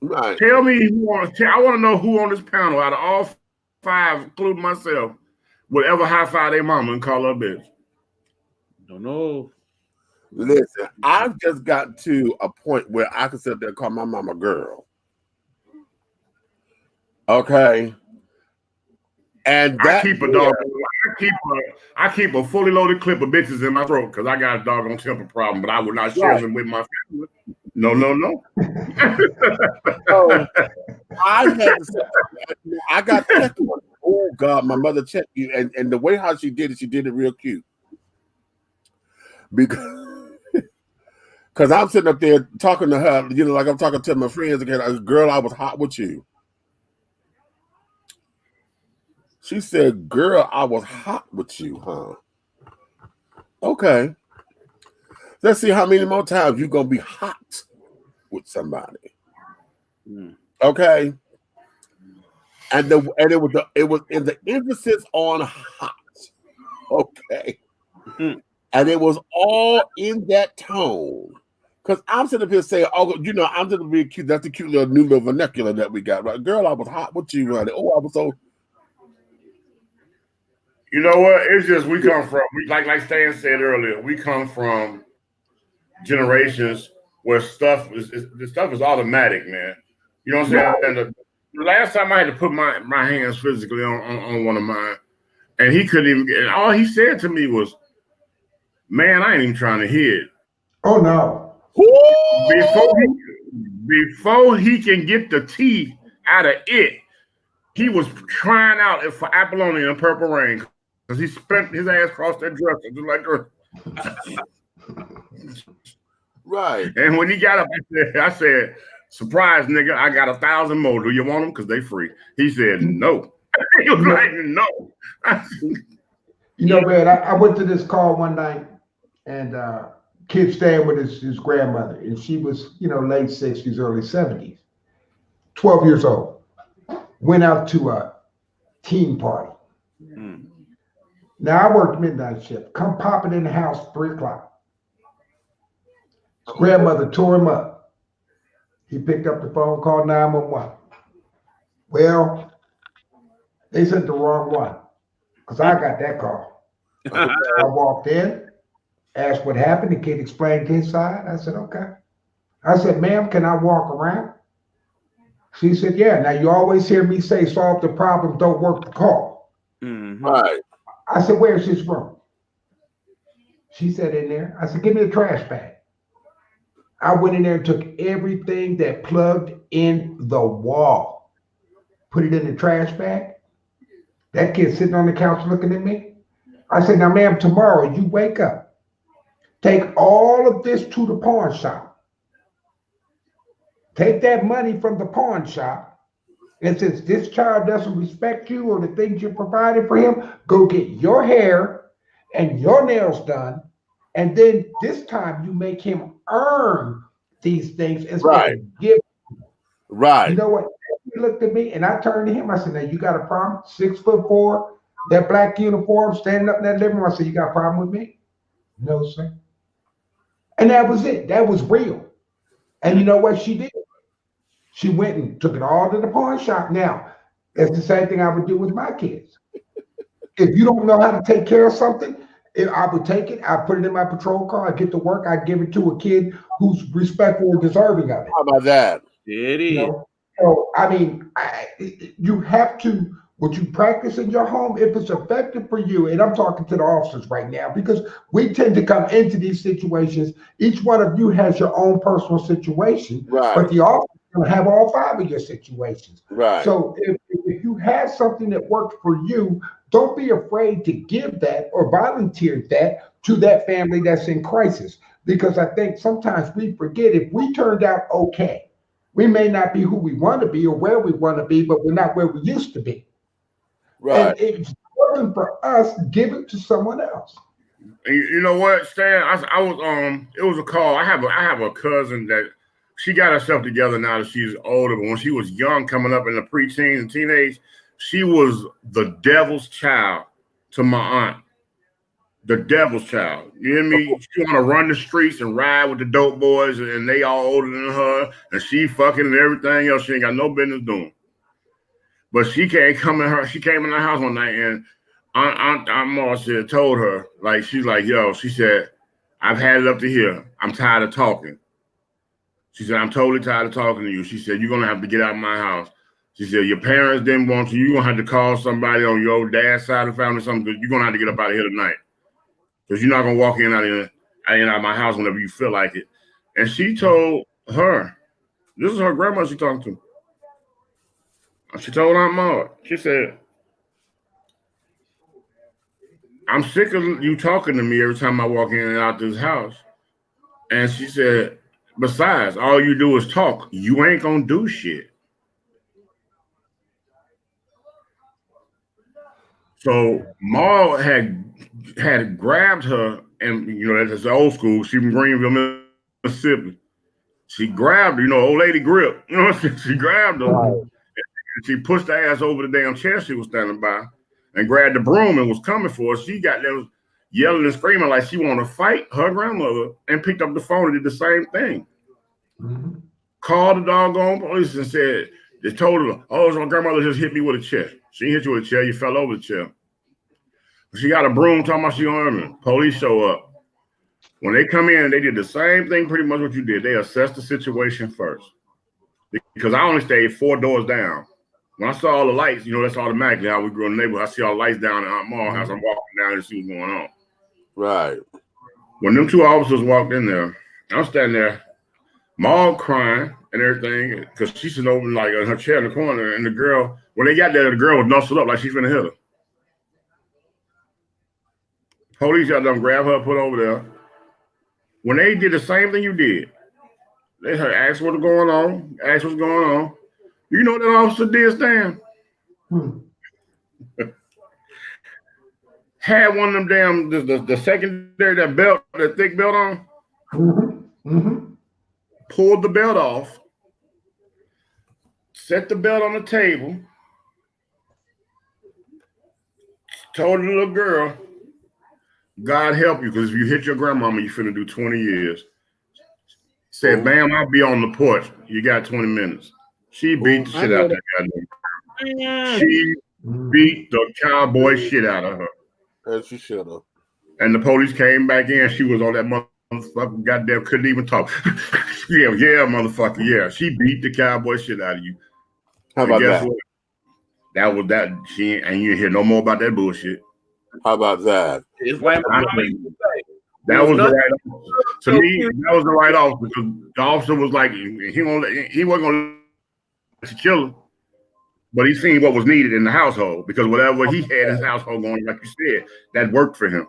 S3: Right.
S9: Tell me I want to know who on this panel out of all 5, including myself, would ever high five their mama and call her a bitch.
S10: Don't know.
S3: Listen, I've just got to a point where I can sit there and call my mama girl. Okay. And
S9: I keep a dog. I keep a fully loaded clip of bitches in my throat because I got a doggone temper problem, but I would not share them with my family. No.
S3: So, I got checked. Oh God, my mother checked you, and the way how she did it real cute. Because I'm sitting up there talking to her, like I'm talking to my friends again. Girl, I was hot with you. She said, girl, I was hot with you, huh? Okay. Let's see how many more times you're going to be hot with somebody. Okay. And it was in the emphasis on hot. Okay. And it was all in that tone. Because I'm sitting up here saying, oh, you know, I'm just being cute. That's the cute little new little vernacular that we got, right? Girl, I was hot with you, honey. Oh, I was so.
S9: You know what? It's just we come from, like Stan said earlier, we come from generations where the stuff is automatic, man. You know what I'm saying? And the last time I had to put my hands physically on one of mine, and he couldn't even get, and all he said to me was, man, I ain't even trying to hear it.
S12: Oh no.
S9: Before he can get the teeth out of it, he was trying out it for Apollonia and Purple Rain because he spent his ass across that dresser just like her.
S3: Right.
S9: And when he got up, I said, surprise, nigga, I got 1,000 more. Do you want them? Because they free. He said, no. He was like, no.
S12: You know, man, I went to this call one night and kid staying with his grandmother, and she was, you know, late 60s, early 70s, 12 years old. Went out to a teen party. Now I worked midnight shift. Come popping in the house 3 o'clock. His grandmother tore him up. He picked up the phone, called 911. Well, they sent the wrong one because I got that call. I walked in, asked what happened. The kid explained his side. I said, okay. I said, ma'am, can I walk around? She said, yeah. Now, you always hear me say, solve the problem, don't work the call.
S3: Right.
S12: I said, where's his room? She said, in there. I said, give me a trash bag. I went in there and took everything that plugged in the wall, put it in the trash bag. That kid sitting on the couch looking at me. I said, now, ma'am, tomorrow you wake up, take all of this to the pawn shop. Take that money from the pawn shop, and since this child doesn't respect you or the things you provided for him, go get your hair and your nails done, and then this time you make him earn these things instead of giving.
S3: Right.
S12: You know what? He looked at me, and I turned to him. I said, now, you got a problem? 6'4", that black uniform, standing up in that living room. I said, you got a problem with me? No, sir. And that was it. That was real. And you know what she did? She went and took it all to the pawn shop. Now, that's the same thing I would do with my kids. If you don't know how to take care of something, I would take it, I put it in my patrol car, I get to work, I give it to a kid who's respectful and deserving of it.
S3: How about that?
S10: It is.
S12: You know? So, I mean, you have to, what you practice in your home, if it's effective for you, and I'm talking to the officers right now, because we tend to come into these situations, each one of you has your own personal situation, but the officer will have all 5 of your situations.
S3: Right.
S12: So if you have something that works for you, don't be afraid to give that or volunteer that to that family that's in crisis. Because I think sometimes we forget if we turned out okay, we may not be who we want to be or where we want to be, but we're not where we used to be. Right. And if it's working for us, give it to someone else.
S9: You know what, Stan? I was it was a call. I have a cousin that she got herself together now that she's older, but when she was young, coming up in the preteen and teenage, she was the devil's child to my aunt. The devil's child. You hear me? She want to run the streets and ride with the dope boys, and they all older than her, and she fucking and everything else she ain't got no business doing. But she came in the house one night, and Aunt Marcia told her, like, she's like, yo, she said, I've had it up to here. I'm tired of talking. She said, I'm totally tired of talking to you. She said, you're going to have to get out of my house. She said, your parents didn't want you. You're going to have to call somebody on your dad's side of the family or something. You're going to have to get up out of here tonight. Because you're not going to walk in and out of my house whenever you feel like it. And she told her, this is her grandma she talking to. She told Aunt Maud, she said, I'm sick of you talking to me every time I walk in and out this house. And she said, besides, all you do is talk. You ain't going to do shit. So Ma had grabbed her, and that's old school. She from Greenville, Mississippi. She grabbed her, old lady grip. She grabbed her, and she pushed her ass over the damn chair she was standing by, and grabbed the broom and was coming for her. She got there, was yelling and screaming like she wanted to fight her grandmother, and picked up the phone and did the same thing. Called the doggone police and said, they told her, oh, my grandmother just hit me with a chair. She didn't hit you with a chair, you fell over the chair. She got a broom talking about she on her. Police show up. When they come in, they did the same thing pretty much what you did. They assessed the situation first. Because I only stayed 4 doors down. When I saw all the lights, that's automatically how we grew in the neighborhood. I see all the lights down in Aunt Ma's house. I'm walking down to see what's going on.
S3: Right.
S9: When them 2 officers walked in there, I'm standing there, Ma crying and everything, because she's sitting over like in her chair in the corner, and the girl, when they got there, the girl was muscled up like she's finna hit her. Police got them, grab her, put her over there. When they did the same thing you did, they had asked what's going on, asked what's going on. You know what that officer did, Stan? Had one of them damn, the secondary, that belt, that thick belt on. Pulled the belt off, set the belt on the table, told the little girl, God help you, because if you hit your grandmama, you finna do 20 years. Said, bam, I'll be on the porch. You got 20 minutes. She beat the shit out of that goddamn. She beat the cowboy shit out of her.
S3: And she should have.
S9: And the police came back in. She was on that motherfucker, goddamn, couldn't even talk. yeah, motherfucker, yeah. She beat the cowboy shit out of you.
S3: How about that?
S9: What? That was that. She and you hear no more about that bullshit.
S3: How about that?
S10: It's like
S9: that was the right officer. To me, that was the right officer, because the officer was like, he wasn't gonna let you kill her, but he seen what was needed in the household, because whatever he had in his household going, like you said, that worked for him.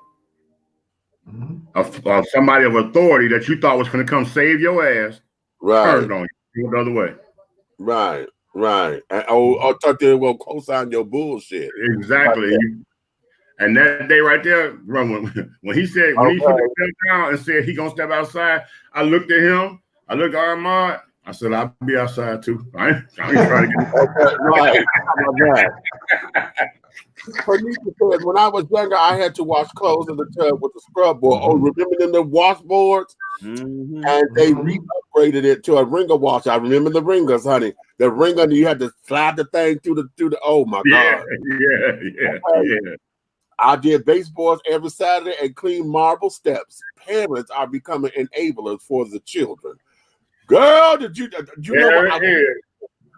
S9: Somebody of authority that you thought was going to come save your ass, turned on you the other way.
S3: Right. I thought they were co-sign your bullshit.
S9: Exactly. Like and that day right there, when he said, when he put the belt down and said he gonna step outside, I looked at him, I looked at Armand, I said, I'll be outside too. I ain't trying to get
S3: right. When I was younger, I had to wash clothes in the tub with the scrub board. Oh, remember them, the washboards? And they re-upgraded it to a ringer wash. I remember the ringers, honey. The ringer, you had to slide the thing through the. Oh my God!
S9: Yeah.
S3: I did baseboards every Saturday and clean marble steps. Parents are becoming enablers for the children. Girl, did you know what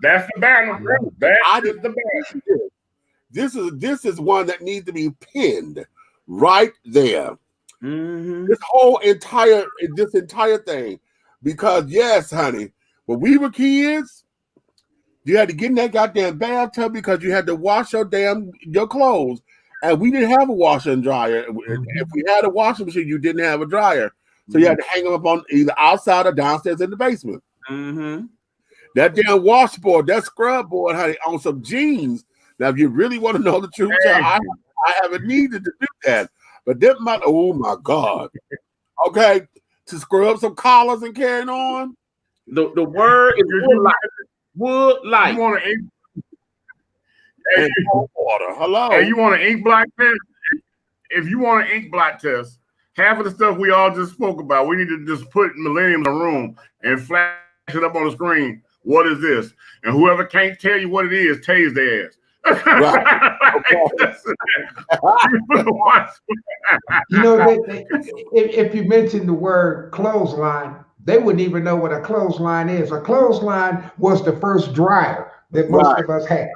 S9: that's the banner. That is the banner.
S3: This is one that needs to be pinned right there. This entire thing, because yes, honey, when we were kids, you had to get in that goddamn bathtub because you had to wash your clothes, and we didn't have a washer and dryer. If we had a washing machine, you didn't have a dryer, so you had to hang them up on either outside or downstairs in the basement. That damn washboard, that scrub board, honey, on some jeans. Now, if you really want to know the truth, I haven't needed to do that. But that might, oh my God. Okay, to scrub some collars and carrying on.
S10: The word is wood light.
S9: You want to ink
S3: and water. Hello.
S9: And you want an ink blot test? If you want an ink blot test, half of the stuff we all just spoke about, we need to just put Millennium in the room and flash it up on the screen. What is this? And whoever can't tell you what it is, tase their ass.
S12: Right. If you mention the word clothesline, they wouldn't even know what a clothesline is. A clothesline was the first dryer that most of us had.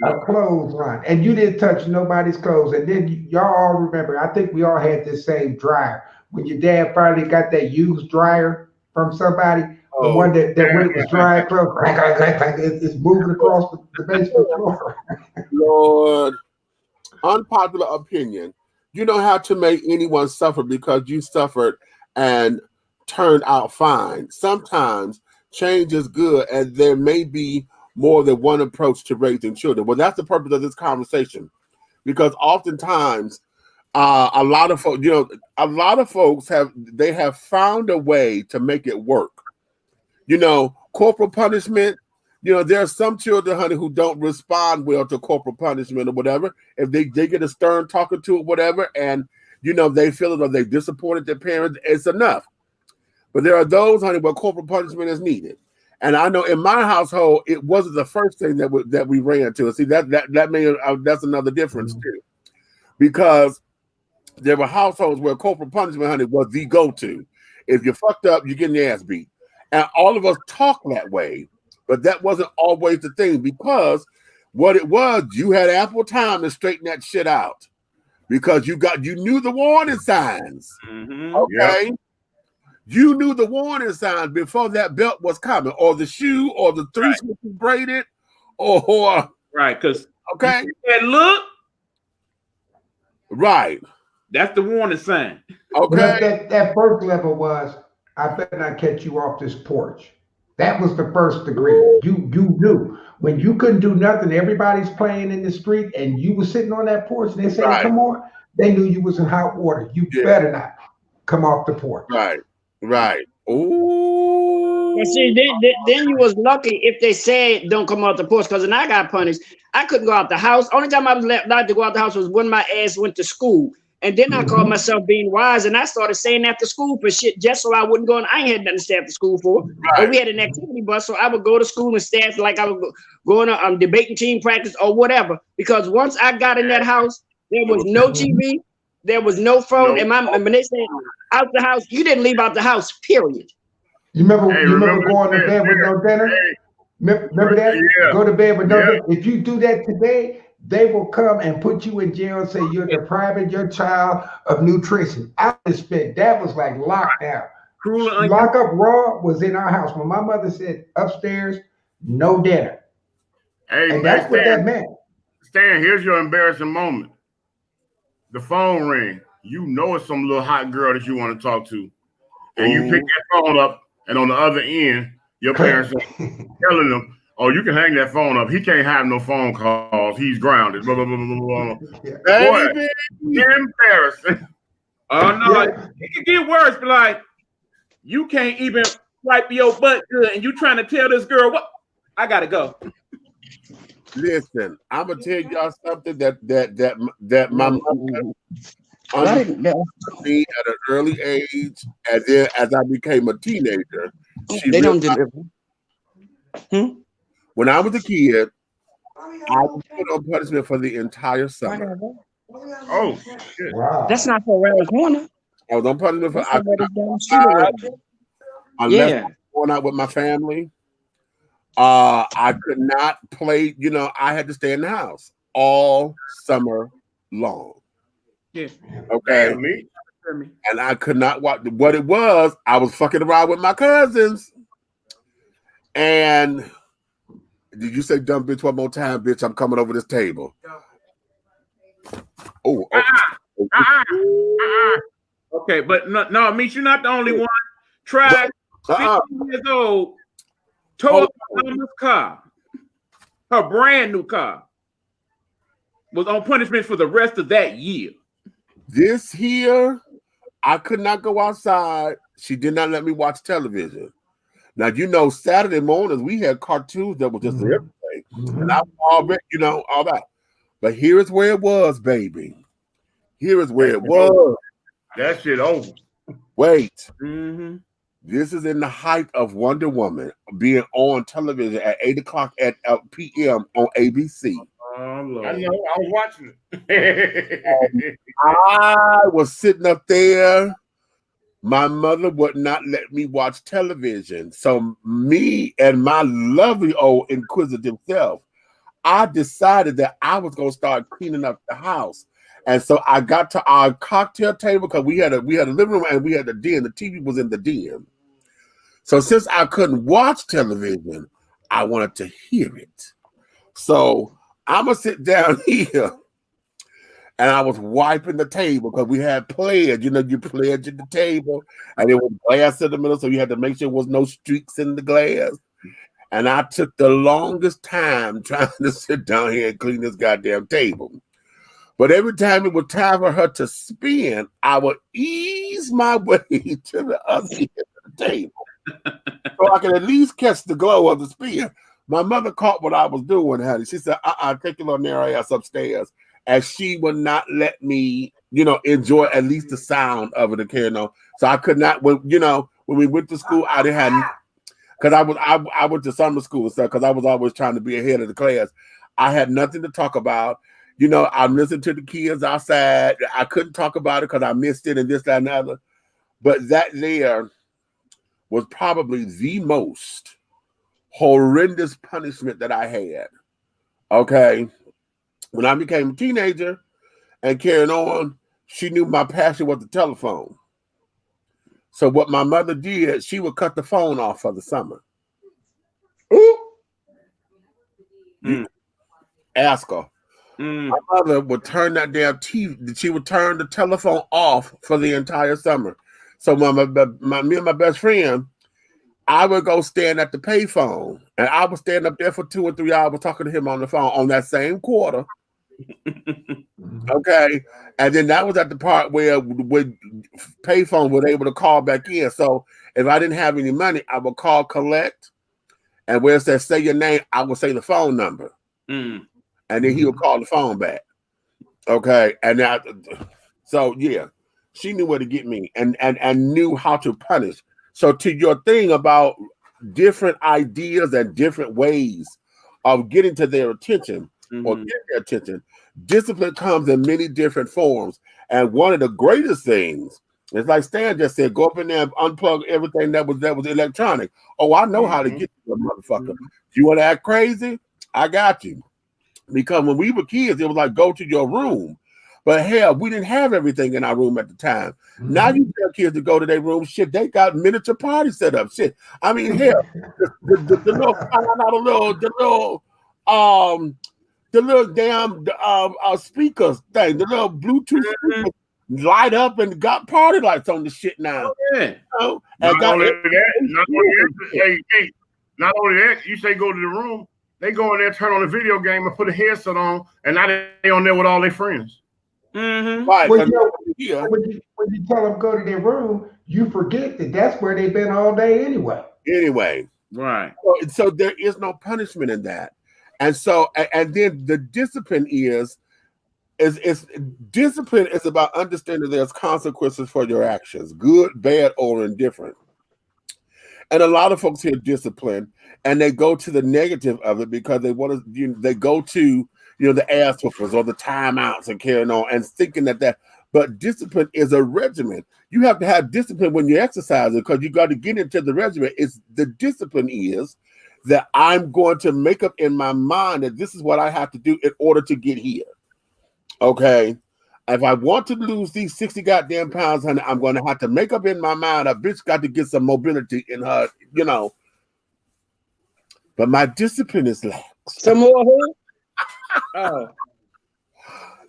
S12: A clothesline, and you didn't touch nobody's clothes. And then y'all all remember, I think we all had this same dryer. When your dad finally got that used dryer from somebody, the one that when it was dry clothes, it's moving across the basement floor.
S3: Lord, unpopular opinion. You know how to make anyone suffer because you suffered and turned out fine. Sometimes change is good, and there may be more than one approach to raising children. Well, that's the purpose of this conversation, because oftentimes a lot of folks have found a way to make it work. Corporal punishment. There are some children, honey, who don't respond well to corporal punishment or whatever. If they get a stern talking to or whatever, and they feel it or they disappointed their parents, it's enough. But there are those, honey, where corporal punishment is needed. And I know in my household, it wasn't the first thing that we ran to. See, that's another difference too, because there were households where corporal punishment, honey, was the go-to. If you fucked up, you're getting your ass beat. And all of us talk that way, but that wasn't always the thing, because what it was, you had ample time to straighten that shit out, because you knew the warning signs.
S10: Mm-hmm.
S3: Okay.
S10: Yep.
S3: You knew the warning signs before that belt was coming, or the shoe, or the three switches braided, or
S10: right. Because
S3: okay,
S10: that look,
S3: right.
S10: That's the warning sign.
S3: Okay.
S12: That first level was, I better not catch you off this porch. That was the first degree. You knew when you couldn't do nothing. Everybody's playing in the street, and you were sitting on that porch, and they said, "Come on." They knew you was in hot water. You better not come off the porch.
S3: Right. Ooh.
S11: And see, then you was lucky if they said don't come out the porch, because when I got punished, I couldn't go out the house. Only time I was allowed to go out the house was when my ass went to school. And then I called myself being wise, and I started staying after school for shit just so I wouldn't go. And I ain't had nothing to stay after school for. But we had an activity bus, so I would go to school and stay after, like I would go on a debating team practice or whatever. Because once I got in that house, there was no TV, there was no phone. And when they said out the house, you didn't leave out the house, period.
S12: You remember going to bed with no dinner? Remember that? Yeah. Go to bed with no dinner. If you do that today, they will come and put you in jail and say you're depriving your child of nutrition. I just spent, that was like lockdown. Lockup raw was in our house. When my mother said upstairs, no dinner. And that's what that meant.
S9: Stan, here's your embarrassing moment. The phone ring. You know it's some little hot girl that you want to talk to. And you pick that phone up, and on the other end, your parents are telling them, "Oh, you can hang that phone up. He can't have no phone calls. He's grounded." Blah, blah, blah, blah, blah. Boy, embarrassing.
S10: Oh no, it can get worse. But like, you can't even wipe your butt good, and you trying to tell this girl what? I gotta go.
S3: Listen, I'm gonna tell y'all something that my mother understood me at an early age, and then as I became a teenager, when I was a kid, I was put on punishment for the entire summer.
S9: Oh shit!
S11: Wow. That's not for around the corner.
S3: I was on punishment for unless I was going out with my family. I could not play. I had to stay in the house all summer long.
S10: Yeah.
S3: Okay. And I could not watch. What it was, I was fucking around with my cousins. And did you say dumb bitch one more time, bitch? I'm coming over this table. Oh.
S10: Okay, but no, Meech, you're not the only one. Try 15 years old, tore up my mama's car. Her brand new car was on punishment for the rest of that year.
S3: This here, I could not go outside. She did not let me watch television. Now, Saturday mornings, we had cartoons that were just everything. And I was already, all that. But here is where it was, baby. Here is where it was.
S9: That shit over.
S3: Wait.
S10: Mm-hmm.
S3: This is in the height of Wonder Woman being on television at 8 o'clock at p.m. on ABC.
S9: I know, I was watching it.
S3: I was sitting up there. My mother would not let me watch television. So me and my lovely old inquisitive self, I decided that I was going to start cleaning up the house. And so I got to our cocktail table because we had a living room and we had a den. The TV was in the den. So since I couldn't watch television, I wanted to hear it. So I'm going to sit down here. And I was wiping the table because we had pledge. You pledge at the table. And there was glass in the middle, so you had to make sure there was no streaks in the glass. And I took the longest time trying to sit down here and clean this goddamn table. But every time it was time for her to spin, I would ease my way to the other end of the table so I could at least catch the glow of the spin. My mother caught what I was doing, honey. She said, take your little narrow ass upstairs. And she would not let me, enjoy at least the sound of it, So I could not, when we went to school, I didn't have, because I went to summer school and stuff, because I was always trying to be ahead of the class. I had nothing to talk about. I'm listening to the kids outside. I couldn't talk about it because I missed it and this, that, and the other. But that there was probably the most horrendous punishment that I had. Okay. When I became a teenager and carrying on, she knew my passion was the telephone. So what my mother did, she would cut the phone off for the summer. Ask her. My mother would turn that damn TV. She would turn the telephone off for the entire summer. So me and my best friend, I would go stand at the payphone, and I would stand up there for 2 or 3 hours talking to him on the phone on that same quarter. Okay, and then that was at the part where with payphone were able to call back in. So if I didn't have any money, I would call collect, and where it says say your name, I would say the phone number. And then he would call the phone back. Okay. And so yeah, she knew where to get me and knew how to punish. So to your thing about different ideas and different ways of getting to their attention or getting their attention, discipline comes in many different forms. And one of the greatest things is like Stan just said, go up in there and unplug everything that was electronic. Oh, I know how to get to a motherfucker. You want to act crazy? I got you. Because when we were kids, it was like, go to your room. But hell, we didn't have everything in our room at the time. Now you tell kids to go to their room, shit, they got miniature parties set up. Shit. I mean, hell, the little damn speakers thing, the little Bluetooth speakers light up and got party lights on the shit now.
S9: Not only that, you say go to the room. They go in there, turn on the video game, and put a headset on, and now they on there with all their friends.
S3: Right.
S12: When you tell them go to their room, you forget that that's where they've been all day anyway.
S10: Right.
S3: So there is no punishment in that, and so and then the discipline is discipline is about understanding there's consequences for your actions, good, bad, or indifferent. And a lot of folks hear discipline and they go to the negative of it because they want to, they go to, the ass whoopers or the timeouts and carrying on and thinking but discipline is a regimen. You have to have discipline when you exercise it because you got to get into the regimen. The discipline is that I'm going to make up in my mind that this is what I have to do in order to get here. Okay. If I want to lose these 60 goddamn pounds, honey, I'm going to have to make up in my mind a bitch got to get some mobility in her, But my discipline is lax.
S11: Some more who? Oh.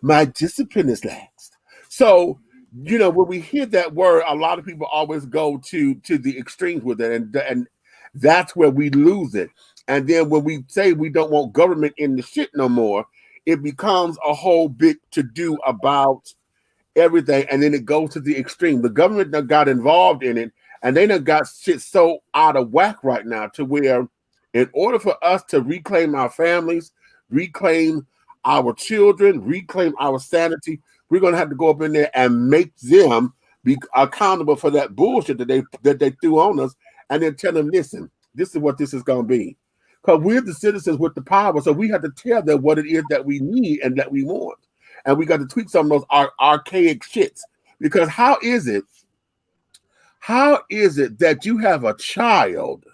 S3: My discipline is lax. So, when we hear that word, a lot of people always go to the extremes with it. And that's where we lose it. And then when we say we don't want government in the shit no more, it becomes a whole big to-do about everything, and then it goes to the extreme. The government done got involved in it, and they done got shit so out of whack right now to where in order for us to reclaim our families, reclaim our children, reclaim our sanity, we're going to have to go up in there and make them be accountable for that bullshit that they threw on us, and then tell them, listen, this is what this is going to be. Because we're the citizens with the power, so we have to tell them what it is that we need and that we want. And we got to tweak some of those archaic shits. Because how is it that you have a child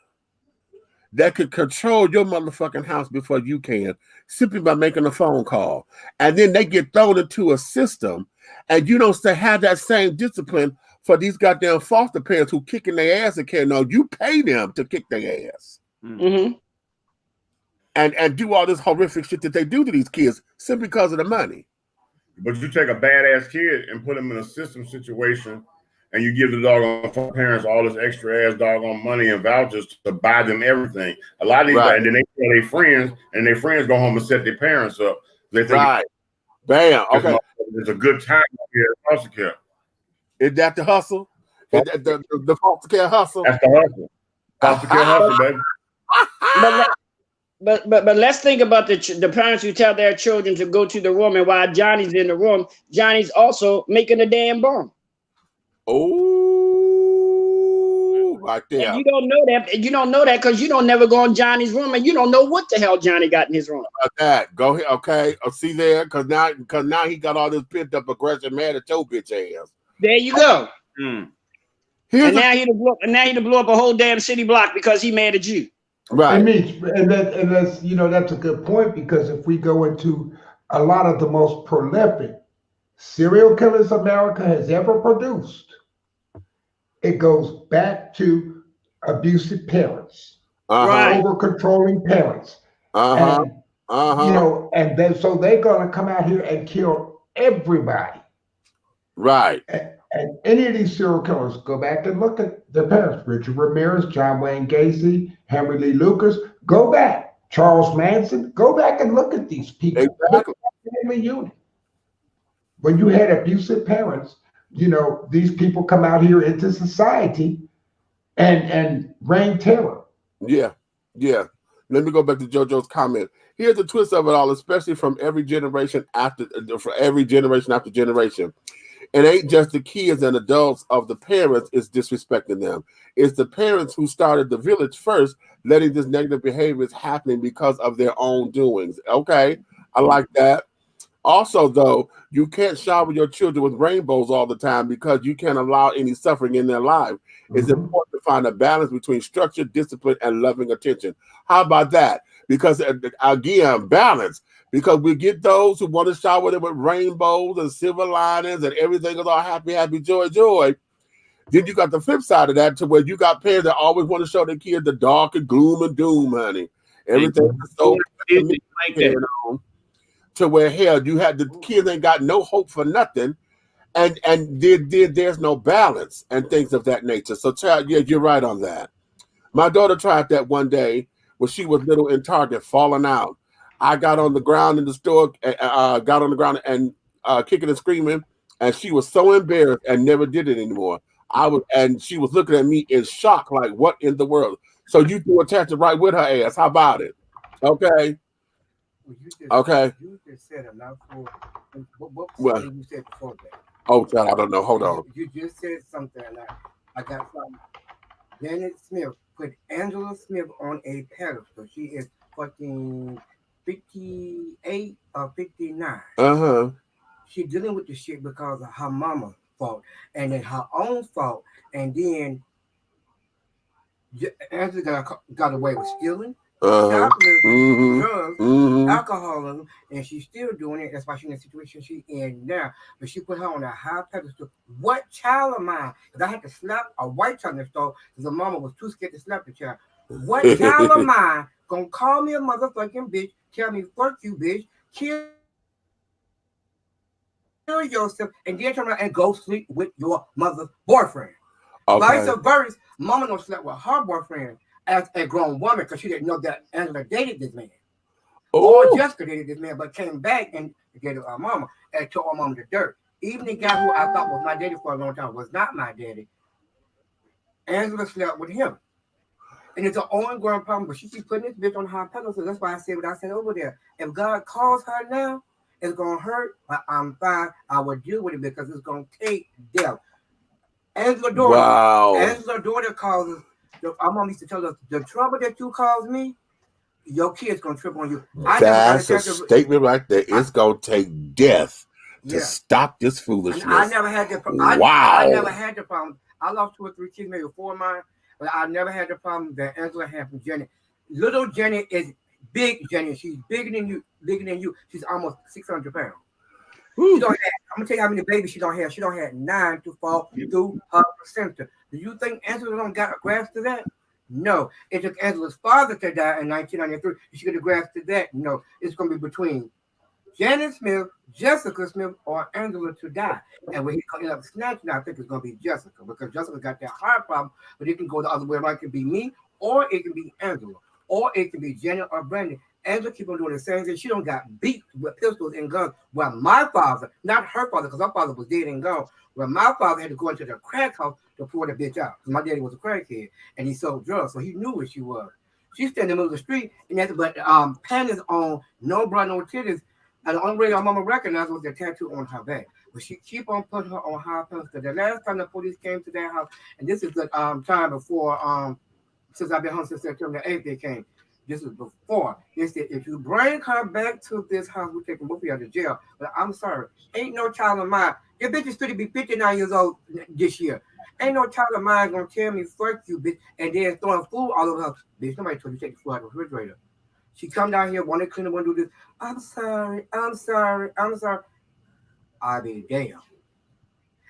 S3: that could control your motherfucking house before you can, simply by making a phone call? And then they get thrown into a system, and you don't have that same discipline for these goddamn foster parents who kicking their ass and can't know. You pay them to kick their ass.
S11: Mm-hmm.
S3: And do all this horrific shit that they do to these kids simply because of the money.
S9: But you take a badass kid and put him in a system situation and you give the doggone parents all this extra ass doggone money and vouchers to buy them everything. A lot of these, and then they tell their friends, and their friends go home and set their parents up. They think,
S3: bam, okay,
S9: it's a good time here at foster care.
S3: Is that the hustle? Is that the foster care hustle?
S9: That's the hustle. Foster care hustle, baby.
S11: But let's think about the parents who tell their children to go to the room, and while Johnny's in the room, Johnny's also making a damn bomb.
S3: Oh, right there.
S11: And you don't know that. You don't know that because you don't never go in Johnny's room, and you don't know what the hell Johnny got in his room.
S3: About that. Go ahead, okay. See there, because now he got all this pent up aggression, mad at your bitch ass.
S11: There you go.
S3: Mm.
S11: Now he to blow up a whole damn city block because he mad at you.
S3: Right.
S12: And that's that's a good point, because if we go into a lot of the most prolific serial killers America has ever produced, it goes back to abusive parents, over controlling parents, and then so they're gonna come out here and kill everybody.
S3: Right.
S12: And any of these serial killers, go back and look at their parents: Richard Ramirez, John Wayne Gacy, Henry Lee Lucas. Go back, Charles Manson. Go back and look at these people. Look at the family unit. When you had abusive parents, these people come out here into society and reign terror.
S3: Yeah. Let me go back to JoJo's comment. Here's the twist of it all, especially from every generation after generation. It ain't just the kids and adults of the parents is disrespecting them. It's the parents who started the village first, letting this negative behavior is happening because of their own doings. Okay, I like that. Also, though, you can't shower your children with rainbows all the time because you can't allow any suffering in their life. It's important to find a balance between structure, discipline, and loving attention. How about that? Because, again, balance. Because we get those who want to shower them with rainbows and silver linings and everything is all happy, happy, joy, joy. Then you got the flip side of that, to where you got parents that always want to show their kids the dark and gloom and doom, honey. Everything is so to where, hell, you had the kids ain't got no hope for nothing, and there's no balance and things of that nature. So, child, yeah, you're right on that. My daughter tried that one day when she was little in Target, falling out. I got on the ground in the store, and kicking and screaming, and she was so embarrassed and never did it anymore. And she was looking at me in shock, like, what in the world? So you threw a tantrum right with her ass. How about it? Okay. Okay.
S13: You just said a mouthful. What
S3: Well,
S13: you said before that?
S3: Oh, child, I don't know. Hold on.
S13: You just said something, and I got something. Janet Smith put Angela Smith on a pedestal. She is fucking 58 or 59. She's dealing with the shit because of her mama's fault, and then her own fault, and then Angela got away with stealing, shoplifting, drugs, alcoholism, and she's still doing it. That's why she's in the situation she's in now. But she put her on a high pedestal. What child of mine? Because I had to slap a white child in the store because the mama was too scared to slap the child. What child of mine gonna call me a motherfucking bitch, tell me fuck you, bitch, kill yourself, and then turn around and go sleep with your mother's boyfriend? Vice versa, mama don't sleep with her boyfriend as a grown woman because she didn't know that Angela dated this man. Or Jessica dated this man, but came back and dated our mama and told our mama the dirt. Even the guy who I thought was my daddy for a long time was not my daddy. Angela slept with him. And it's an ongoing problem, but she keeps putting this bitch on her pedestal. That's why I said what I said over there. If God calls her now, it's going to hurt, but I'm fine. I will deal with it because it's going to take death. Angela's daughter calls us. Our mom used to tell us, the trouble that you cause me, your kid's going to trip on you.
S3: That's a statement right there. It's going to take death to stop this foolishness.
S13: And I never had that problem.
S3: Wow.
S13: I never had the problem. I lost 2 or 3 kids, maybe 4 of mine, but I never had the problem that Angela had from Jenny. Little Jenny is big Jenny. She's bigger than you. She's almost 600 pounds. She don't have, I'm gonna tell you how many babies she don't have. She don't have 9 to fall through her placenta. Do you think Angela don't got a grasp to that? No. It took Angela's father to die in 1993. She got a grasp to that. No. It's gonna be between Janet Smith, Jessica Smith, or Angela to die. And when he ended up snatching, I think it's going to be Jessica because Jessica got that heart problem, but it can go the other way around. It can be me, or it can be Angela, or it can be Janet or Brandon. Angela keep on doing the same thing. She don't got beat with pistols and guns. Well, my father, not her father, because her father was dead and gone. Well, my father had to go into the crack house to pull the bitch out. My daddy was a crackhead, and he sold drugs, so he knew where she was. She's standing in the middle of the street, and that's but panties on, no bra, no titties. And the only way our mama recognized was the tattoo on her back. But she keep on putting her on high pedestal. The last time the police came to their house, and this is the time before, since I've been home since September the 8th, they came. This is before. They said, if you bring her back to this house, we're taking both of you out of jail. But I'm sorry, ain't no child of mine. Your bitch is still to be 59 years old this year. Ain't no child of mine gonna tell me, fuck you, bitch, and then throwing food all over her. Bitch, nobody told you to take the food out of the refrigerator. She come down here, want to clean it, want to do this. I'm sorry. I be damn.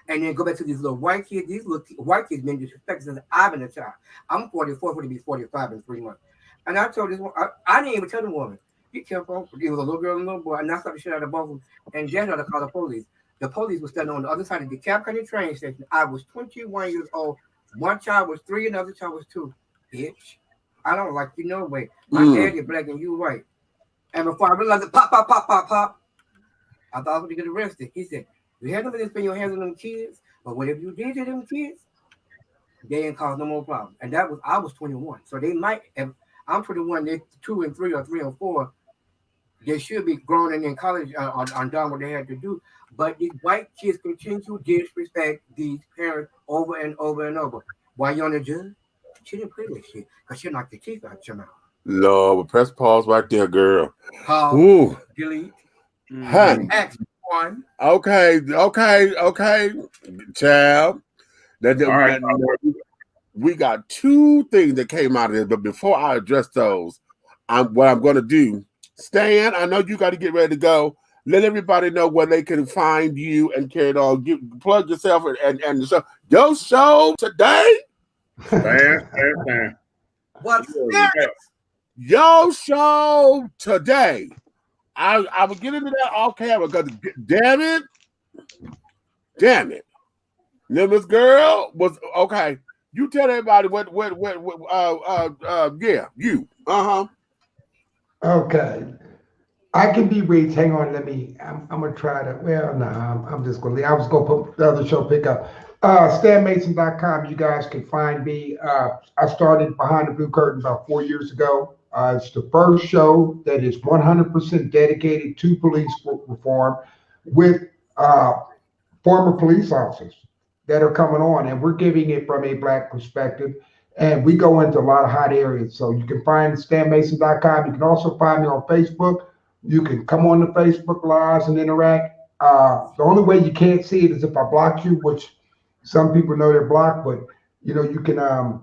S13: And then go back to these little white kids. These little white kids been disrespected since I've been a child. I'm 44, going to be 45 in 3 months. And I told this one, I didn't even tell the woman, be careful. It was a little girl and a little boy, and I started the shit out of both of them. And then I called the police. The police was standing on the other side of the DeKalb County train station. I was 21 years old. One child was 3, another child was 2. Bitch, I don't like you no way. My daddy black and you white. And before I realized it, pop. I thought I was going to get arrested. He said, you had nothing to spend your hands on them kids, but whatever you did to them kids, they didn't cause no more problems. And I was 21. So they might have, I'm 21, they're 2 and 3 or 3 and 4. They should be grown and in college on done what they had to do. But these white kids continue to disrespect these parents over and over and over. Why you on the judge? She didn't play this shit because she knocked the teeth out your mouth.
S3: No, but press pause right there, girl.
S13: Pause.
S3: Ooh.
S13: Delete.
S3: Hey.
S13: Action 1.
S3: Okay. Child. We got 2 things that came out of this, but before I address those, what I'm going to do, Stan, I know you got to get ready to go. Let everybody know where they can find you and carry it on. Plug yourself and your show today.
S9: Stan.
S13: What's
S3: Your show today. I will get into that off camera because damn it. Now this girl was okay. You tell everybody what you.
S12: Okay. I can be reached. Hang on, I'm gonna try to. Well, no, I'm just gonna leave. I was gonna put the other show pick up. StanMason.com. You guys can find me. I started Behind the Blue Curtain about 4 years ago. It's the first show that is 100% dedicated to police reform with former police officers that are coming on, and we're giving it from a Black perspective. And we go into a lot of hot areas. So you can find StanMason.com. You can also find me on Facebook. You can come on the Facebook Lives and interact. The only way you can't see it is if I block you, which some people know they're blocked, but you can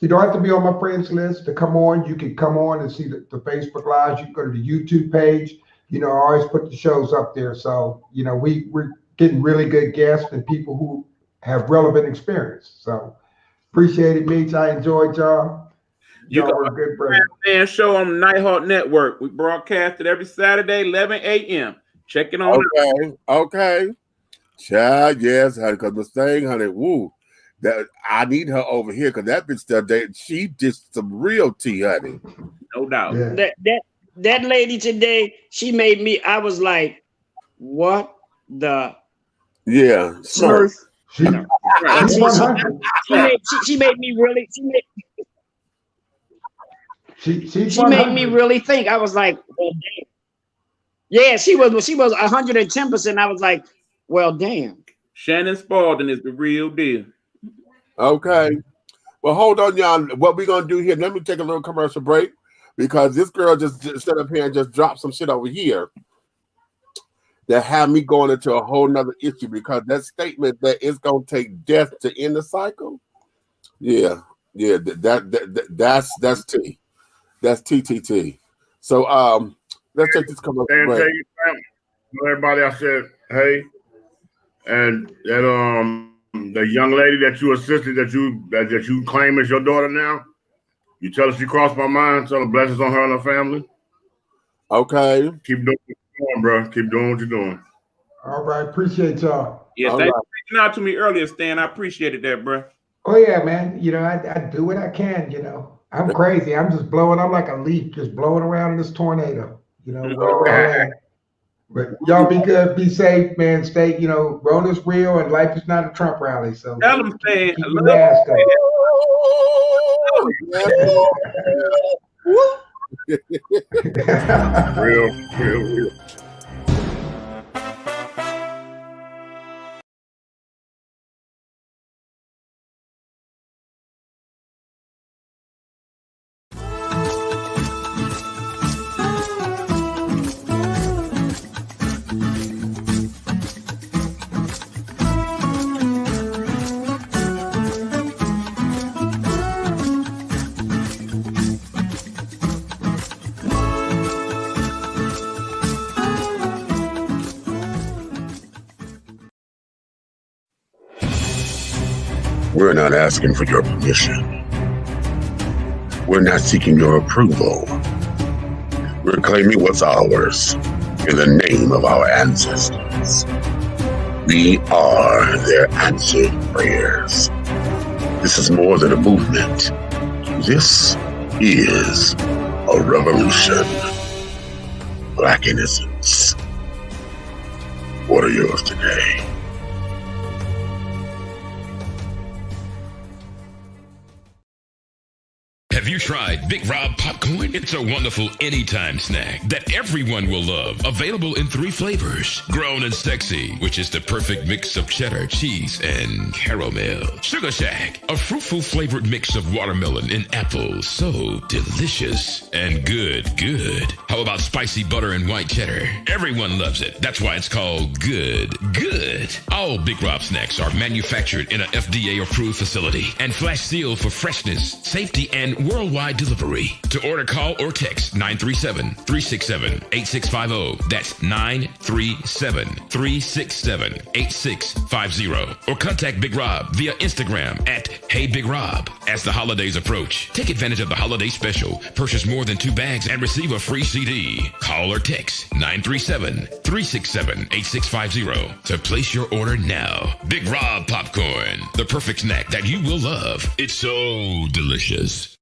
S12: you don't have to be on my friends list to come on. You can come on and see the Facebook Lives. You can go to the YouTube page. I always put the shows up there. So, we're getting really good guests and people who have relevant experience. So appreciate it, Meech. I enjoyed y'all. Y'all were good friends.
S10: Man, show on the Nighthawk Network. We broadcast it every Saturday, 11 a.m. Check it on.
S3: Okay. Child, yes, honey, because the thing, honey, woo. That I need her over here because that bitch she did some real tea, honey.
S10: No doubt.
S12: Yeah.
S11: That lady today, she made me. I was like, what the?
S3: Yeah,
S11: Smurf.
S12: She made
S11: me really. She made me really think. I was like, well, damn. Yeah, she was 110%. I was like, well, damn.
S10: Shannon Spalding is the real deal.
S3: Okay. Well, hold on, y'all. What we're going to do here, let me take a little commercial break because this girl just stood up here and just dropped some shit over here that had me going into a whole nother issue because that statement that it's going to take death to end the cycle. Yeah, that's T. That's TTT. So, let's take this commercial break.
S9: Everybody, I said, hey, and that the young lady that you assisted that you claim as your daughter now, you tell her she crossed my mind. Tell her blessings on her and her family.
S3: Okay.
S9: Keep doing going, bro. Keep doing what you're doing.
S12: All right, appreciate y'all.
S10: Yeah, thanks for reaching out to me earlier, Stan. I appreciated that, bro.
S12: Oh yeah, man. You know, I do what I can. You know, I'm crazy. I'm just blowing. I'm like a leaf, just blowing around in this tornado. You know, wherever I land. But y'all be good, be safe, man. Stay. You know, Rona's real, and life is not a Trump rally. So
S10: tell them, Stan.
S12: keep your mask on.
S9: Real.
S3: We're not asking for your permission. We're not seeking your approval. We're claiming what's ours in the name of our ancestors. We are their answered prayers. This is more than a movement. This is a revolution. Black innocence. What are yours today?
S14: Have you tried Big Rob popcorn? It's a wonderful anytime snack that everyone will love. Available in 3 flavors. Grown and Sexy, which is the perfect mix of cheddar, cheese, and caramel. Sugar Shack, a fruitful flavored mix of watermelon and apple. So delicious and good. How about spicy butter and white cheddar? Everyone loves it. That's why it's called good. All Big Rob snacks are manufactured in an FDA-approved facility and flash sealed for freshness, safety, and worldwide delivery. To order, call or text 937-367-8650. That's 937-367-8650. Or contact Big Rob via Instagram at HeyBigRob. As the holidays approach, take advantage of the holiday special. Purchase more than 2 bags and receive a free CD. Call or text 937-367-8650 to place your order now. Big Rob popcorn, the perfect snack that you will love. It's so delicious.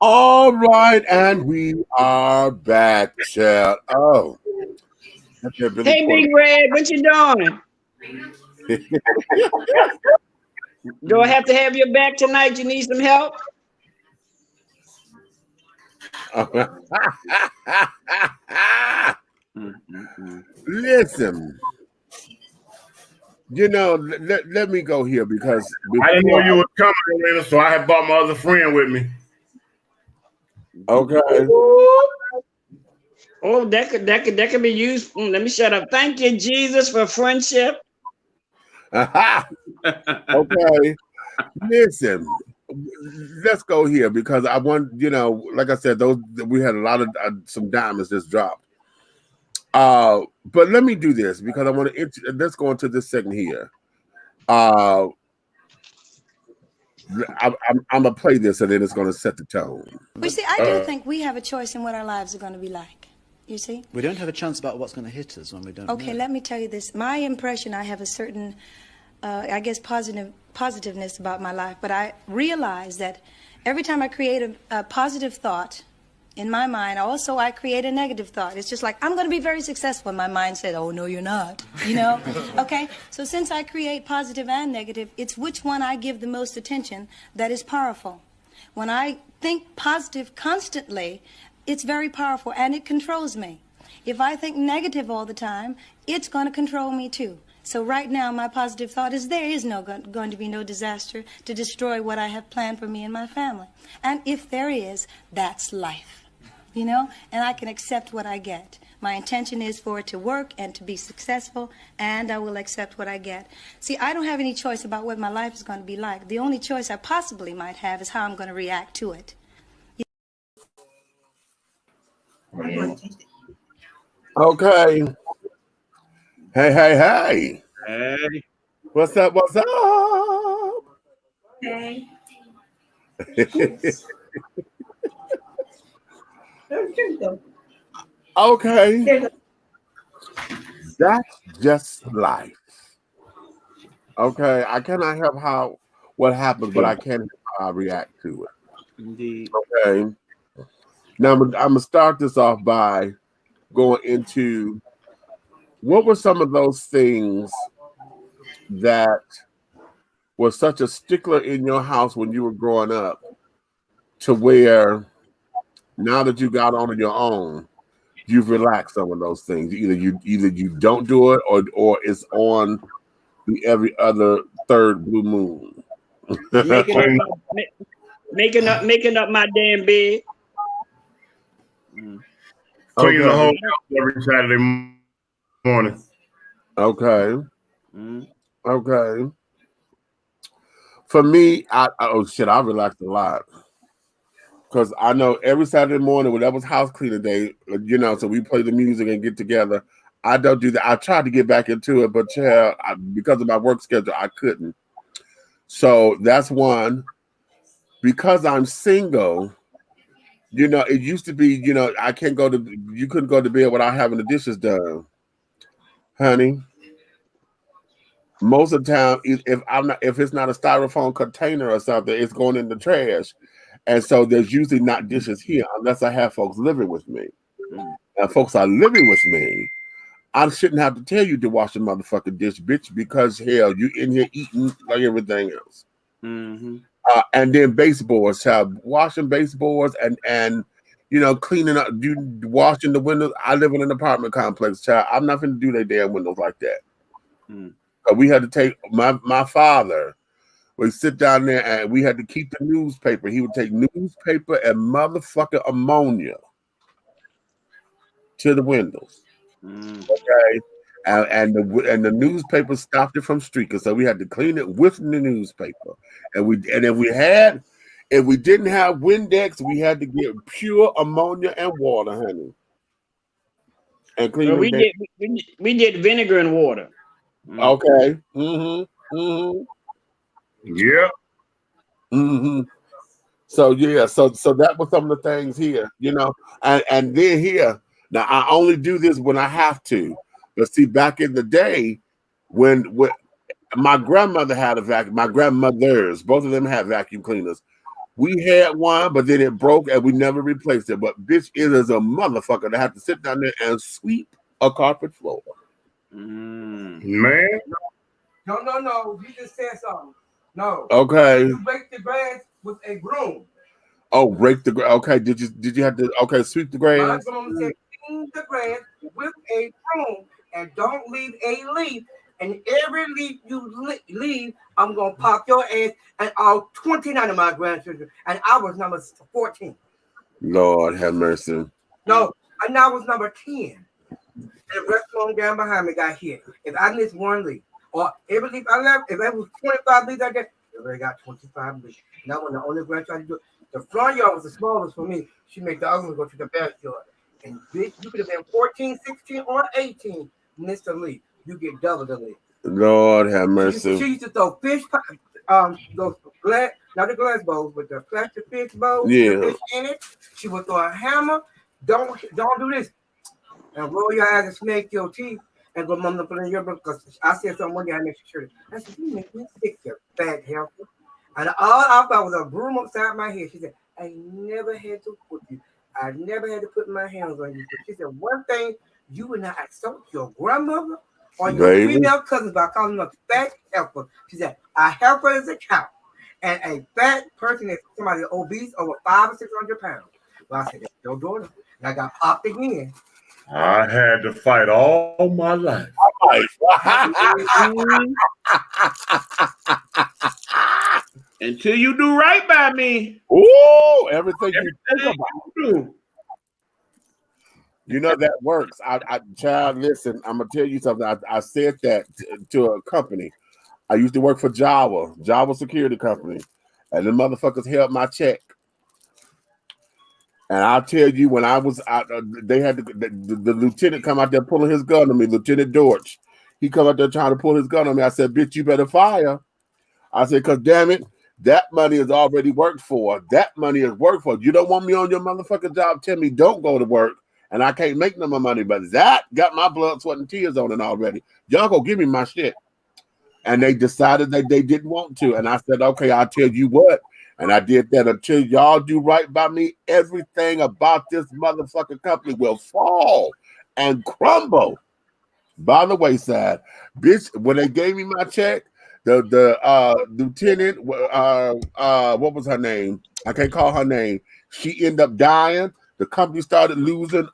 S3: All right, and we are back, Chad. Oh.
S11: Hey, Big Red, what you doing? Do I have to have your back tonight? You need some help?
S3: Listen, you know, let me go here because
S9: I didn't know you were coming, Elena, so I had brought my other friend with me.
S3: Okay.
S11: Oh, that could be used. Let me shut up. Thank you, Jesus, for friendship.
S3: Okay. Listen, let's go here because I want, you know, like I said, we had a lot of some diamonds just dropped. But let me do this because I want to. Let's go into this segment here. I'm gonna play this and then it's gonna set the tone.
S15: Well, see, I do think we have a choice in what our lives are going to be like. You see?
S16: We don't have a chance about what's going to hit us when we don't
S15: Okay,
S16: know.
S15: let me tell you this. My impression, I have a certain, I guess, positiveness about my life, but I realize that every time I create a positive thought in my mind, also I create a negative thought. It's just like, I'm going to be very successful. And my mind says, oh, no, you're not. You know? Okay? So since I create positive and negative, it's which one I give the most attention that is powerful. When I think positive constantly, it's very powerful and it controls me. If I think negative all the time, it's going to control me too. So right now, my positive thought is there is going to be no disaster to destroy what I have planned for me and my family. And if there is, that's life. You know? And I can accept what I get. My intention is for it to work and to be successful, and I will accept what I get. See, I don't have any choice about what my life is going to be like. The only choice I possibly might have is how I'm going to react to it.
S3: Okay. Hey.
S10: Hey.
S3: What's up?
S17: Hey.
S3: Okay. That's just life. Okay. I cannot help what happens, but I can how I react to it.
S10: Indeed.
S3: Okay. Now I'm gonna start this off by going into what were some of those things that was such a stickler in your house when you were growing up to where now that you got on your own, you've relaxed some of those things. Either you don't do it or it's on the every other third blue moon.
S11: making up my damn bed.
S9: Clean the whole house every Saturday morning.
S3: Okay. Okay. For me, I relaxed a lot. Because I know every Saturday morning, when that was house cleaning day, you know, so we play the music and get together. I don't do that. I tried to get back into it, but because of my work schedule, I couldn't. So that's one. Because I'm single, you know, it used to be, you know, you couldn't go to bed without having the dishes done. Honey, most of the time, if it's not a styrofoam container or something, it's going in the trash. And so there's usually not dishes here unless I have folks living with me. And folks are living with me, I shouldn't have to tell you to wash the motherfucking dish, bitch, because hell, you in here eating like everything else.
S10: Mm-hmm.
S3: And then baseboards, child, washing baseboards and you know, cleaning up, washing the windows. I live in an apartment complex, child. I'm not going to do their damn windows like that. We had to take my father. We sit down there and we had to keep the newspaper. He would take newspaper and motherfucking ammonia to the windows. Okay, and the newspaper stopped it from streaking, so we had to clean it with the newspaper. And if we didn't have Windex, we had to get pure ammonia and water, honey. And clean.
S11: Well, we did vinegar and water.
S3: Okay.
S9: Yeah.
S3: So yeah, so that was some of the things here, you know, and then here. Now I only do this when I have to, but see, back in the day, when my grandmother had a vacuum, my grandmothers, both of them had vacuum cleaners. We had one, but then it broke and we never replaced it. But bitch, it is a motherfucker to have to sit down there and sweep a carpet floor.
S9: Man.
S13: No. You just said something. No.
S3: Okay.
S13: You rake the grass with a broom.
S3: Oh, rake the grass. Okay. Did you have to sweep the grass?
S13: My grandma said clean the grass with a broom and don't leave a leaf. And every leaf you leave, I'm gonna pop your ass and all 29 of my grandchildren. And I was number 14.
S3: Lord have mercy.
S13: No, and I was number 10. And the restaurant down behind me got hit. If I missed one leaf, or every leaf I left, if it was 25 leaves out there, I already got 25 leaves. And I was the only grandchild to do it. The front yard was the smallest for me. She made the other one go to the backyard. And bitch, you could have been 14, 16, or 18, Mr. Lee. You get double the Lee.
S3: Lord have mercy.
S13: She used to throw fish, those glass, not the glass bowls, but the plastic fish bowls.
S3: Yeah.
S13: The fish in it. She would throw a hammer. Don't do this. And roll your eyes and snake your teeth and go mom to put in your book. Because I said something one day, I make sure. I said, you make me sick, you fat helper. And all I thought was a broom upside my head. She said, I never had to put you. I never had to put my hands on you. She said, one thing you would not assault your grandmother or your female cousins by calling them a fat helper. She said, a helper is a cow. And a fat person is somebody obese over 500 or 600 pounds. Well, I said, that's your daughter. And I got popped again.
S9: I had to fight all my life.
S10: Until you do right by me.
S3: Ooh, everything you think about. You know that works. Child, listen, I'm gonna tell you something. I said that to a company. I used to work for Java Security Company, and the motherfuckers held my check. And I'll tell you, when I was out, they had the lieutenant come out there pulling his gun on me, Lieutenant Dortch. He come out there trying to pull his gun on me. I said, bitch, you better fire. I said, because damn it, that money is already worked for. That money is worked for. You don't want me on your motherfucking job. Tell me don't go to work, and I can't make no more money. But that got my blood, sweat, and tears on it already. Y'all go give me my shit. And they decided that they didn't want to. And I said, okay, I'll tell you what. And I did that. Until y'all do right by me, everything about this motherfucking company will fall and crumble by the wayside. Bitch, when they gave me my check, the lieutenant, what was her name? I can't call her name. She ended up dying. The company started losing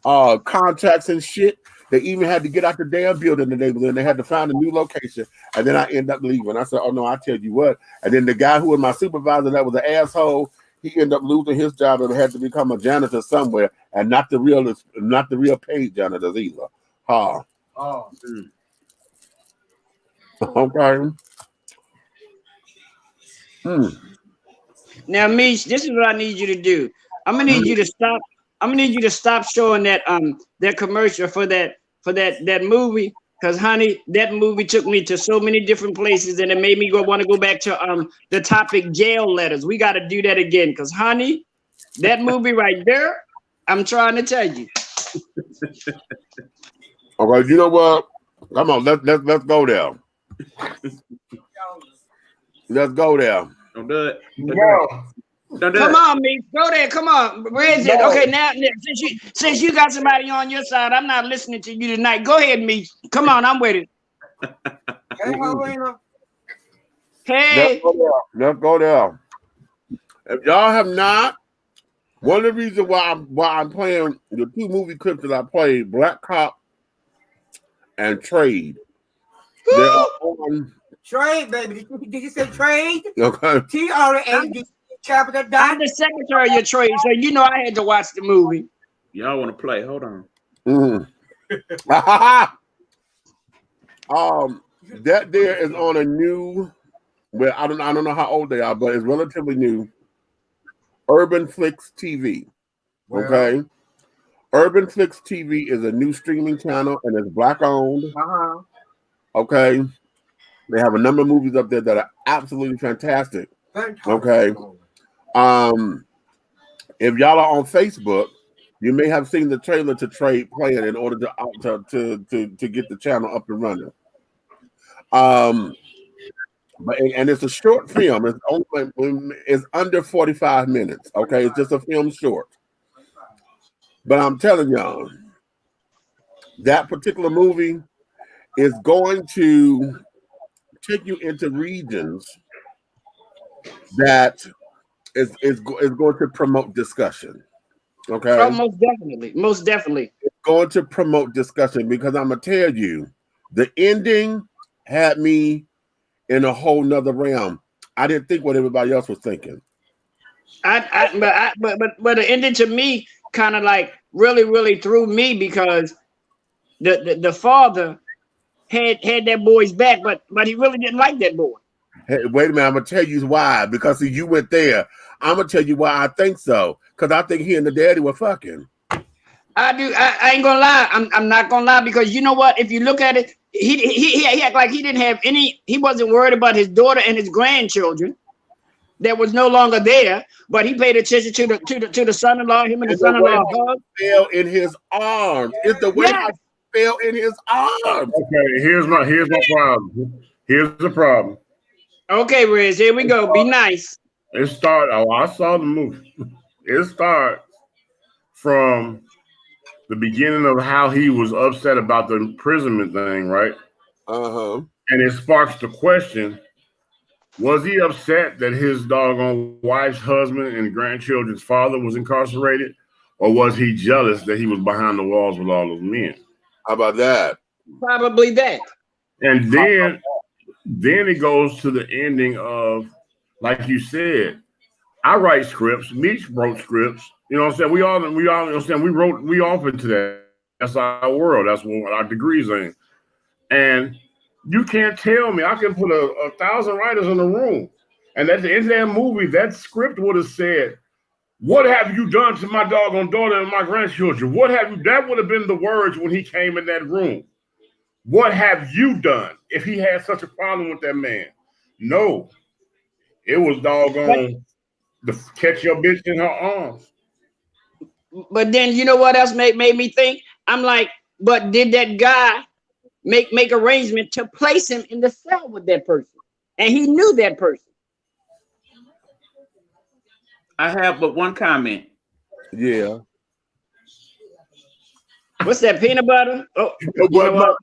S3: contracts and shit. They even had to get out the damn building that they was in. They had to find a new location. And then I ended up leaving. I said, oh, no, I tell you what. And then the guy who was my supervisor that was an asshole, he ended up losing his job and had to become a janitor somewhere, and not the real paid janitors either. Oh. Okay.
S11: Now, Mish, this is what I need you to do. I'm gonna need you to stop. I'm gonna need you to stop showing that that commercial for that movie, because honey, that movie took me to so many different places, and it made me want to go back to the topic jail letters. We got to do that again, because honey, that movie right there, I'm trying to tell you.
S3: All right, you know what? Come on, let's go there. Let's go there.
S10: Don't do it.
S11: Come on, me. Go there. Come on. Where is it? Okay, now since you got somebody on your side, I'm not listening to you tonight. Go ahead, me. Come on, I'm with it. Hey.
S3: Let's go there. If y'all have not, one of the reasons why I'm playing the two movie clips that I played, Black Cop and Trade. They're on
S13: Trade, baby. Did you say trade?
S3: Okay.
S13: TRAD.
S11: I'm the secretary of trade, so you know I had to watch the movie.
S10: Y'all want to play? Hold on.
S3: That there is on a new. Well, I don't know how old they are, but it's relatively new. Urban Flix TV. Okay. Urban Flix TV is a new streaming channel, and it's black owned. Okay. They have a number of movies up there that are absolutely fantastic. Okay. If y'all are on Facebook, you may have seen the trailer to Trade playing in order to get the channel up and running. But it's a short film. It's under 45 minutes. Okay, it's just a film short. But I'm telling y'all, that particular movie is going to take you into regions that is going to promote discussion. Okay.
S11: Oh, most definitely.
S3: It's going to promote discussion, because I'm gonna tell you, the ending had me in a whole nother realm. I didn't think what everybody else was thinking.
S11: But the ending to me kind of like really threw me, because the father had that boy's back, but he really didn't like that boy.
S3: Hey, wait a minute, I'm gonna tell you why. Because see, you went there. I'm gonna tell you why I think so. Because I think he and the daddy were fucking.
S11: I do. I ain't gonna lie. I'm not gonna lie, because you know what? If you look at it, he act like he didn't have any. He wasn't worried about his daughter and his grandchildren that was no longer there, but he paid attention to the son-in-law. Him and the son-in-law hugged.
S3: Fell in his arms. It's the way I fell in his arms.
S9: Okay, here's my problem. Here's the problem.
S11: Okay, Riz, here we go. Be nice.
S9: It started. Oh, I saw the movie. It starts from the beginning of how he was upset about the imprisonment thing, right?
S3: Uh-huh.
S9: And it sparks the question: was he upset that his doggone wife's husband and grandchildren's father was incarcerated, or was he jealous that he was behind the walls with all those men?
S3: How about that?
S11: Probably that.
S9: And then it goes to the ending of, like you said, I write scripts. Meech wrote scripts. You know what I'm saying? We all, you know what I'm saying? We all into that. That's our world. That's what our degrees in. And you can't tell me. I can put a 1,000 writers in a room, and at the end of that movie, that script would have said, "What have you done to my doggone daughter and my grandchildren? What have you?" That would have been the words when he came in that room. What have you done? If he had such a problem with that man, no, it was doggone to catch your bitch in her arms.
S11: But then you know what else made me think? I'm like, but did that guy make arrangement to place him in the cell with that person? And he knew that person.
S10: I have but one comment.
S3: Yeah.
S11: What's that, peanut butter? Oh, you know what?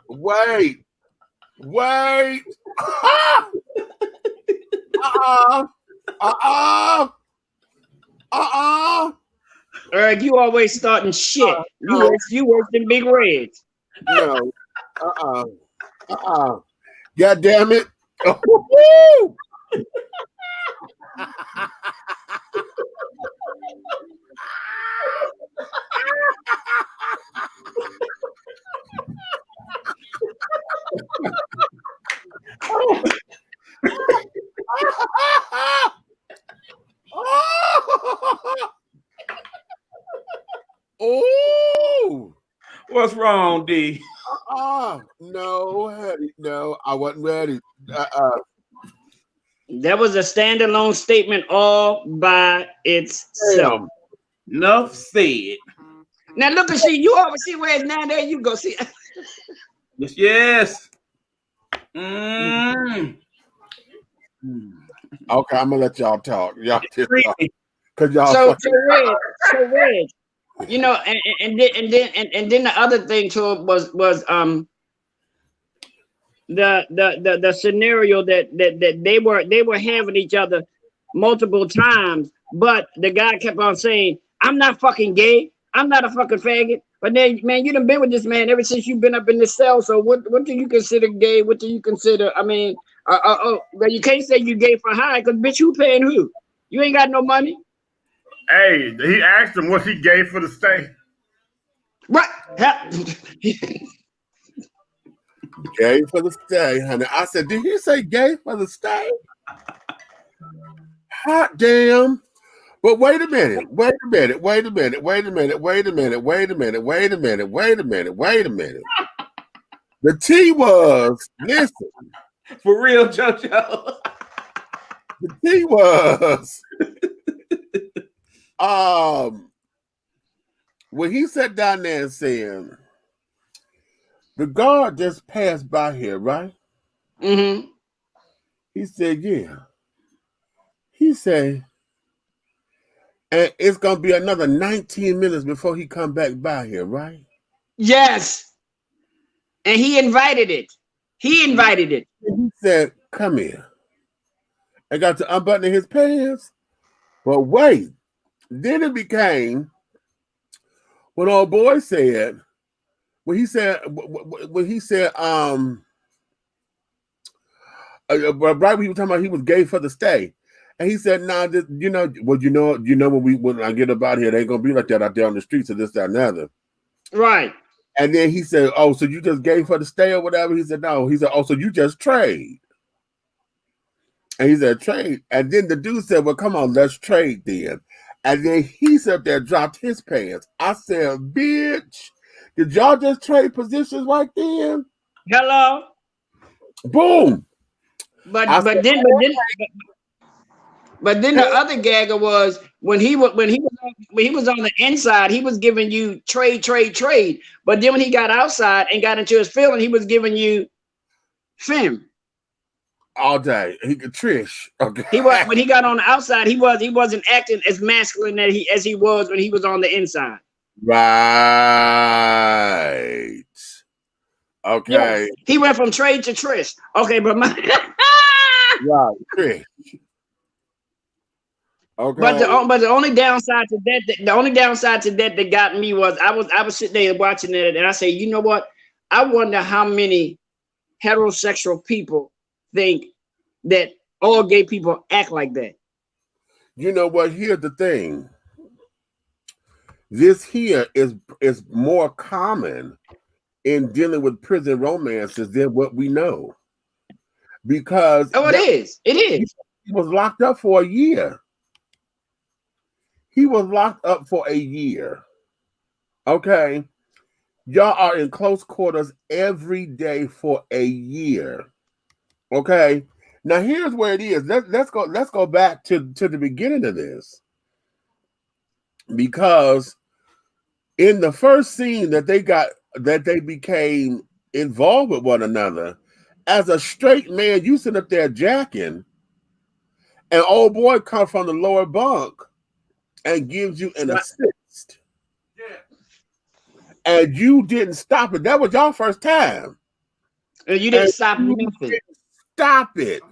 S3: Wait.
S11: Eric, you always starting shit. You worse than Big Red.
S3: No. God damn it. Oh,
S10: what's wrong, D?
S3: No, I wasn't ready.
S11: That was a standalone statement all by itself.
S10: Enough said.
S11: Now look and see, you always see where it's now. There you go. See.
S10: Yes.
S3: Okay, I'm gonna let y'all talk. Y'all just talk. Cause y'all
S11: So Red, you know, and then the other thing to it was the scenario that they were having each other multiple times, but the guy kept on saying, "I'm not fucking gay. I'm not a fucking faggot." But then, man, you done been with this man ever since you've been up in this cell. So what do you consider gay? What do you consider? I mean, but you can't say you gay for high, because bitch, who paying who? You ain't got no money.
S9: Hey, he asked him, was he gay for the stay?
S11: What?
S3: Gay for the stay, honey. I said, did he say gay for the stay? Hot damn. But wait a minute. The T was, listen.
S10: For real, JoJo.
S3: The T was, when he sat down there and said, the guard just passed by here, right?
S11: Mm-hmm.
S3: He said, yeah. He said, and it's going to be another 19 minutes before he come back by here, right?
S11: Yes. And he invited it. He invited it.
S3: He said, come here. I got to unbutton his pants. But wait. Then it became what old boy said, right when he was talking about he was gay for the stay. And he said, "Nah, this, you know when I get up out here, they ain't gonna be like that out there on the streets of this, that, and the other."
S11: Right.
S3: And then he said, "Oh, so you just gave her the stay or whatever?" He said, "No." He said, "Oh, so you just trade?" And he said, "Trade." And then the dude said, "Well, come on, let's trade then." And then he sat there, dropped his pants. I said, "Bitch, did y'all just trade positions right then?"
S11: Hello.
S3: Boom.
S11: But then the other gagger was when he was on the inside, he was giving you trade. But then when he got outside and got into his feeling, he was giving you femme.
S3: All day. He could Trish. Okay.
S11: He was when he got on the outside, he wasn't acting as masculine as he was when he was on the inside.
S3: Right. Okay.
S11: Yes. He went from trade to Trish. Okay, but
S3: right, Trish. Okay.
S11: But the only downside to that, that got me was I was sitting there watching it and I say, you know what? I wonder how many heterosexual people think that all gay people act like that.
S3: You know what? Here's the thing. This here is more common in dealing with prison romances than what we know. Because
S11: it is. He
S3: was locked up for a year. He was locked up for a year. Okay. Y'all are in close quarters every day for a year. Okay. Now here's where it is. Let's go back to the beginning of this. Because in the first scene that they became involved with one another, as a straight man, you sit up there jacking, and old boy comes from the lower bunk and gives you an assist. Yeah. And you didn't stop it. That was your first time.
S11: And you didn't stop nothing.
S3: Stop it.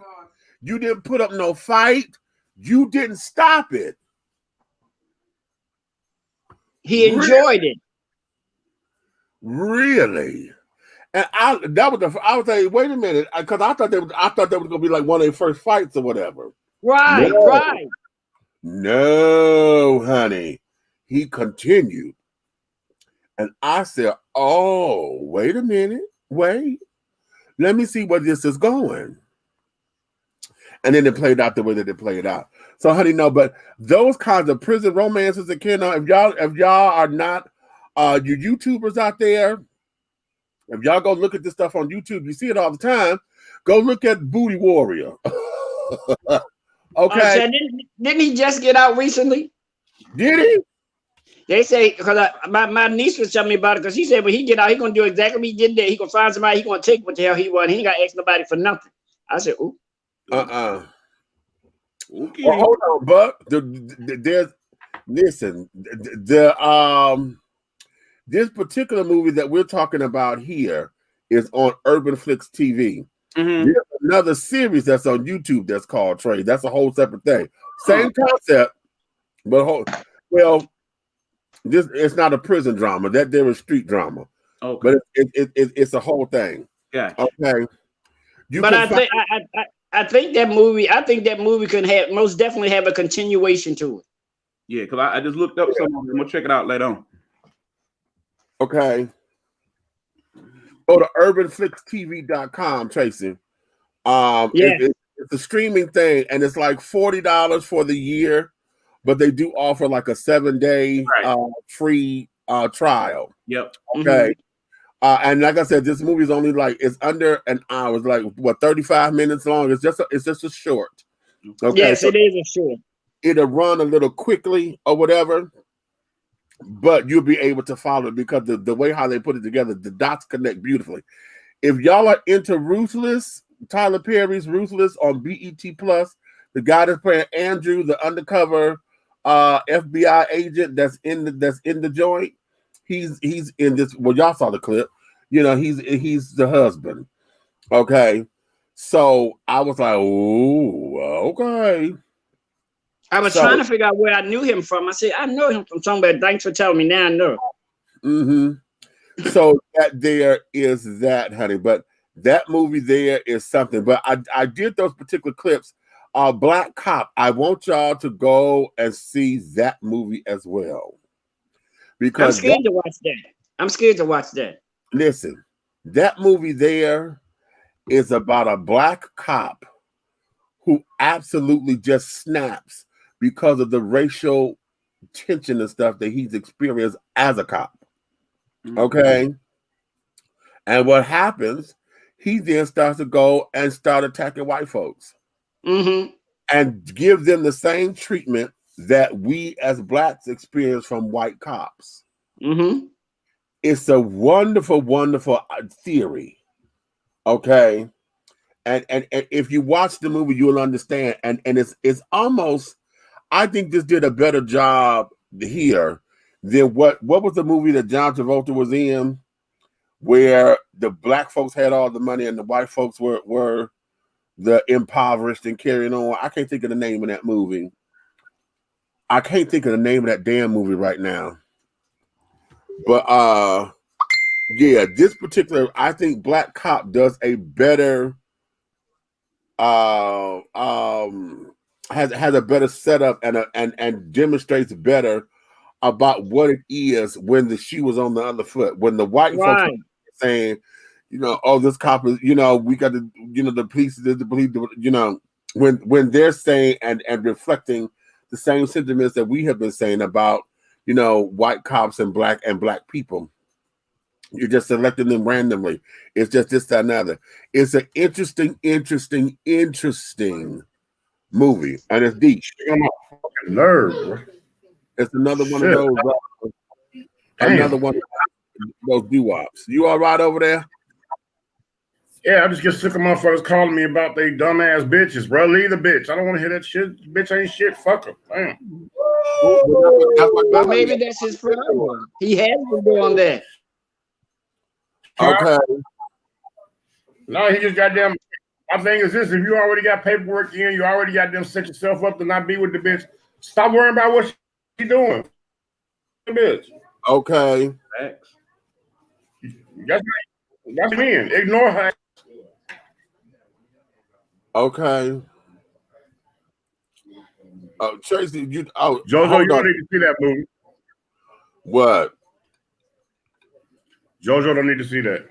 S3: You didn't put up no fight. You didn't stop it.
S11: He enjoyed it.
S3: Really? And I was saying, wait a minute, because I thought that was gonna be like one of their first fights or whatever.
S11: Right,
S3: no.
S11: Right.
S3: No, honey. He continued. And I said, "Oh, wait a minute. Wait. Let me see where this is going." And then it played out the way that it played out. So, honey, no, but those kinds of prison romances and if y'all are not you YouTubers out there, if y'all go look at this stuff on YouTube, you see it all the time. Go look at Booty Warrior. Okay.
S11: So didn't he just get out recently?
S3: Did he?
S11: They say, because my niece was telling me about it, because he said when he get out, he gonna do exactly what he did there. He gonna find somebody, he gonna take what the hell he want. He ain't gotta ask nobody for nothing. I said, ooh.
S3: Okay.
S11: Well,
S3: hold on, Buck. This particular movie that we're talking about here is on Urban Flix TV.
S10: Mm-hmm.
S3: There's another series that's on YouTube that's called Trade. That's a whole separate thing. Same concept, but it's not a prison drama. That there is street drama. Okay, but it's a whole thing.
S10: Yeah.
S3: Okay.
S11: I think that movie can most definitely have a continuation to it.
S10: Yeah, because I just looked up some of them. I'm gonna check it out later on.
S3: Okay. Go to urbanflixtv.com, Tracy. It's a streaming thing, and it's like $40 for the year, but they do offer like a 7-day free trial.
S10: Yep.
S3: Okay. And like I said, this movie is only it's under an hour. It's like 35 minutes long. It's just a short. Okay.
S11: Yes, so it is a short.
S3: It'll run a little quickly or whatever, but you'll be able to follow it because the way how they put it together, the dots connect beautifully. If y'all are into Ruthless, Tyler Perry's Ruthless on BET Plus, the guy that's playing Andrew, the undercover FBI agent that's in the joint, he's in this. Well, y'all saw the clip. You know, he's the husband. Okay, so I was like, oh, okay.
S11: I was trying to figure out where I knew him from. I said, I know him from somewhere. Thanks for telling me. Now I know.
S3: Mm-hmm. So that there is that, honey. But that movie there is something. But I did those particular clips Black Cop. I want y'all to go and see that movie as well. Because
S11: I'm scared to watch that. I'm scared to watch that.
S3: Listen, that movie there is about a black cop who absolutely just snaps because of the racial tension and stuff that he's experienced as a cop. Okay? And what happens, he then starts to go and start attacking white folks. And give them the same treatment that we as blacks experience from white cops. It's a wonderful, wonderful theory. Okay. And if you watch the movie, you'll understand. And it's almost, I think this did a better job here than what was the movie that John Travolta was in, where the black folks had all the money and the white folks were the impoverished and carrying on. I can't think of the name of that movie. I can't think of the name of that damn movie right now. But yeah, this particular, I think Black Cop does a better has a better setup and demonstrates better about what it is when the shoe was on the other foot. When the white folks were saying, oh, this cop is, we got to, the police, the police, when they're saying and reflecting the same sentiments that we have been saying about, white cops and black people. You're just selecting them randomly. It's just this, that, and another. It's an interesting movie, and it's deep.
S9: I'm a fucking nerd, bro.
S3: It's another one of those. Another one of those doo-wops. You all right over there?
S9: Yeah, I just get sick of motherfuckers calling me about they dumbass bitches, bro. Leave the bitch. I don't want to hear that shit. Bitch ain't shit. Fuck her. Damn.
S11: But maybe that's his problem. He has been doing that.
S3: Okay.
S9: No, he just goddamn. My thing is this: if you already got paperwork in, you already got them set yourself up to not be with the bitch. Stop worrying about what she doing. The bitch.
S3: Okay.
S9: That's me. Ignore her.
S3: Okay. Tracy,
S9: Jojo, you don't need to see that movie.
S3: What?
S9: Jojo don't need to see that.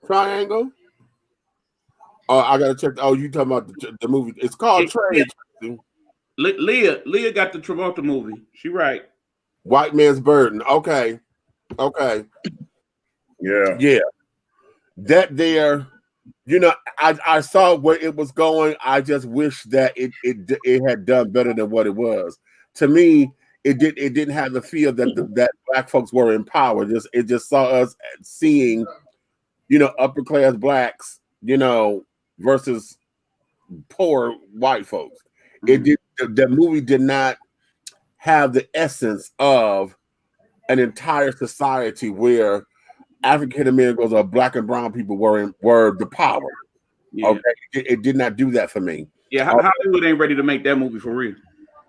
S3: Triangle? Oh, I gotta check. Oh, you talking about the movie? It's called Trade.
S10: Leah got the Travolta movie. She right.
S3: White Man's Burden. Okay. Yeah. That there. I saw where it was going. I just wish that it had done better than what it was. To me, it didn't have the feel that black folks were in power. It just saw us seeing, upper class blacks, versus poor white folks. The movie did not have the essence of an entire society where African Americans or black and brown people were the power.
S10: Yeah.
S3: Okay, it did not do that for me.
S10: Yeah, Hollywood ain't ready to make that movie for real.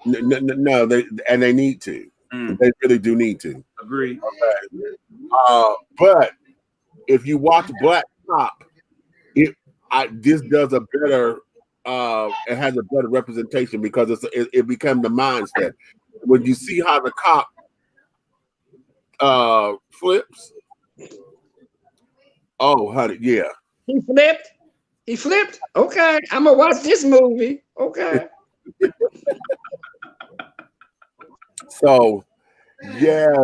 S3: No, they need to. They really do need to.
S10: Agree.
S3: Okay. But if you watch Black Cop, this does a better. It has a better representation because it became the mindset. When you see how the cop flips. Oh, honey, yeah.
S11: He flipped. Okay, I'm gonna watch this movie. Okay.
S3: So, yes.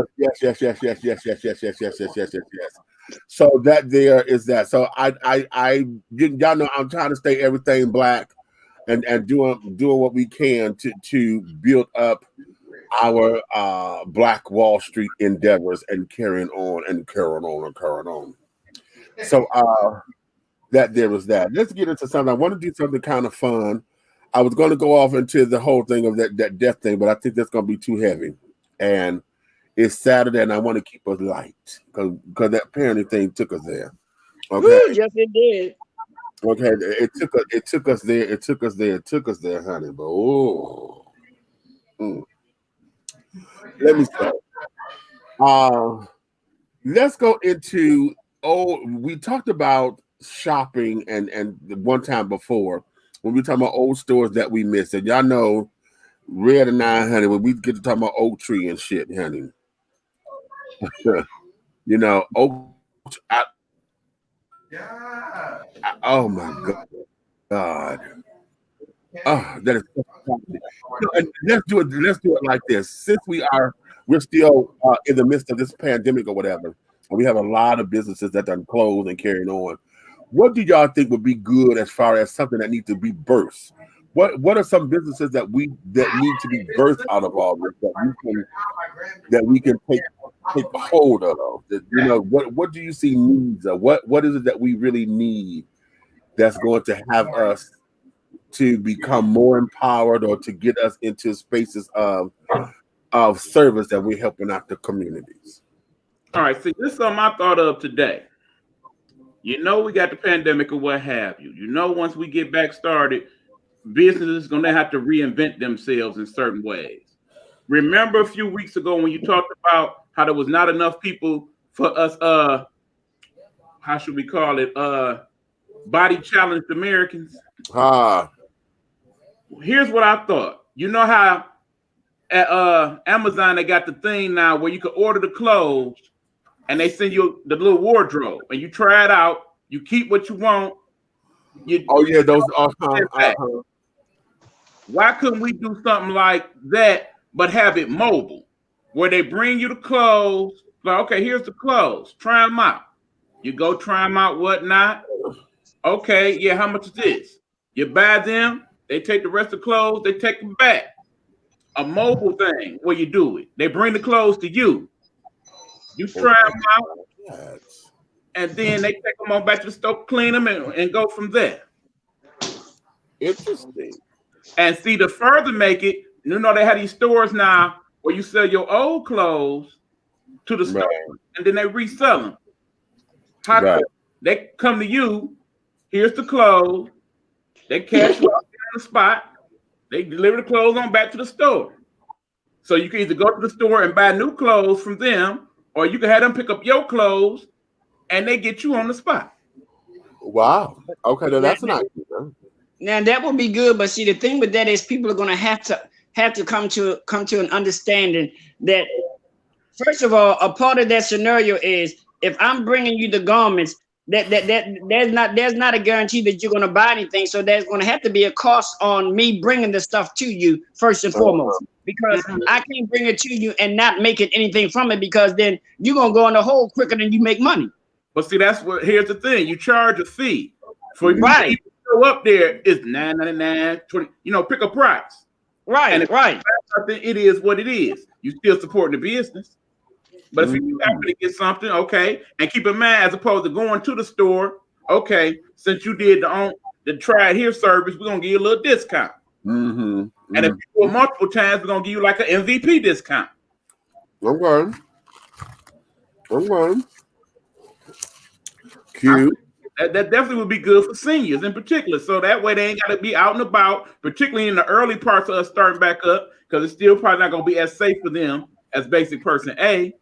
S3: So that there is that. So y'all know I'm trying to stay everything black, and doing what we can to build up our Black Wall Street endeavors and carrying on. So that there was that. Let's get into something. I want to do something kind of fun. I was going to go off into the whole thing of that death thing, but I think that's going to be too heavy. And it's Saturday, and I want to keep us light because that parenting thing took us there. Okay.
S11: Ooh, yes, it did.
S3: Okay, it took us there, honey. But let me start. Let's go into. We talked about shopping and one time before when we talk about old stores that we miss. And y'all know, Red and 900, when we get to talk about Oak Tree and shit, honey. You know, oh my God. Oh, that is so and let's do it like this. Since we're still in the midst of this pandemic or whatever, and we have a lot of businesses that are closed and carrying on. What do y'all think would be good as far as something that needs to be birthed? What are some businesses that need to be birthed out of all this that we can take hold of? You know, what do you see needs? What is it that we really need that's going to have us to become more empowered or to get us into spaces of service that we're helping out the communities?
S10: All right, see, this is something I thought of today. You know, we got the pandemic or what have you. You know, once we get back started, businesses going to have to reinvent themselves in certain ways. Remember a few weeks ago when you talked about how there was not enough people for us, how should we call it, body challenged Americans? Here's what I thought. You know how at Amazon they got the thing now where you can order the clothes and they send you the little wardrobe and you try it out, you keep what you want.
S3: Those
S10: Why couldn't we do something like that but have it mobile, where they bring you the clothes, like, okay, here's the clothes, try them out. You go try them out, whatnot. Okay, yeah, how much is this? You buy them, they take the rest of the clothes, they take them back. A mobile thing where you do it. They bring the clothes to you. You try them out, and then they take them on back to the store, clean them, and go from there.
S3: Interesting.
S10: And see, to further make it, you know, they have these stores now where you sell your old clothes to the store, and then they resell them. They come to you, here's the clothes, they cash you out on the spot, they deliver the clothes on back to the store. So you can either go to the store and buy new clothes from them, or you can have them pick up your clothes and they get you on the spot.
S3: Wow. Okay, then that's not good.
S11: Now that would be good, but see, the thing with that is people are going to have to come to an understanding that, first of all, a part of that scenario is if I'm bringing you the garments, there's not a guarantee that you're going to buy anything. So there's going to have to be a cost on me bringing the stuff to you first and foremost, because I can't bring it to you and not making anything from it, because then you're going to go in the hole quicker than you make money.
S10: But see, here's the thing: you charge a fee for you to go up there. Is $9.99, $20. You know, pick a price.
S11: Right,
S10: and right. It is what it is. You still supporting the business. But if you happen to get something, okay, and keep in mind, as opposed to going to the store, okay, since you did the try it here service, we're gonna give you a little discount. And if you do it multiple times, we're gonna give you like an MVP discount.
S3: Okay. Cute.
S10: That definitely would be good for seniors in particular. So that way they ain't got to be out and about, particularly in the early parts of us starting back up, because it's still probably not going to be as safe for them as basic person A.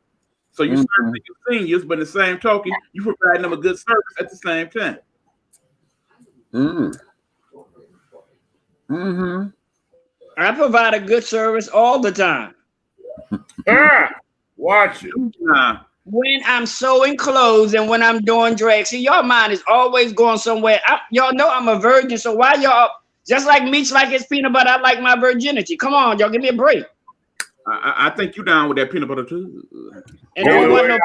S10: So you start thinking seniors, but in the same token, you provide them a good service at the same time.
S11: I provide a good service all the time.
S9: Watch it.
S11: When I'm sewing clothes and when I'm doing drag. See, your mind is always going somewhere. Y'all know I'm a virgin, so why y'all, just like Meech like his peanut butter, I like my virginity. Come on, y'all, give me a break.
S10: I think you down with that peanut butter too.
S11: And I don't want no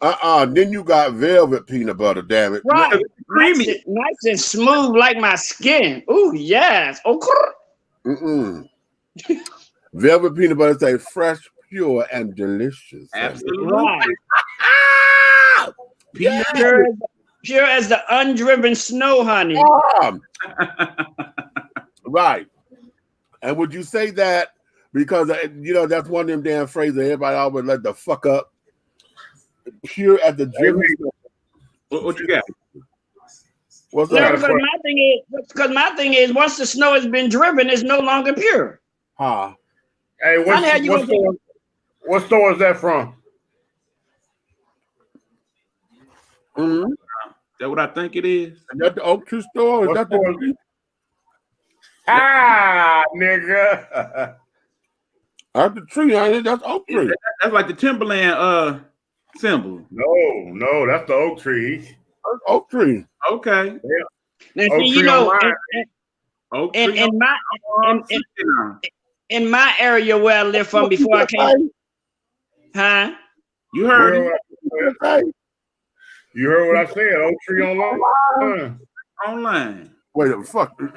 S11: peanut.
S3: Then you got velvet peanut butter, damn it.
S11: Right. Creamy. Nice and smooth like my skin. Ooh, yes.
S3: Velvet peanut butter say fresh, pure, and delicious.
S10: Absolutely.
S11: Right. Pure as the undriven snow, honey.
S3: Right. And would you say that because, you know, that's one of them damn phrases everybody always let the fuck up? Pure as the driven snow.
S10: What you got?
S3: What's
S11: no,
S3: up?
S11: Because my thing is, once the snow has been driven, it's no longer pure.
S9: Hey, what store is that from?
S10: Is that what I think it is?
S3: Is that the Oak Tree store?
S9: Nigga.
S3: That's the tree, ain't it? That's oak tree.
S10: That's like the Timberland symbol.
S9: No, that's the oak tree.
S3: That's oak tree.
S10: Okay.
S9: Yeah.
S11: Now,
S9: Oak
S11: see,
S9: tree
S11: you know,
S10: oak
S11: in,
S10: tree
S11: in my in my area where I lived from before I came, huh?
S10: You heard
S3: it.
S9: You heard what I said. Oak tree online.
S10: Online.
S3: Wait a fuck. The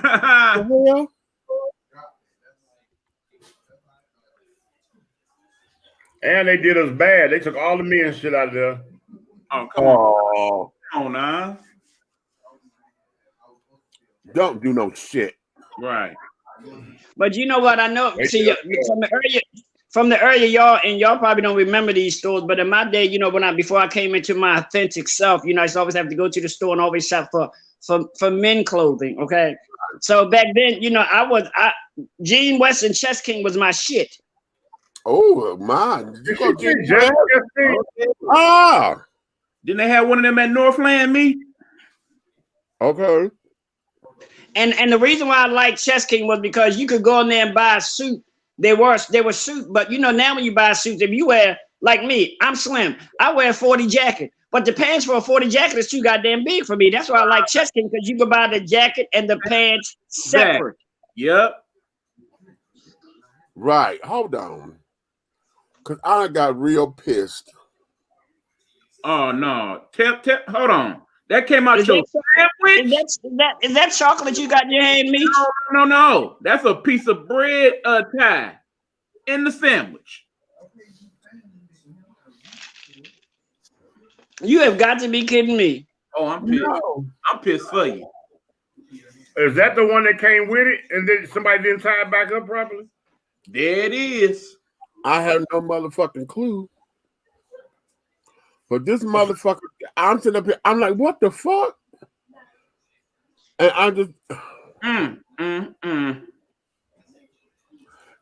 S3: hell?
S9: And they did us bad. They took all the men shit out of there.
S10: Oh, come on. Come on now.
S3: Don't do no shit.
S10: Right.
S11: But you know what? I know. See, from the area, y'all probably don't remember these stores. But in my day, you know, before I came into my authentic self, you know, I used to always have to go to the store and always shop for men clothing. Okay, so back then, you know, Gene West and Chess King was my shit.
S3: Oh my!
S10: Didn't they have one of them at Northland meet?
S3: Okay.
S11: And the reason why I liked Chess King was because you could go in there and buy a suit. They were suit, but you know, now when you buy suits, if you wear, like me, I'm slim, I wear a 40 jacket, but the pants for a 40 jacket is too goddamn big for me. That's why I like Chess King, because you can buy the jacket and the pants separate.
S10: Yep.
S3: Right. Hold on. Cause I got real pissed.
S10: Oh no. Hold on. That came out your sandwich?
S11: Is that chocolate you got in your hand, Meech?
S10: No. That's a piece of bread tie in the sandwich.
S11: You have got to be kidding me.
S10: Oh, I'm pissed. No. I'm pissed for you.
S9: Is that the one that came with it and then somebody didn't tie it back up properly?
S10: There it is.
S3: I have no motherfucking clue. But this motherfucker, I'm sitting up here, I'm like, what the fuck? And I just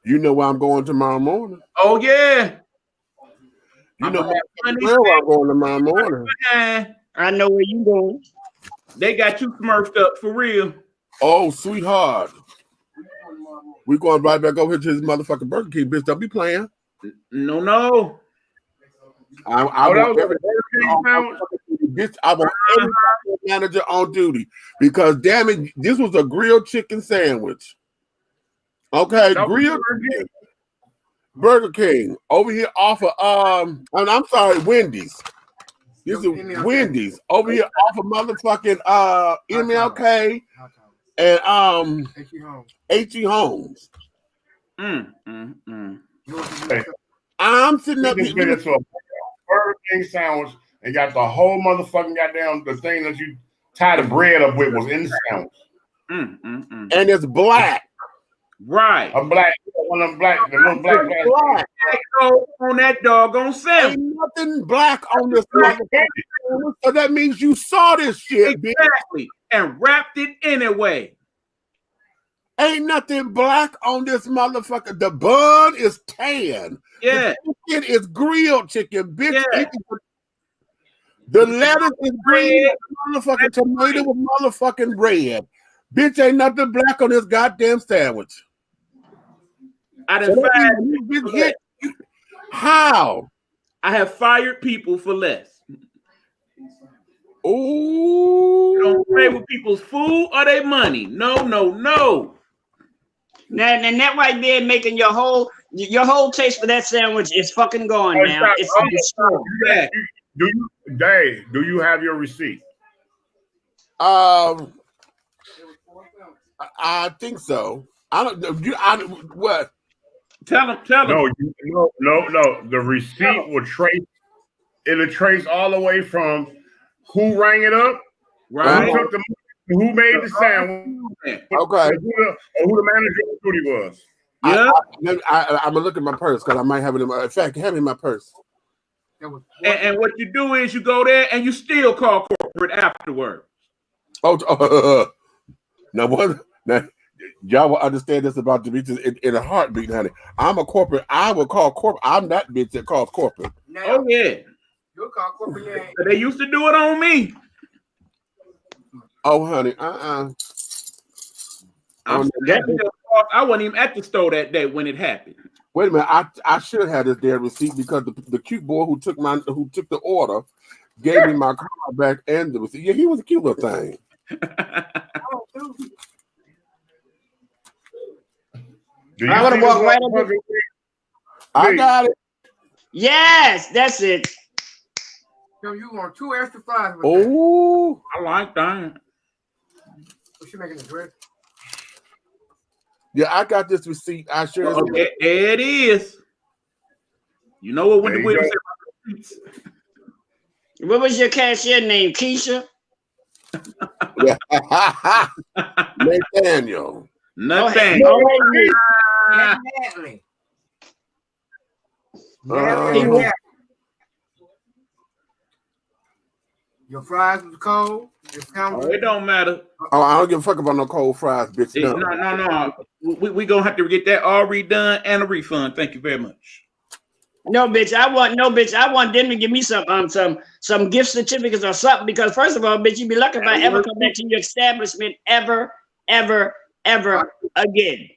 S3: You know where I'm going tomorrow morning.
S10: Oh yeah.
S3: You know where I'm going tomorrow morning.
S11: I know where you going.
S10: They got you smurfed up for real.
S3: Oh, sweetheart. We going right back over here to this motherfucking Burger King, bitch. Don't be playing.
S10: No.
S3: I want every manager on duty because damn it, this was a grilled chicken sandwich. Okay, grilled chicken. Burger King over here off of and I'm sorry, Wendy's. This is Wendy's over here off of motherfucking MLK and H.E. Homes. I'm sitting up
S9: here to a Burger King sandwich and got the whole motherfucking goddamn the thing that you tie the bread up with was in the sandwich.
S3: And it's black.
S10: Right.
S9: A black, one of them black, the little black.
S10: On that doggone sandwich.
S3: Ain't nothing black on this motherfucker. So that means you saw this shit,
S10: exactly, and wrapped it anyway.
S3: Ain't nothing black on this motherfucker. The bun is tan.
S10: Yeah.
S3: The chicken is grilled chicken, bitch. Yeah. The lettuce is green. The motherfucking tomato with motherfucking red. Bitch, ain't nothing black on this goddamn sandwich.
S10: I done fired
S3: How?
S10: I have fired people for less.
S3: Ooh.
S10: You don't play with people's food or their money. No.
S11: Now, and that right there making your whole taste for that sandwich is fucking gone now. It's destroyed.
S9: Do you have your receipt?
S3: I think so. I don't know. What?
S10: Tell them.
S9: No. The receipt will trace. It'll trace all the way from who rang it up,
S10: right?
S9: Who made the sandwich?
S3: Okay.
S9: Who the manager of duty was?
S3: Yeah. I'm gonna look at my purse because I might have it. In fact, have it in my purse.
S10: And what you do is you go there and you still call corporate afterwards.
S3: Now what? Now y'all will understand this about the bitches in a heartbeat, honey. I'm a corporate. I will call corporate. I'm that bitch that calls corporate.
S10: Oh yeah.
S13: You'll call corporate. Yeah.
S10: They used to do it on me.
S3: Oh honey,
S10: I wasn't even at the store that day when it happened.
S3: Wait a minute, I should have this damn receipt because the cute boy who took the order gave me my card back and the receipt. Yeah, he was a cute little thing.
S11: I would have walked right up.
S3: I got it.
S11: Yes, that's it.
S13: So you want 2 extra fries with
S3: Oh,
S10: I like that.
S13: What's she making a dress?
S3: Yeah, I got this receipt. I sure.
S10: Okay, there it is. You know what? When the witness said,
S11: what was your cashier name? Keisha?
S3: Nathaniel.
S10: Nathaniel.
S13: Your fries was cold.
S10: It don't matter.
S3: Oh, I don't give a fuck about no cold fries, bitch.
S10: No. We gonna have to get that all redone and a refund. Thank you very much.
S11: No, bitch. I want them to give me some gift certificates or something. Because first of all, bitch, you'd be lucky if I ever come back to your establishment ever again.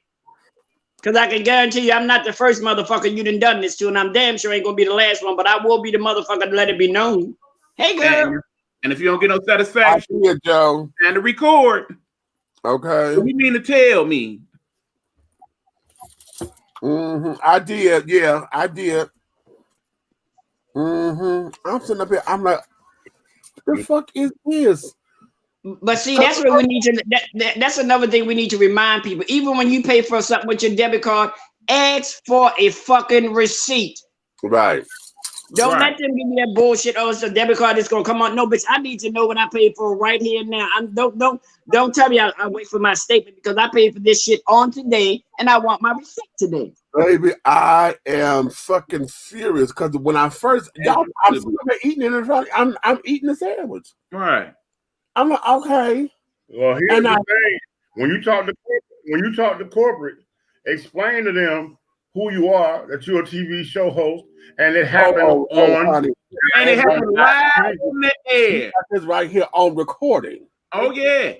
S11: Because I can guarantee you, I'm not the first motherfucker you done this to, and I'm damn sure ain't gonna be the last one. But I will be the motherfucker to let it be known. Hey, girl.
S10: And if you don't get no satisfaction,
S3: I see it, Joe.
S10: And to record.
S3: Okay.
S10: What do you mean to tell me?
S3: I did. Yeah, I did. I'm sitting up here. I'm like, what the fuck is this?
S11: But see, that's what we need to. That's another thing we need to remind people. Even when you pay for something with your debit card, ask for a fucking receipt.
S3: Right.
S11: Don't let them give me that bullshit. Oh, it's a debit card that's gonna come out. No, bitch, I need to know what I paid for right here and now. Don't tell me I wait for my statement because I paid for this shit on today and I want my receipt today.
S3: Baby, I am fucking serious because when I first, I'm eating it in front. I'm eating the sandwich.
S10: Right.
S3: I'm like, okay.
S9: Well, here's the thing: when you talk to corporate, explain to them who you are, that you're a TV show host, and it happened
S10: and it happened live on the air.
S3: It's right here on recording.
S10: Oh yeah,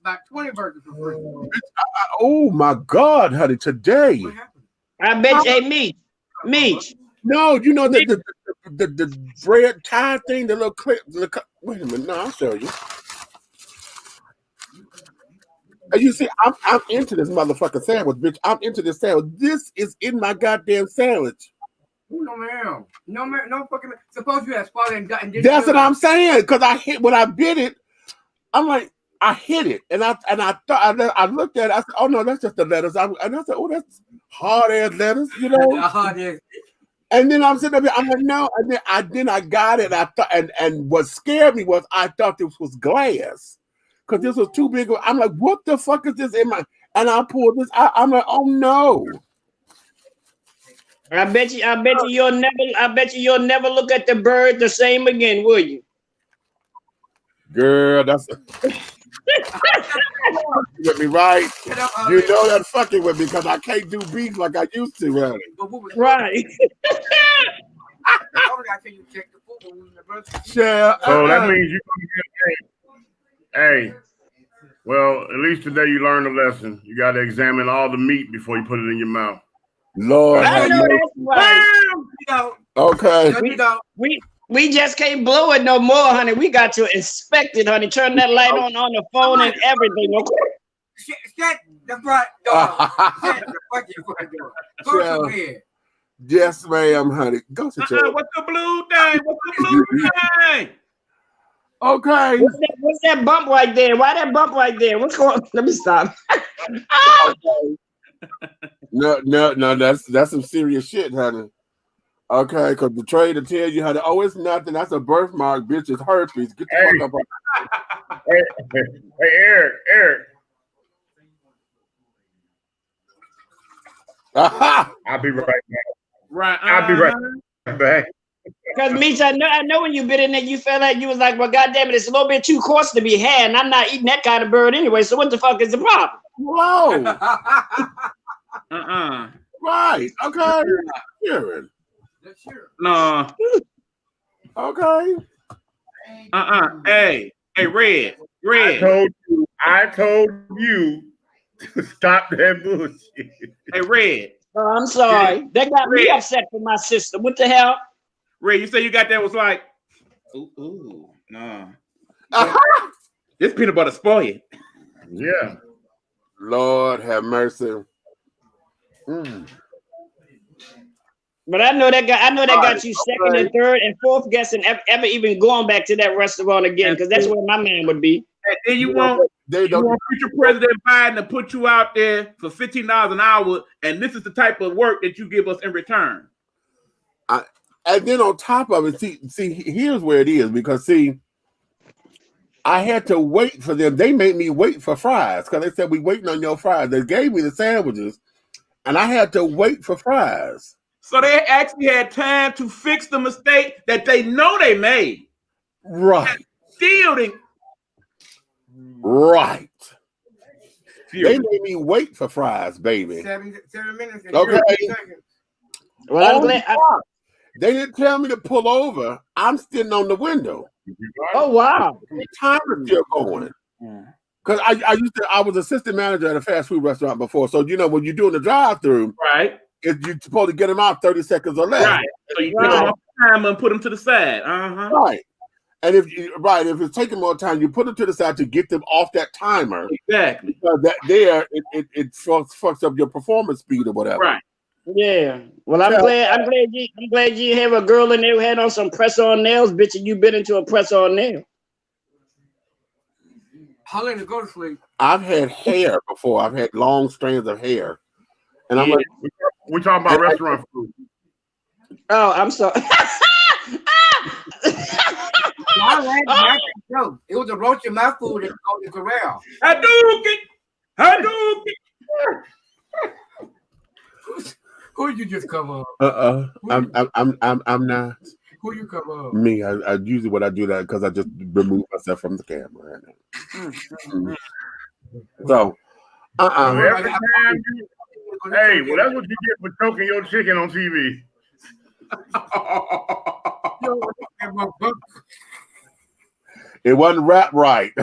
S13: about 20 burgers for free.
S3: Oh my God, honey! Today,
S11: I bet you, meat.
S3: No, you know the bread tie thing, the little clip. Wait a minute, no, I'll show you. And you see, I'm into this motherfucking sandwich, bitch. I'm into this sandwich. This is in my goddamn sandwich.
S13: No, ma'am. No fucking. Suppose you had spotted and did.
S3: That's what I'm saying. Because when I bit it, I'm like, I hit it, and I thought I looked at it. I said, oh no, that's just the letters. And I said, oh, that's hard ass letters, you know.
S13: Hard ass.
S3: And then I'm sitting up here. I'm like, no. And then I got it. I thought, and what scared me was I thought this was glass. Because this was too big. I'm like, what the fuck is this in my? And I pulled this. I'm like, oh no.
S11: I bet you you'll never look at the bird the same again, will you?
S3: Girl, that's with me, right? You know that fucking with me because I can't do beef like I used to, honey.
S11: Right.
S3: Yeah.
S9: So that means you. Hey, well, at least today you learned a lesson. You got to examine all the meat before you put it in your mouth.
S3: Lord,
S11: I know that's right.
S3: Okay.
S11: We just can't blow it no more, honey. We got to inspect it, honey. Turn that light on the phone and everything.
S13: Shut the front door. Shut the fucking front door. Go to bed.
S3: Yes, ma'am, honey. Go to bed.
S10: What's the blue thing? What's the blue thing?
S3: Okay.
S11: What's that bump right there? Why that bump right there? What's going on? Let me stop.
S3: No, that's some serious shit, honey. Okay, because the trade to tell you how to, oh, it's nothing. That's a birthmark, bitch. It's herpes. Get the fuck up.
S9: Hey, Eric. I'll be right back.
S10: Right.
S9: I'll be right back.
S11: Because Meech, I know when you bit in it, you felt like you was like, well, goddamn it, it's a little bit too coarse to be had, and I'm not eating that kind of bird anyway. So what the fuck is the problem?
S3: Whoa. Right. Okay. Hearing.
S10: No.
S3: Okay.
S10: Hey, Red.
S9: I told you Stop that bullshit.
S10: Hey, Red.
S11: Oh, I'm sorry. That got me upset for my sister. What the hell?
S10: Red, you say you got that was like, ooh, nah. This peanut butter spoiled.
S9: Yeah.
S3: Lord have mercy.
S11: But I know that got you second and third and fourth guessing ever even going back to that restaurant again, because that's where my man would be.
S10: And then you want future President Biden to put you out there for $15 an hour, and this is the type of work that you give us in return.
S3: And then on top of it, see, here's where it is, because see, I had to wait for them. They made me wait for fries because they said we waiting on your fries. They gave me the sandwiches, and I had to wait for fries.
S10: So they actually had time to fix the mistake that they know they made.
S3: Right.
S10: Still
S3: Right. They made me wait for fries, baby.
S13: 7 minutes.
S3: Okay.
S11: Well, I'm glad.
S3: They didn't tell me to pull over. I'm sitting on the window.
S11: Oh wow!
S3: The timer's still going. Because I was assistant manager at a fast food restaurant before. So when you're doing the drive-through,
S10: right,
S3: you're supposed to get them out 30 seconds or less.
S10: Right. So you put them off the timer and put them to the side.
S3: Right. And if it's taking more time, you put them to the side to get them off that timer.
S10: Exactly.
S3: Because it fucks up your performance speed or whatever.
S10: Right.
S11: Yeah. Well, I'm glad you have a girl in there who had on some press-on nails, bitch, and you bit into a press-on nail.
S13: How late to go to sleep?
S3: I've had hair before. I've had long strands of hair. And I'm like,
S9: we're talking about restaurant food.
S11: Oh, I'm sorry.
S13: It was a roast in my food at the corral.
S10: Hadouken!
S13: Who did you just come up?
S3: I'm not.
S13: Who you come up?
S3: Me. I usually when I do that because I just remove myself from the camera right now. So,
S9: every time hey, well, that's what you get for choking your chicken on TV.
S3: It wasn't wrapped right.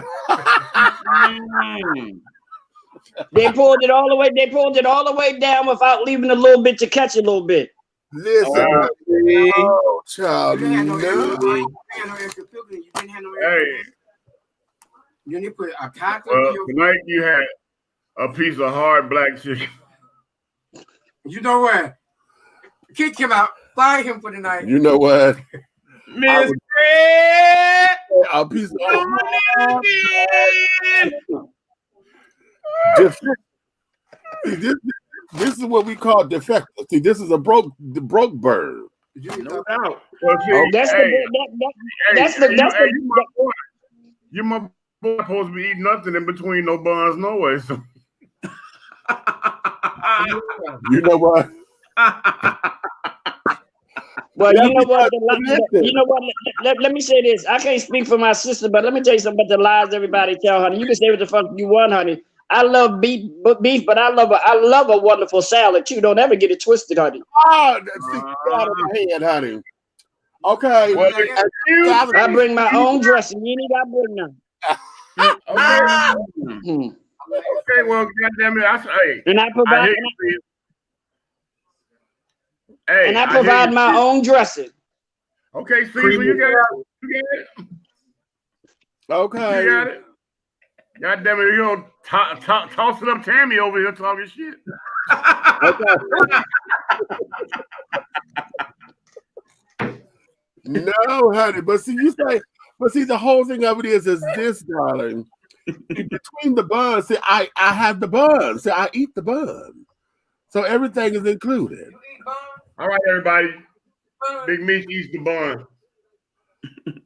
S11: They pulled it all the way. They pulled it all the way down without leaving a little bit to catch a little bit.
S3: Listen, no, child, no.
S9: Hey.
S13: You need to put a taco.
S9: Well, tonight you had a piece of hard black chicken.
S13: You know what? Kick him out. Fire him for the night.
S3: You know what?
S10: Miss
S3: A piece of this is what we call defective. See, this is a broke bird.
S10: No doubt.
S9: Well, see, you my boy supposed to be eating nothing in between no buns, no way. So.
S3: You know what?
S11: Well, you know what? Let me say this. I can't speak for my sister, but let me tell you something about the lies everybody tell, honey. You can say what the fuck you want, honey. I love beef, but I love a wonderful salad too. Don't ever get it twisted, honey.
S3: Oh, out of my head, honey. Okay.
S11: Well, I bring my own dressing. You need I bring none.
S9: Okay, well, goddamn it,
S11: and I provide my own dressing.
S9: Okay, Caesar, you got it.
S3: Okay.
S9: You got it. God damn it, you don't toss it up Tammy over here talking shit.
S3: No, honey, but see, the whole thing of it is this, darling. Between the buns, see, I have the buns. See, I eat the bun. So everything is included.
S9: All right, everybody. Big Meech eats the bun.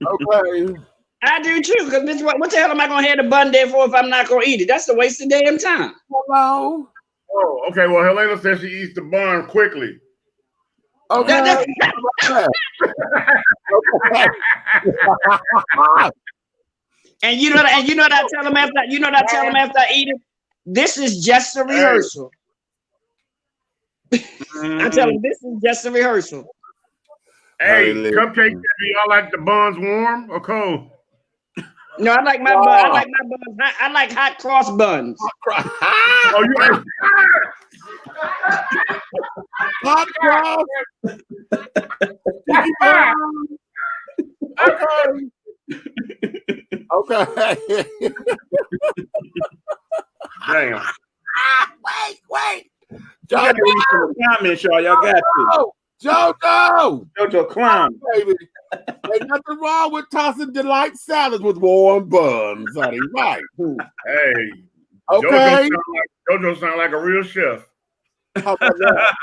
S3: Okay.
S11: I do too, because what the hell am I going to have the bun there for if I'm not going to eat it? That's a waste of damn time.
S3: Hello?
S9: Oh, okay. Well, Helena says she eats the bun quickly.
S3: Okay.
S11: And you know what I tell them after I eat it? This is just a rehearsal. I tell them this is just a rehearsal.
S9: Hey, Cupcake, do y'all like the buns warm or cold?
S11: No, I like my bun. I like my buns. I like hot cross buns.
S9: Oh, you like
S3: hot cross? Okay.
S9: Damn.
S3: Wait.
S10: JoJo, comments, y'all got to.
S3: JoJo
S10: clown.
S3: Baby. Ain't nothing wrong with tossing delight salads with warm buns, honey. Right.
S9: Hey.
S3: Okay.
S9: JoJo sound like a real chef.
S3: How about that?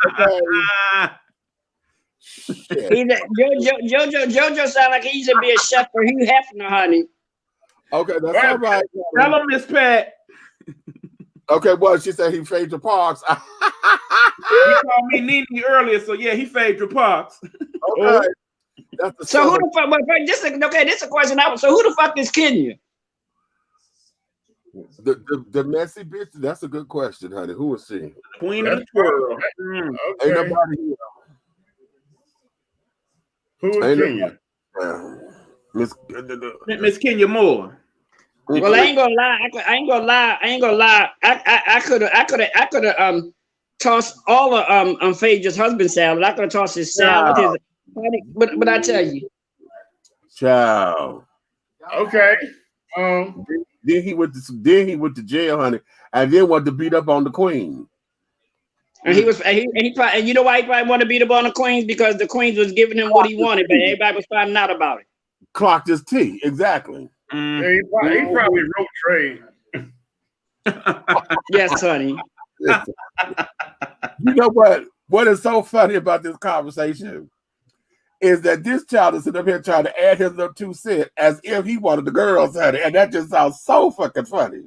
S3: Okay.
S11: JoJo sound like he used to be a chef for Hugh Hefner, honey.
S3: Okay, that's all right.
S10: Tell him, Miss Pat.
S3: Okay, well, she said he Phaedra Parks.
S10: He called me Nene earlier, so yeah, he Phaedra Parks.
S3: Okay.
S11: So who the fuck? This is a question. So who the fuck is Kenya?
S3: The messy bitch. That's a good question, honey. Who is she?
S10: Queen of the world.
S3: Ain't nobody here.
S9: Who is Kenya?
S10: Miss Kenya Moore.
S11: Well, I ain't gonna lie. I could have tossed all of Phaedra's husband's salad. I could have tossed his salad. But I tell you,
S3: child.
S9: Okay.
S3: Then he went to jail, honey, and then wanted to beat up on the queen.
S11: And you know why he probably wanted to beat up on the queens, because the queens was giving him what he wanted, but everybody was finding out about it.
S3: Clocked his tea, exactly.
S9: Yeah, he probably wrote trade.
S11: Yes, honey.
S3: You know what? What is so funny about this conversation is that this child is sitting up here trying to add his little 2 cents as if he wanted the girls, honey, and that just sounds so fucking funny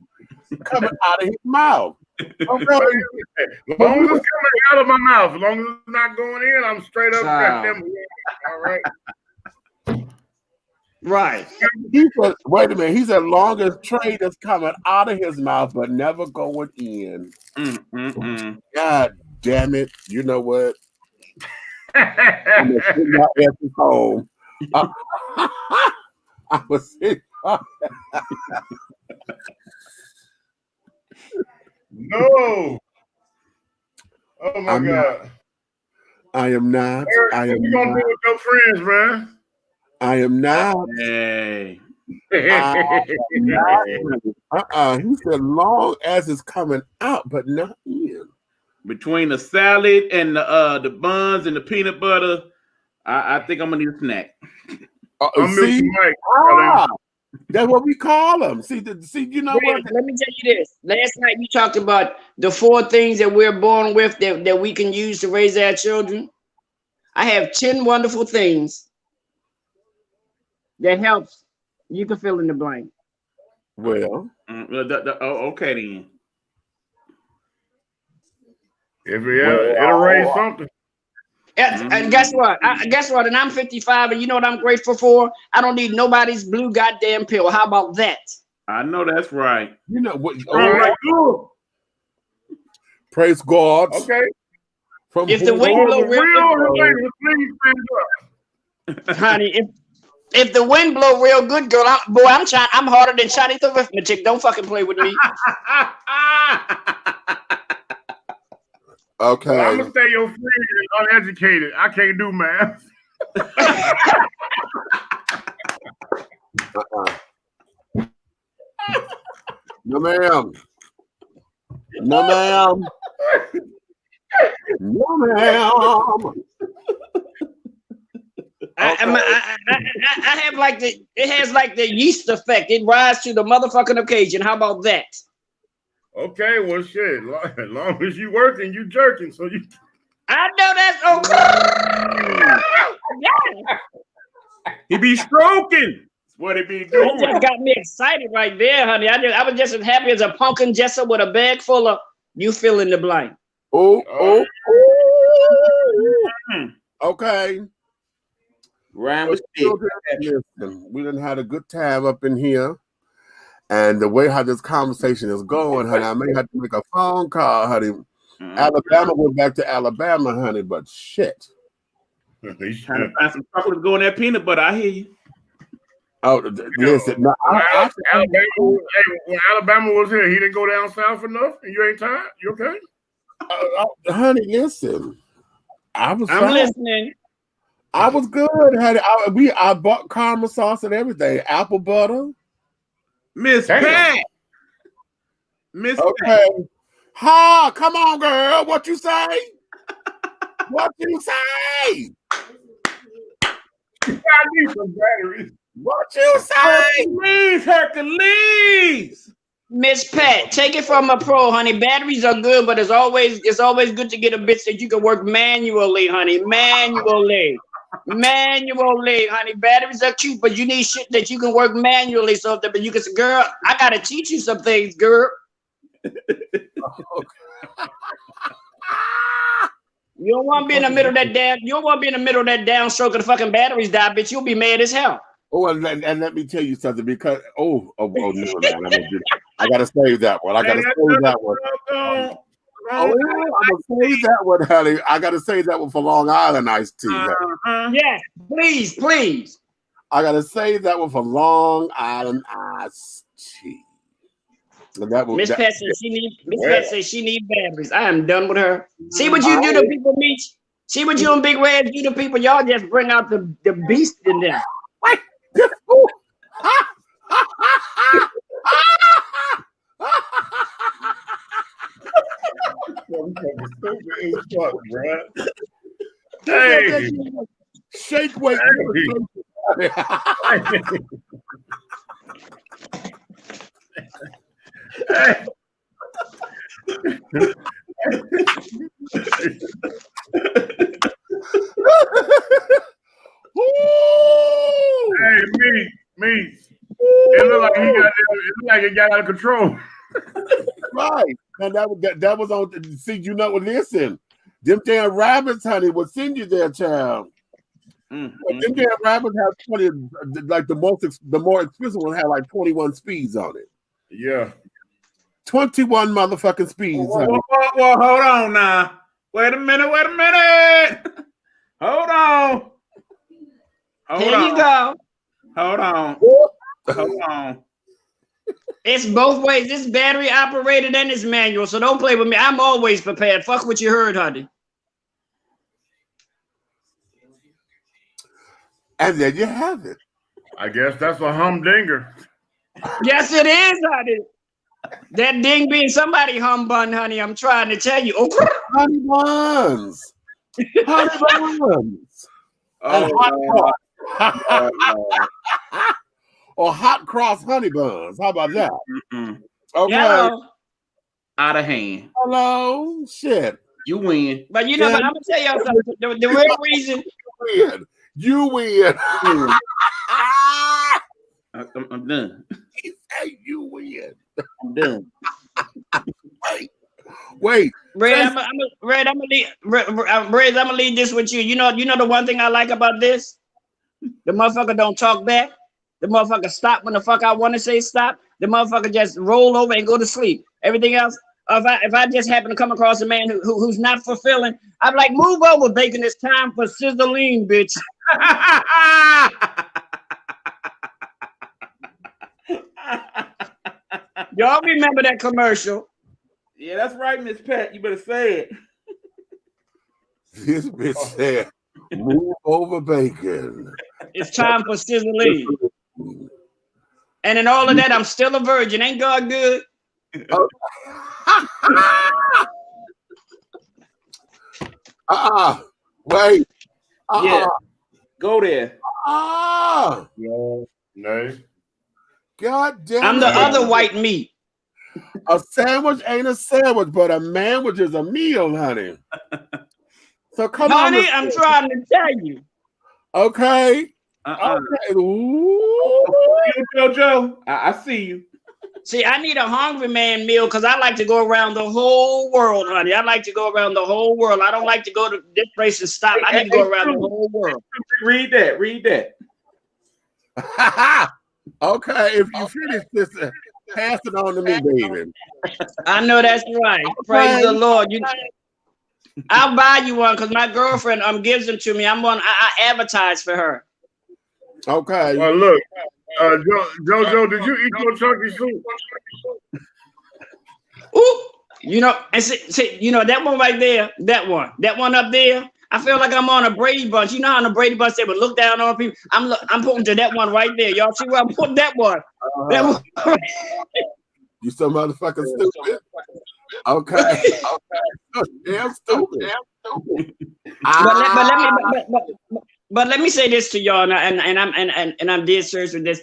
S3: coming out of his mouth. Okay.
S9: As long as it's coming out of my mouth, as long as it's not going in, I'm straight up. All right.
S11: Right.
S3: He said, wait a minute. He said, long as trade is coming out of his mouth, but never going in. God damn it. You know what? I'm going to send my ass home. I was sick.
S9: No. Oh my God.
S3: I am not.
S9: Eric,
S3: I am
S9: what you gonna do with your friends, man?
S3: I am not.
S10: Hey.
S3: He said, long as it's coming out, but not in.
S10: Between the salad and the buns and the peanut butter, I think I'm gonna need a snack.
S3: See? That's what we call them. See, you know what?
S11: Let me tell you this. Last night you talked about the 4 things that we're born with that we can use to raise our children. I have 10 wonderful things that helps. You can fill in the blank.
S3: Well,
S10: okay then.
S9: It'll raise something.
S11: And guess what? And I'm 55, and you know what I'm grateful for? I don't need nobody's blue goddamn pill. How about that?
S10: I know that's right.
S3: You know what? Praise God.
S9: Okay.
S11: If the wind blow honey, if the wind blow real good, girl, I'm harder than Chinese arithmetic. Don't fucking play with me.
S3: Okay.
S9: Well, I'm gonna stay your friend and uneducated. I can't do math.
S3: No, ma'am. No, ma'am. No, ma'am.
S11: I have it has like the yeast effect. It rises to the motherfucking occasion. How about that?
S9: Okay, well, shit. As long as you working, you jerking. So you.
S11: I know that's okay. Yeah.
S10: He be stroking. That's what he be doing.
S11: It just got me excited right there, honey. I was just as happy as a pumpkin Jessa with a bag full of you fill in the blank.
S3: Oh. Okay.
S10: Rhyme with stick.
S3: We done had a good time up in here. And the way how this conversation is going, honey, I may have to make a phone call, honey. Alabama went back to Alabama, honey, but shit.
S10: Trying to find some chocolate to go in that peanut butter. I hear you.
S3: Oh, listen. No,
S9: when Alabama was here, he didn't go down south enough, and you ain't tired. You okay?
S3: Honey, listen. I'm fine.
S11: Listening.
S3: I was good, honey. I bought caramel sauce and everything, apple butter.
S10: Miss Pat. Miss
S3: Pat. Ha! Come on, girl. What you say? What you say?
S9: I need some batteries.
S3: What you say?
S10: Hercules.
S11: Miss Pat, take it from a pro, honey. Batteries are good, but it's always good to get a bit that you can work manually, honey. Manually, honey. Batteries are cute, but you need shit that you can work manually. So that you can say, girl, I gotta teach you some things, girl. You don't want to be in the middle of that damn. You don't want to be in the middle of that downstroke of the fucking batteries die, bitch. You'll be mad as hell.
S3: Oh, and let me tell you something because no, man, I gotta save that one. I gotta save that one. I'm gonna save that one, honey. I gotta save that one for Long Island iced tea.
S11: Yes, please.
S3: I gotta save that one for Long Island iced tea.
S11: Miss Pat says she need batteries. I am done with her. See what you do to people, Meech. See what you and Big Red do to people. Y'all just bring out the beast in them.
S9: Hey,
S3: shake weight.
S9: Hey, me. It looked like it got out of control.
S3: Right. And that was on. See, you know what? Listen, them damn rabbits, honey, will send you there, child. Them damn rabbits have 20. Like the more expensive one had like 21 speeds on it.
S9: Yeah.
S3: 21 motherfucking speeds.
S10: Whoa, hold on now. Wait a minute. Hold on.
S11: Here you go.
S10: Hold on.
S11: It's both ways. It's battery operated and it's manual. So don't play with me. I'm always prepared. Fuck what you heard, honey.
S3: And then you have it.
S9: I guess that's a humdinger.
S11: Yes, it is, honey. That ding being somebody humbun, honey. I'm trying to tell you. Oh,
S3: honey buns. Honey buns. Or hot cross honey buns. How about that? Okay.
S11: Hello.
S10: Out of hand.
S3: Hello. Shit.
S10: You win.
S11: But but I'm gonna tell y'all something. The real reason
S3: you win.
S10: I'm done.
S3: He said you win.
S10: I'm done.
S3: Wait.
S11: Red, I'm gonna leave this with you. You know the one thing I like about this? The motherfucker don't talk back. The motherfucker stop when the fuck I want to say stop. The motherfucker just roll over and go to sleep. Everything else, if I just happen to come across a man who's not fulfilling, I'm like, move over, bacon. It's time for sizzling, bitch. Y'all remember that commercial?
S10: Yeah, that's right, Miss Pat. You better say it.
S3: This bitch said, move over, bacon.
S11: It's time for sizzling. And in all of that, I'm still a virgin. Ain't God good?
S3: Wait.
S10: Yeah. Go there.
S9: No.
S3: God damn.
S11: I'm the other white meat.
S3: A sandwich ain't a sandwich, but a manwich is a meal, honey. So come on,
S11: honey. I'm trying to tell you.
S3: Okay.
S10: Okay. Joe. I see you.
S11: See, I need a hungry man meal because I like to go around the whole world, honey. I like to go around the whole world. I don't like to go to this place and stop. I need to go around the whole world.
S10: Read that.
S3: Okay, if you finish this, pass it on to me, baby.
S11: I know that's right. Okay. Praise the Lord. I'll buy you one because my girlfriend gives them to me. I advertise for her.
S3: Okay.
S9: Well, look, Jojo, did you eat your turkey soup?
S11: Ooh, you know, and see, you know that one right there, that one up there. I feel like I'm on a Brady Bunch. You know how on the Brady Bunch they would look down on people. I'm pointing to that one right there. Y'all see where I'm putting that one? That one.
S3: You so motherfucking stupid. Okay. Damn stupid.
S11: But let me say this to y'all, and I'm dead serious with this.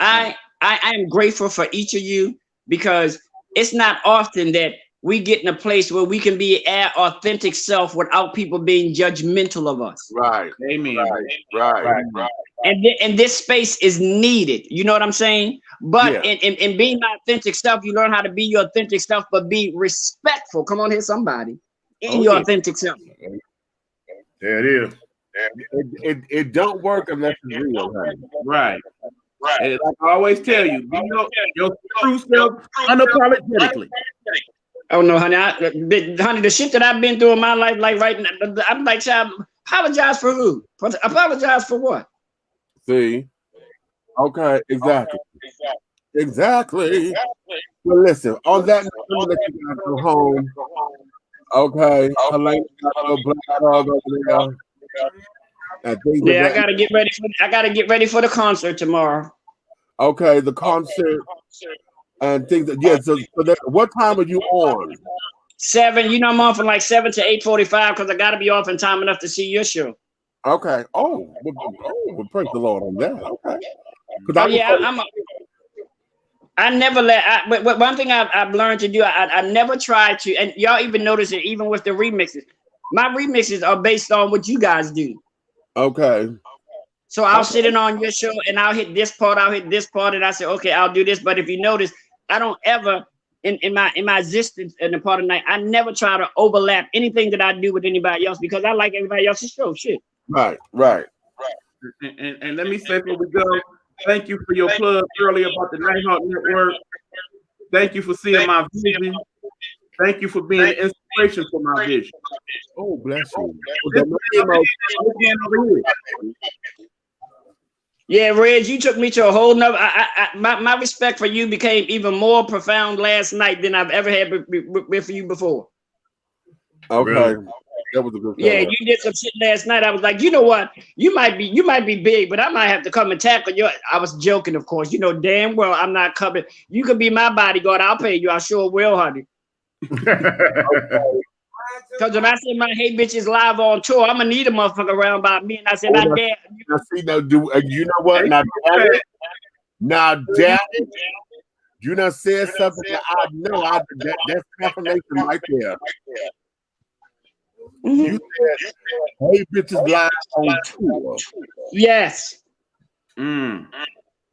S11: I am grateful for each of you because it's not often that we get in a place where we can be our authentic self without people being judgmental of us.
S3: Right.
S10: Amen.
S3: Right.
S11: And this space is needed. You know what I'm saying? But in being my authentic self, you learn how to be your authentic self, but be respectful. Come on here, somebody. In your authentic self.
S9: There it is.
S3: It don't work unless it's real, honey.
S10: Right. And like I always tell you, be your true self unapologetically.
S11: Oh no, honey, honey, the shit that I've been through in my life, like right now, I'm like, child, apologize for who? Apologize for what?
S3: See? Okay, exactly. Well, listen, on that note, I'm gonna let you guys go home. Okay, Helena got a little black dog over there.
S11: Yeah, I gotta get ready. I gotta get ready for the concert tomorrow.
S3: Okay, the concert and things. So what time are you on?
S11: 7. You know, I'm on from like 7 to 8:45 because I gotta be off in time enough to see your show.
S3: Okay. Oh, well, praise the Lord on that. Okay.
S11: Oh yeah, I never but one thing I've learned to do, I never try to, and y'all even notice it even with the remixes. My remixes are based on what you guys do.
S3: Okay.
S11: So I'll sit in on your show and I'll hit this part, and I say, okay, I'll do this. But if you notice, I don't ever in my existence in the part of the night, I never try to overlap anything that I do with anybody else because I like everybody else's show. Shit.
S3: Right.
S10: And let me say before we go, thank you for your plug earlier about the Nighthawk Network. Thank you for seeing my vision. Thank you for being an inspiration for my vision.
S3: Oh, bless you.
S11: Yeah, Reg, you took me to a whole nother. My respect for you became even more profound last night than I've ever had with you before.
S3: Okay.
S9: Really?
S3: That was a good
S11: Yeah, you did some shit last night. I was like, you know what? You might be big, but I might have to come and tackle you. I was joking, of course. You know damn well I'm not coming. You could be my bodyguard. I'll pay you. I sure will, honey. Because when I said my Hey Bitches live on tour, I'm gonna need a motherfucker around by me. And I said, I dare.
S3: Now, see, now, you know what? Now, damn it. You done said something that I know. That's confirmation right there.
S11: Mm-hmm.
S3: You said, Hey Bitches live on tour.
S11: Yes.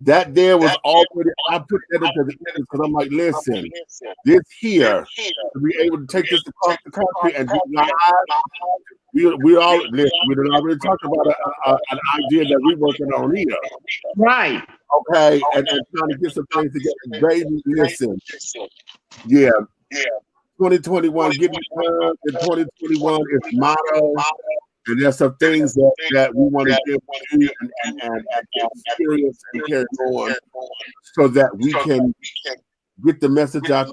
S3: That there was already, I put that into the end because I'm like, listen, this here, to be able to take this across the country and do live, we all, listen, we done already talked about an idea that we're working on here.
S11: Right.
S3: Okay, and trying to get some things together. Baby, listen. Yeah. 2021, getting done in 2021 is motto. And there's some things that we want to give you and experience and carry on so that we can get the message out.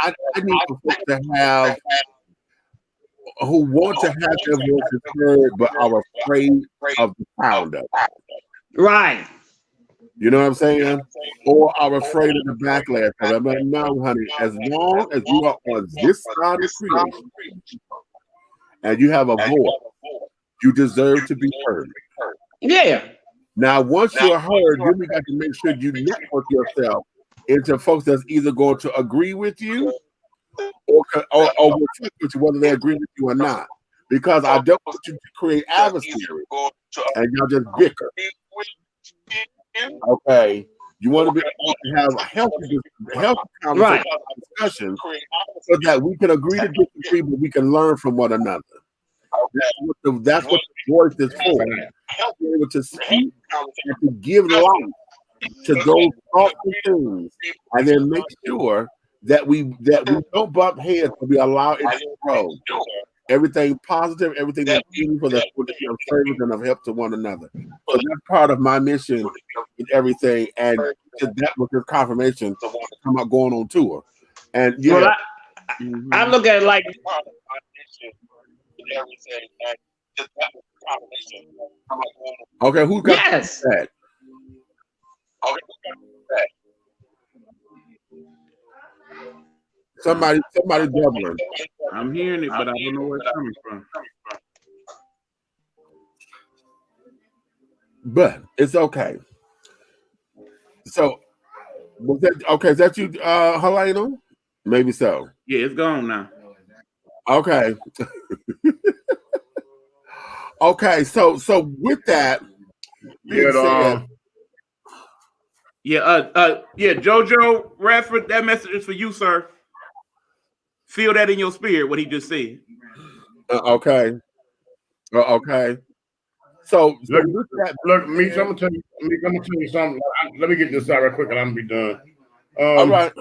S3: I need for folks to have who want to have their voices heard but are afraid of the sound of it.
S11: Right.
S3: You know what I'm saying? Or are afraid of the backlash. I'm like, no, honey, as long as you are on this side of creation and you have a voice, you deserve to be heard.
S11: Yeah.
S3: Now, once you're heard, then we got to make sure you network yourself into folks that's either going to agree with you or will flip with you, whether they agree with you or not. Because I don't want you to create adversaries and y'all just bicker. Okay. You want to be able to have a healthy conversation, discussion so that we can agree to disagree, but we can learn from one another. That's what the voice is for. Be able to speak and to give life to those thoughtful things, and then make sure that we don't bump heads, but we allow it to grow. Everything positive, everything that's meaningful, that's going to be of service and of help to one another. So that's part of my mission everything, and that was his confirmation to come out going on tour. And yeah,
S11: well, I look at it like
S3: okay, who got that? Somebody doubling.
S10: I'm hearing it, but I don't know where it's coming from.
S3: But it's okay. So was that okay? Is that you, Helena? Maybe so.
S10: Yeah, it's gone now.
S3: Okay. Okay, so with that being said,
S10: Jojo Radford, that message is for you, sir. Feel that in your spirit, what he just said.
S3: Okay. Okay. So
S9: look, Meech, I'm gonna tell you something. Let me get this out real quick, and I'm gonna be done.
S3: All right.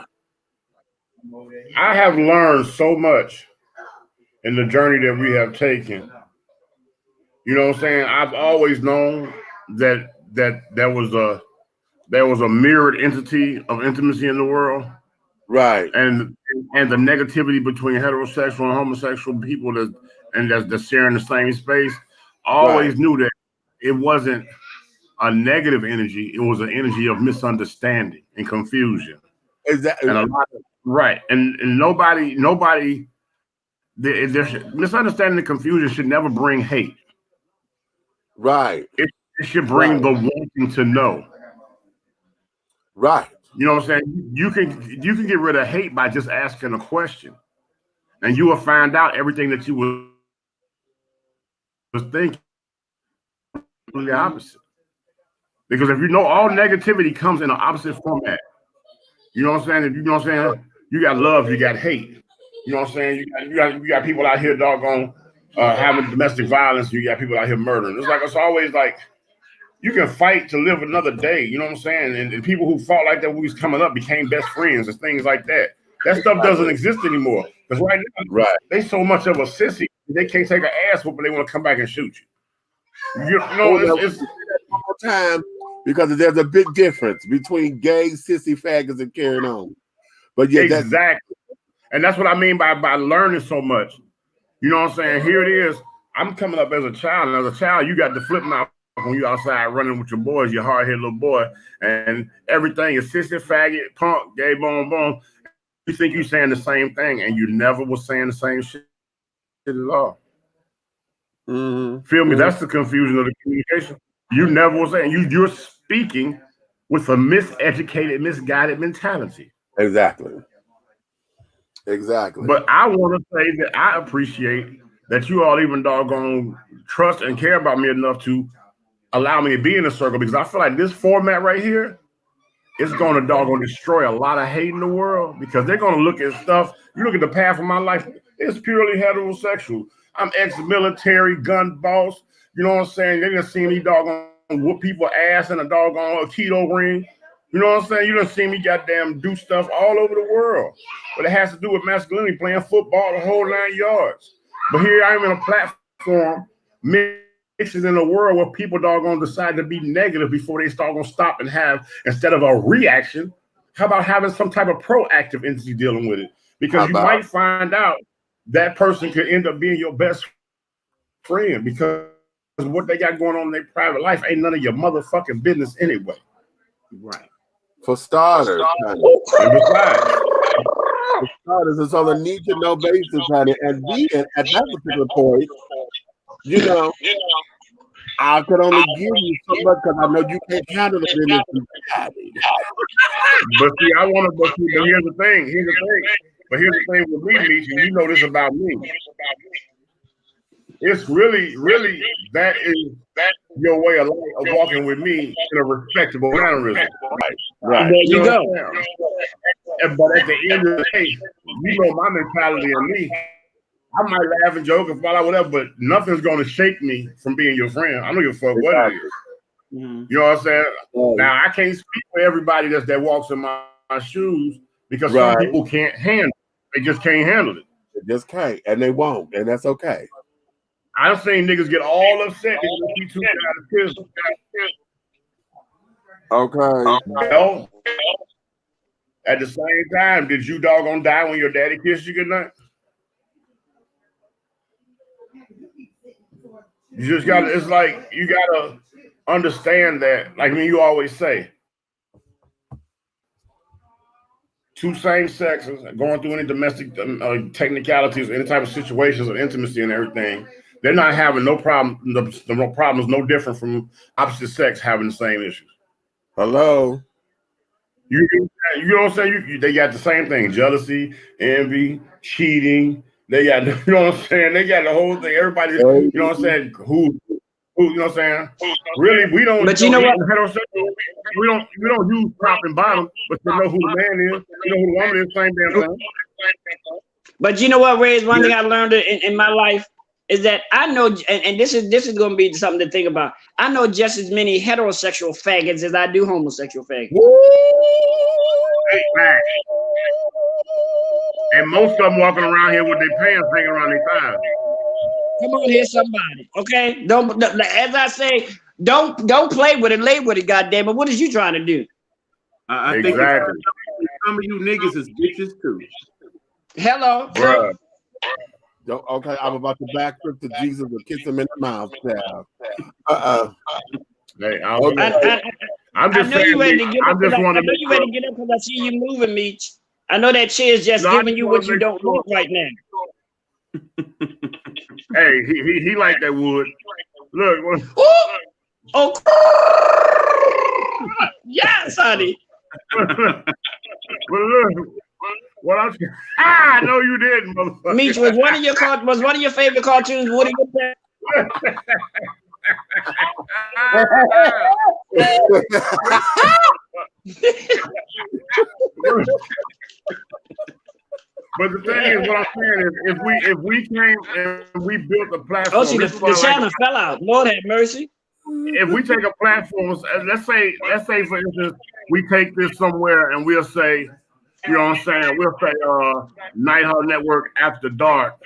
S9: I have learned so much in the journey that we have taken. You know what I'm saying? I've always known that there was a mirrored entity of intimacy in the world,
S3: right?
S9: And the negativity between heterosexual and homosexual people that's sharing the same space. I always knew that it wasn't a negative energy; it was an energy of misunderstanding and confusion.
S3: Exactly.
S9: And a lot of, and nobody, misunderstanding and confusion should never bring hate.
S3: Right.
S9: It should bring the wanting to know.
S3: Right.
S9: You know what I'm saying? You can get rid of hate by just asking a question, and you will find out everything that you was thinking. The opposite. Because if you know all negativity comes in an opposite format. You know what I'm saying? If you know what I'm saying, you got love, you got hate. You know what I'm saying? You got people out here doggone having domestic violence. You got people out here murdering. It's always like you can fight to live another day. You know what I'm saying? And people who fought like that when we was coming up became best friends and things like that. That stuff doesn't exist anymore. Because right now, they so much of a sissy, they can't take an ass whoop, but they want to come back and shoot you. You know, it's
S3: one more time, because there's a big difference between gay, sissy faggots and carrying on. But yeah,
S9: exactly. And that's what I mean by learning so much. You know what I'm saying? Here it is. I'm coming up as a child, and as a child, you got the flip mouth when you outside running with your boys, your hard-headed little boy, and everything is sissy, faggot, punk, gay, boom. You think you're saying the same thing, and you never was saying the same shit at all. Feel me? That's the confusion of the communication. You never was saying you're speaking with a miseducated, misguided mentality.
S3: Exactly.
S9: But I want to say that I appreciate that you all even doggone trust and care about me enough to allow me to be in a circle, because I feel like this format right here is going to doggone destroy a lot of hate in the world, because they're going to look at stuff. You look at the path of my life, it's purely heterosexual. I'm ex-military, gun boss. You know what I'm saying? They done seen me doggone whoop people ass in a doggone keto ring. You know what I'm saying? You done seen me goddamn do stuff all over the world. But it has to do with masculinity, playing football, the whole 9 yards. But here I am in a platform mixing in a world where people doggone decide to be negative before they start gonna stop and have, instead of a reaction, how about having some type of proactive entity dealing with it? Because you might find out that person could end up being your best friend, because what they got going on in their private life ain't none of your motherfucking business anyway.
S10: Right.
S3: For starters, it's on a need to know basis, honey. And then at that particular point, you know, I could only give you so much because I know you can't handle it in this society.
S9: But see, I want to. But here's the thing. But here's the thing with me, Meech, and you know this about me. It's really that is your way of life of walking with me in a respectable mannerism.
S11: Right. There you go.
S9: But at the end of the day, you know my mentality and me. I might laugh and joke and fall out, whatever, but nothing's going to shake me from being your friend. I don't give a fuck what it is. You know what I'm saying? Now, I can't speak for everybody that walks in my shoes, because some people can't handle it. They just can't handle it.
S3: They just can't, and they won't, and that's okay.
S9: I've seen niggas get all upset.
S3: Okay.
S9: Well, at the same time, did you doggone die when your daddy kissed you goodnight? You just gotta, it's like, you gotta understand that, like me, you always say, two same sexes going through any domestic technicalities, any type of situations of intimacy and everything, they're not having no problem. The problem is no different from opposite sex having the same issues.
S3: Hello.
S9: You know what I'm saying? They got the same thing: jealousy, envy, cheating. They got, you know what I'm saying? They got the whole thing. Everybody, you know what I'm saying? Who, you know what I'm saying? Really, we don't.
S11: But you know what?
S9: We don't use top and bottom, but you know who the man is, you know who the woman is, same damn thing.
S11: But you know what, Ray? Is one thing I learned in my life is that I know, and this is going to be something to think about. I know just as many heterosexual faggots as I do homosexual faggots.
S9: Hey, man. And most of them walking around here with their pants hanging around their thighs.
S11: Come on here, somebody. Okay, don't. As I say, don't play with it. Lay with it. Goddamn it! What is you trying to do?
S10: I think some of you niggas is bitches too.
S11: Hello,
S3: bro. Okay, I'm about to backflip to Jesus and kiss him in the mouth.
S9: Hey,
S11: I'm just saying. I know you ready to get up because I see you moving, Meech. I know that chair's just giving you what you don't want right now.
S9: Hey, he like that wood. Look.
S11: Oh, yes, honey.
S9: But look, what I know you didn't, motherfucker.
S11: Meech, was one of your favorite cartoons Woody Woodpecker?
S9: But the thing is, what I'm saying is, if we came and we built a platform,
S11: the channel fell out. Lord have mercy.
S9: If we take a platform, let's say for instance, we take this somewhere and we'll say, you know what I'm saying? We'll say Night Hall Network After Dark,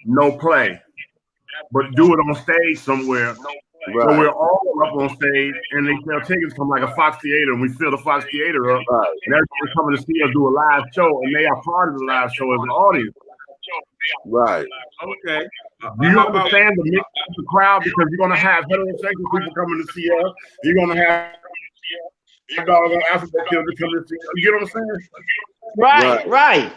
S9: no play, but do it on stage somewhere. Right. So we're all up on stage, and they sell tickets from like a Fox Theater, and we fill the Fox Theater up. Right. And everybody's coming to see us do a live show, and they are part of the live show as an audience.
S3: Right.
S10: Okay.
S9: Do you understand the mix of the crowd? Because you're going to have heterosexual people coming to see us. You're going to have dogs on alphabet children coming to see us. You get what I'm saying?
S11: Right.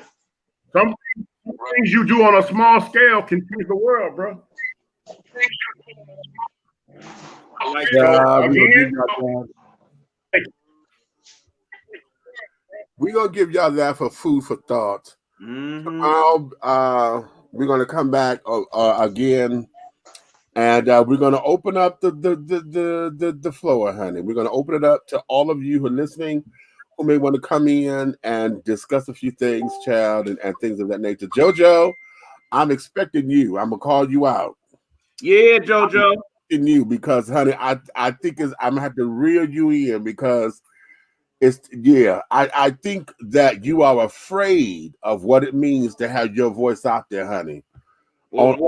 S9: Some things you do on a small scale can change the world, bro.
S3: We're gonna give y'all that for food for thought. Tomorrow, we're gonna come back again, and we're gonna open up the floor, honey. We're gonna open it up to all of you who are listening, who may want to come in and discuss a few things, child, and things of that nature. JoJo, I'm expecting you. I'm gonna call you out.
S10: Yeah, JoJo.
S3: You because, honey, I think I'm gonna have to reel you in because I think that you are afraid of what it means to have your voice out there, honey.
S10: Me and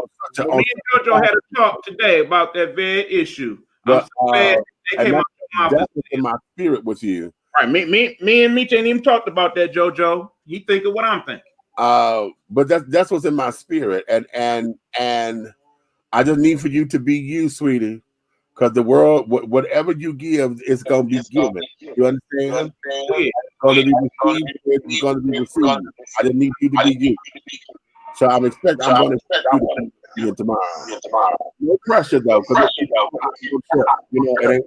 S10: JoJo had a talk today about that very issue.
S3: But,
S10: they came up
S3: that's in my spirit with you.
S10: Right, me and Meech ain't even talked about that, JoJo. He thinking what I'm thinking.
S3: But that's what's in my spirit, and I just need for you to be you, sweetie, because the world, whatever you give, it's gonna be given. You understand? It's gonna be received. It's gonna be received. I just need you to be you. So I'm gonna expect you to be tomorrow. No pressure though, because it ain't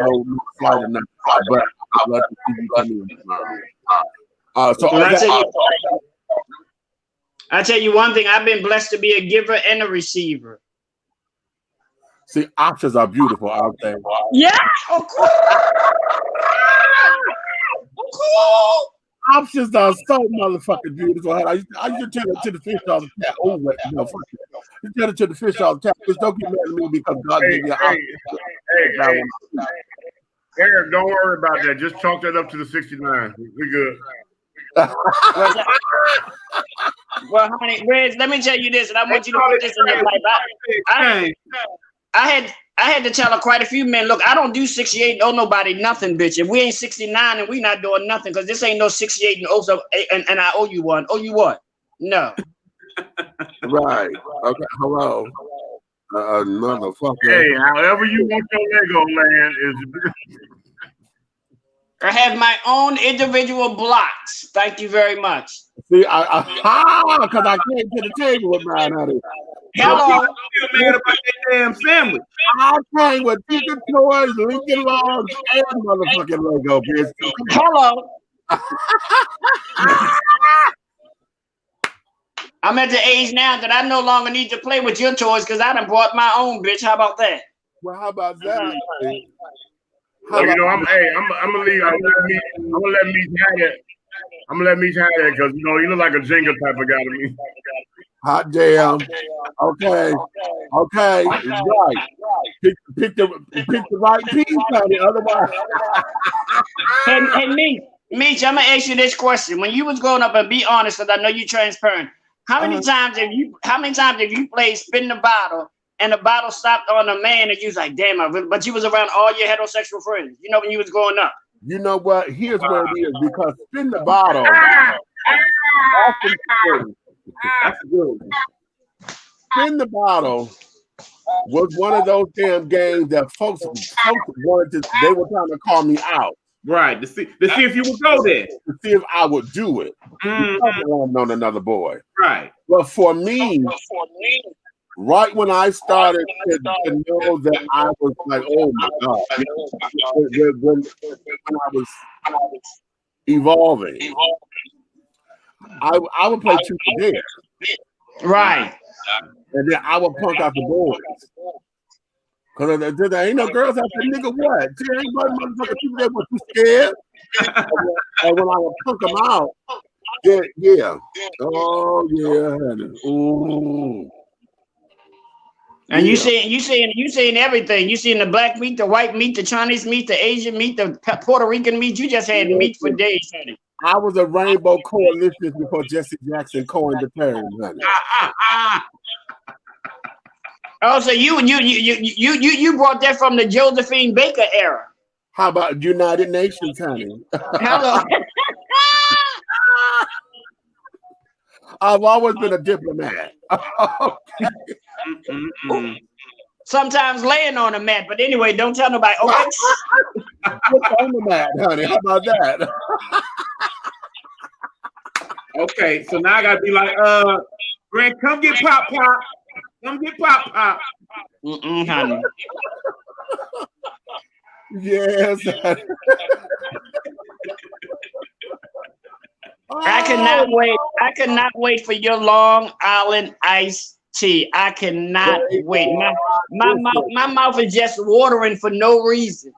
S3: no flight enough. But I'd love to see you come in tomorrow.
S11: I tell you one thing, I've been blessed to be a giver and a receiver.
S3: See, options are beautiful out there.
S11: Yeah, of course.
S3: Options are so motherfucking beautiful. I used to tell it to the fish all the time. Oh, wait, no, fuck it. You tell it to the fish all the time. Just don't get mad at me because God gave you an option.
S9: Eric, don't worry about that. Just chalk that up to the 69. We good.
S11: Well, honey, Reg, let me tell you this, and I want you to put this in your life. I had to tell quite a few men, look, I don't do 68, owe nobody nothing, bitch. If we ain't 69 and we not doing nothing, because this ain't no 68 and I owe you one. Owe you what? No.
S3: Right. Okay. Hello. Motherfucker.
S9: Hey, however you want your Lego land is.
S11: I have my own individual blocks. Thank you very much.
S3: See, because I came to the table with mine, honey.
S11: Hello.
S10: I'm still mad about that damn sandwich.
S3: I came with chicken toys, Lincoln Logs, and motherfucking Lego, bitch.
S11: Hello. I'm at the age now that I no longer need to play with your toys because I done bought my own, bitch. How about that?
S3: Well, how about that?
S9: Well, you know, I'm gonna leave. I'm gonna let Meech have it. I'm gonna let Meech have it because you know he look like a Jenga type of guy to me.
S3: Hot damn. Okay. Right. Pick the right piece, honey. Otherwise.
S11: Hey, Meech, I'm gonna ask you this question. When you was growing up, and be honest, because I know you're transparent. How many times have you played spin the bottle and the bottle stopped on a man and you was like, damn, but you was around all your heterosexual friends, you know, when you was growing up?
S3: You know what? Here's where it is, because spin the bottle. That's good. Spin the bottle was one of those damn games that folks wanted to, they were trying to call me out.
S10: Right, to see if you would go there.
S3: To see if I would do it.
S10: Mm-hmm.
S3: I wasn't on another boy.
S10: Right.
S3: But for me, right when I started to know that I was like, oh my God, when I was evolving, I would play truth or dare.
S11: Right.
S3: And then I would punk out the boys. Because there ain't no girls out there, nigga, what? There ain't no motherfucking people that were too scared. And when I would punk them out, yeah. Oh, yeah. Ooh.
S11: And you saying everything. You seeing the black meat, the white meat, the Chinese meat, the Asian meat, the Puerto Rican meat. You just had meat for days, honey.
S3: I was a rainbow coalition before Jesse Jackson coined the term, honey.
S11: Oh, so you brought that from the Josephine Baker era.
S3: How about United Nations, honey?
S11: Hello.
S3: I've always been a diplomat. Okay.
S11: Sometimes laying on a mat, but anyway, don't tell nobody. Okay.
S3: What's on the mat, honey? How about that?
S10: Okay, so now I gotta be like, Grant, come get pop. Come get pop.
S11: Honey.
S3: Yes.
S11: I cannot wait. I cannot wait for your Long Island iced tea. I cannot wait. My mouth is just watering for no reason.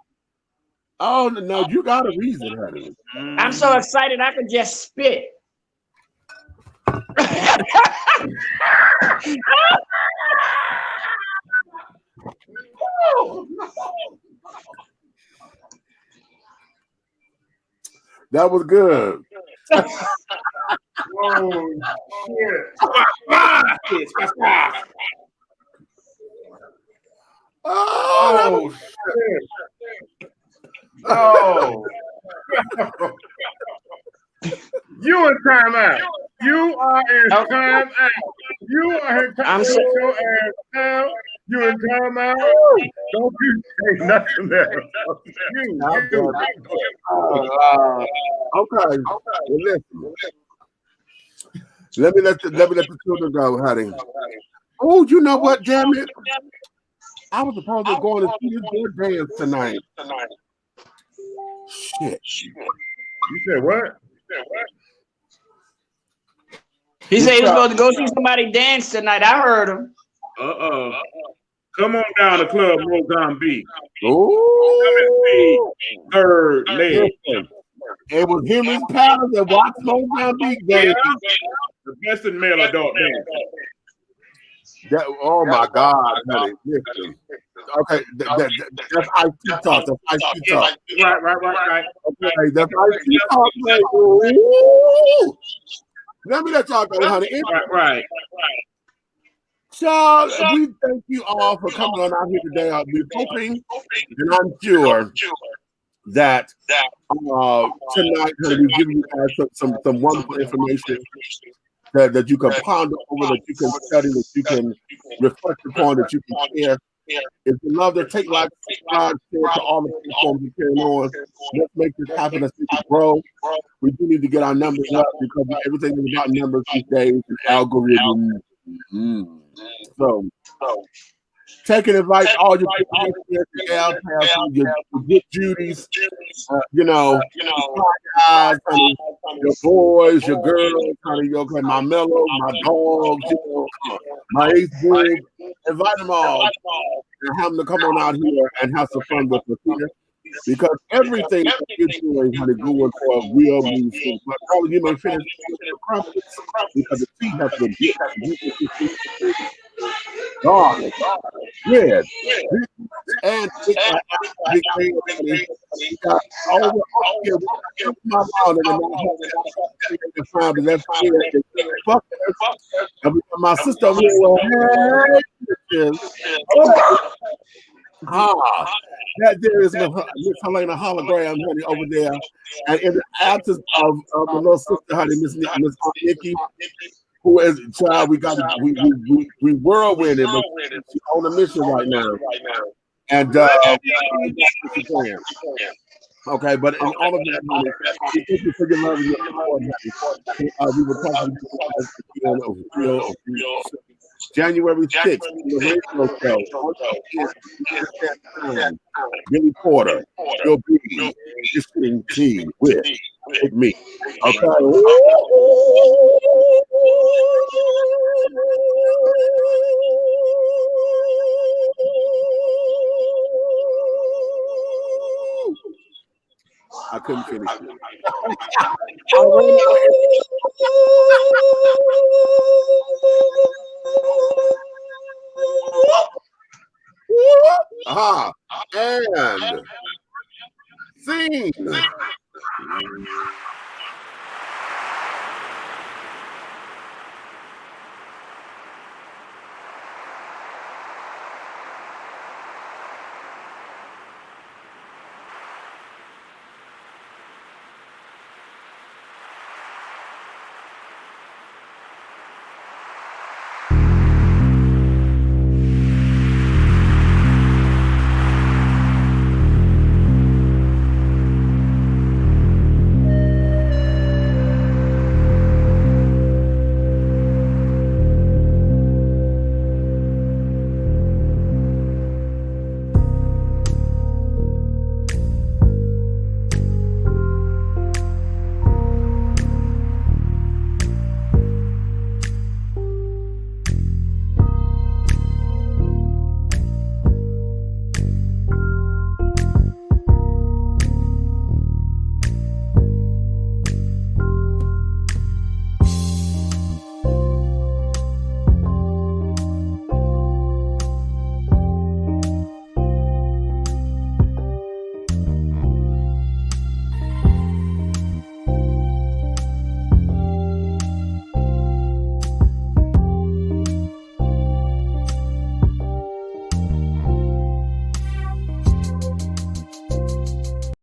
S3: Oh no, you got a reason, honey.
S11: I'm so excited I could just spit.
S3: That was good.
S9: Whoa, shit. Oh, shit. Oh. You in timeout. You are in timeout. You are in timeout. Your ass down. You in timeout. Don't you say nothing else. You.
S3: Okay. Well, listen. Let me let the children go, honey. Oh, you know what? Damn it! I was supposed to go and see this good dance tonight. Shit.
S9: You said what?
S11: He said he was supposed to go see somebody dance tonight. I heard him.
S10: Come on down to Club Mozambique.
S3: Ooh.
S10: Third leg.
S3: It was him and Palace and watch Mozambique dance.
S10: The best in male adult dance.
S3: Oh my God, honey. Listen. Okay, that's IT talk. That's IT talk.
S10: Right.
S3: Okay, that's IT talk. Ooh. Let me let y'all go, honey.
S10: Right.
S3: Child, we thank you all for coming on out here today. We're hoping, and I'm sure that tonight we give you guys some wonderful information that you can ponder over, that you can study, that you can reflect upon, that you can share. If you love to take life, subscribe, share to all the platforms you carry on. Let's make this happen. Let's make it grow. We do need to get our numbers up because everything is about numbers these days and algorithms. So, take and invite all your your good Judies, your guys, honey, your boys, your girls, honey, my mellow, my dogs, my ace boob. Invite them all and have them to come on out here and have some fun with us here. Because everything that you're doing, honey, going for a real move. But probably you may finish because the tea has been hit. God, red, and big got over here. My mom and found the left and my sister over here. That there is Miss Helena hologram, honey, over there, and in the absence of the little sister, honey, Miss Nikki, who is child, we whirlwind it, but she's on a mission right now, and okay, but in all of that, honey, we thank you for your love and your support, honey. We will talk to you on January 6th, the radio show. Billy Porter will be listening tea with me. Okay. I couldn't finish it. And scene.